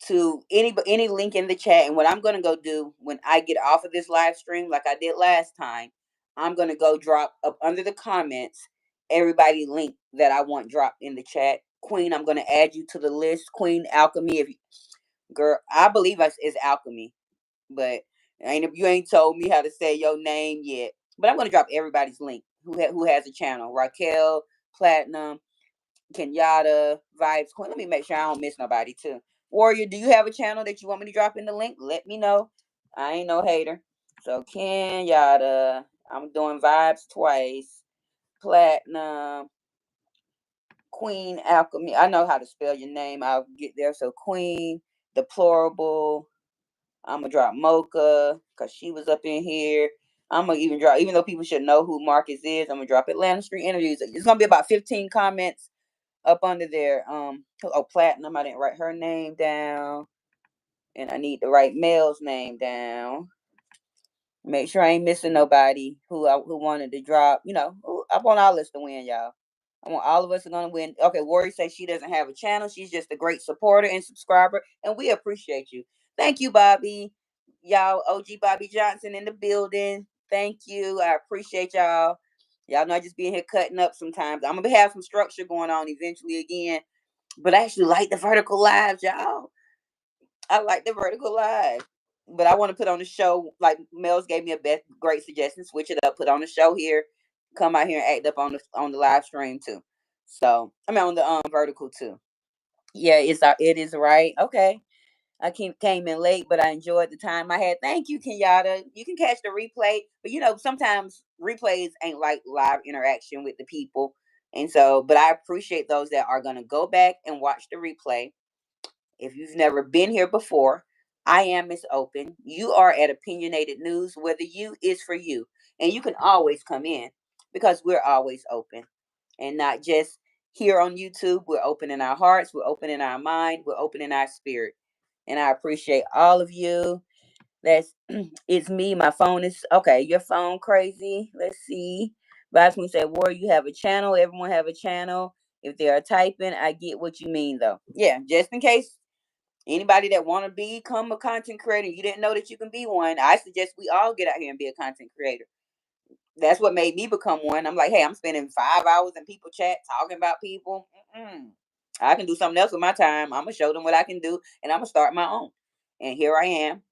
to any link in the chat. And what I'm going to go do when I get off of this live stream, like I did last time, I'm going to go drop up under the comments everybody link that I want dropped in the chat. Queen, I'm going to add you to the list. Queen Alchemy, girl, I believe it's Alchemy, but you ain't told me how to say your name yet. But I'm going to drop everybody's link who has a channel. Raquel, Platinum, Kenyatta, Vibes Queen. Let me make sure I don't miss nobody too. Warrior, do you have a channel that you want me to drop in the link? Let me know. I ain't no hater. So Kenyatta, I'm doing Vibes twice. Platinum, Queen Alchemy. I know how to spell your name. I'll get there. So Queen, Deplorable. I'm gonna drop Mocha because she was up in here. I'm gonna even drop, even though people should know who Marcus is. I'm gonna drop Atlanta Street Interviews. It's gonna be about 15 comments up under there. Platinum. I didn't write her name down, and I need to write Mel's name down. Make sure I ain't missing nobody who wanted to drop. I want all us to win, y'all. I want all of us are gonna win. Okay, Warrior says she doesn't have a channel. She's just a great supporter and subscriber, and we appreciate you. Thank you, Bobby. Y'all, OG Bobby Johnson in the building. Thank you. I appreciate y'all. Y'all not just being here cutting up sometimes. I'm gonna have some structure going on eventually again. But I actually like the vertical lives, y'all. I like the vertical live. But I want to put on the show, like Mel's gave me a great suggestion. Switch it up, put on the show here, come out here and act up on the live stream too. So I mean on the vertical too. Yeah, it is right. Okay. I came in late, but I enjoyed the time I had. Thank you, Kenyatta. You can catch the replay, but sometimes replays ain't like live interaction with the people. And so, but I appreciate those that are gonna go back and watch the replay. If you've never been here before, I am Miss Open. You are at Opinionated News, where the you is for you. And you can always come in because we're always open. And not just here on YouTube. We're opening our hearts, we're opening our mind, we're opening our spirit. And I appreciate all of you. It's me. My phone is okay. Your phone crazy. Let's see. Vibes Queen said, War, you have a channel. Everyone have a channel. If they are typing, I get what you mean, though. Yeah, just in case anybody that want to become a content creator, you didn't know that you can be one, I suggest we all get out here and be a content creator. That's what made me become one. I'm like, hey, I'm spending 5 hours in people chat talking about people. Mm-mm. I can do something else with my time. I'm going to show them what I can do, and I'm going to start my own. And here I am,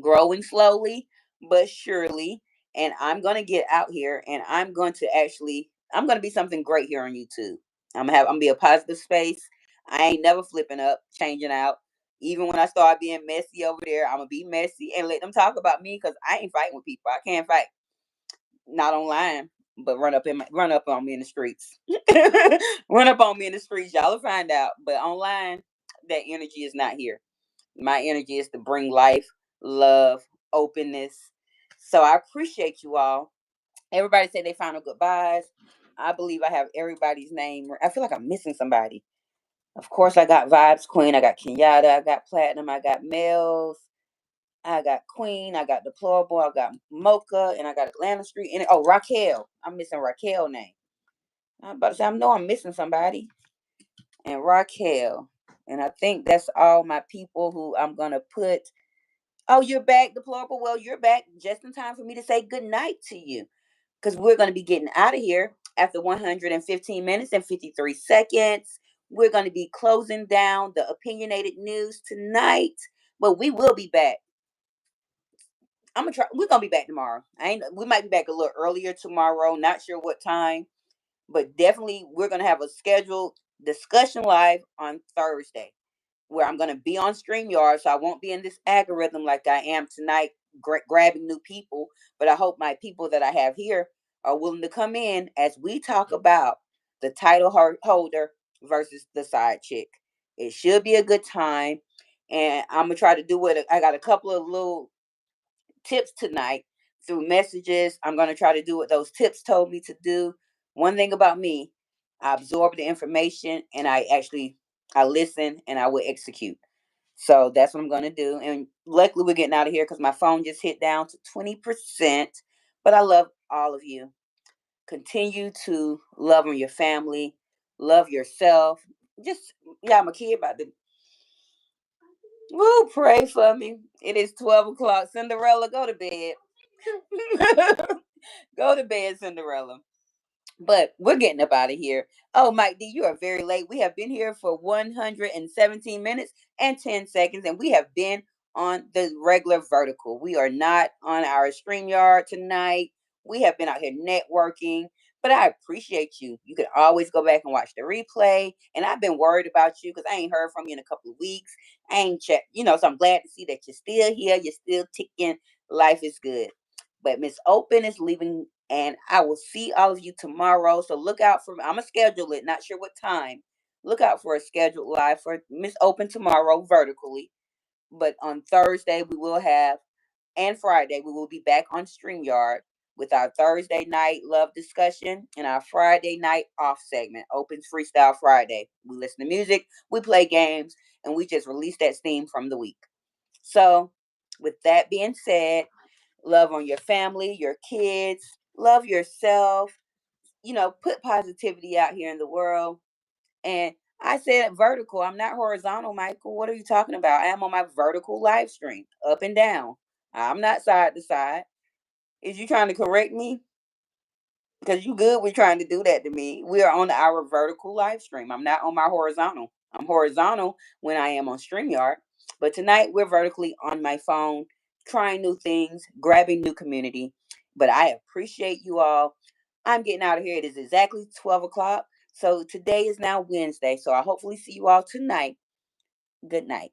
growing slowly but surely. And I'm going to get out here, and I'm going to be something great here on YouTube. I'm going to be a positive space. I ain't never flipping up, changing out. Even when I start being messy over there, I'm going to be messy and let them talk about me, because I ain't fighting with people. I can't fight. Not online, but run up on me in the streets. Run up on me in the streets. Y'all will find out. But online, that energy is not here. My energy is to bring life, love, openness. So I appreciate you all. Everybody say they final goodbyes. I believe I have everybody's name. I feel like I'm missing somebody. Of course, I got Vibes Queen. I got Kenyatta. I got Platinum. I got Mel's. I got Queen. I got Deplorable. I got Mocha. And I got Atlanta Street. And oh, Raquel. I'm missing Raquel name. I'm about to say, I know I'm missing somebody. And Raquel. And I think that's all my people who I'm going to put. Oh, you're back, Deplorable. Well, you're back just in time for me to say good night to you, because we're going to be getting out of here after 115 minutes and 53 seconds. We're going to be closing down the opinionated news tonight, but we will be back. I'm gonna try. We're gonna be back tomorrow. We might be back a little earlier tomorrow. Not sure what time, but definitely we're gonna have a scheduled discussion live on Thursday, where I'm going to be on StreamYard, so I won't be in this algorithm like I am tonight, grabbing new people. But I hope my people that I have here are willing to come in as we talk about the title holder versus the side chick. It should be a good time. And I'm going to try to do it. I got a couple of little tips tonight through messages. I'm going to try to do what those tips told me to do. One thing about me, I absorb the information, and I listen, and I will execute. So that's what I'm going to do. And luckily we're getting out of here because my phone just hit down to 20%. But I love all of you. Continue to love on your family, love yourself. Just, yeah, I'm a kid about to. Woo, pray for me. It is 12 o'clock. Cinderella, go to bed. Go to bed, Cinderella. But we're getting up out of here. Oh, Mike D, you are very late. We have been here for 117 minutes and 10 seconds, and we have been on the regular vertical. We are not on our StreamYard tonight. We have been out here networking, but I appreciate you. You can always go back and watch the replay. And I've been worried about you because I ain't heard from you in a couple of weeks. I ain't checked, so I'm glad to see that you're still here. You're still ticking. Life is good. But Miss Open is leaving, and I will see all of you tomorrow. So look out for. I'm gonna schedule it. Not sure what time. Look out for a scheduled live for Miss Open tomorrow vertically. But on Thursday we will have, and Friday we will be back on StreamYard with our Thursday night love discussion and our Friday night off segment, Open's Freestyle Friday. We listen to music, we play games, and we just release that steam from the week. So, with that being said, love on your family, your kids, love yourself, put positivity out here in the world. And I said vertical. I'm not horizontal, Michael. What are you talking about? I am on my vertical live stream, up and down. I'm not side to side. Is you trying to correct me? Because you good with trying to do that to me. We are on our vertical live stream. I'm not on my horizontal. I'm horizontal when I am on StreamYard. But tonight we're vertically on my phone, trying new things, grabbing new community. But I appreciate you all. I'm getting out of here. It is exactly 12 o'clock. So today is now Wednesday. So I hopefully see you all tonight. Good night.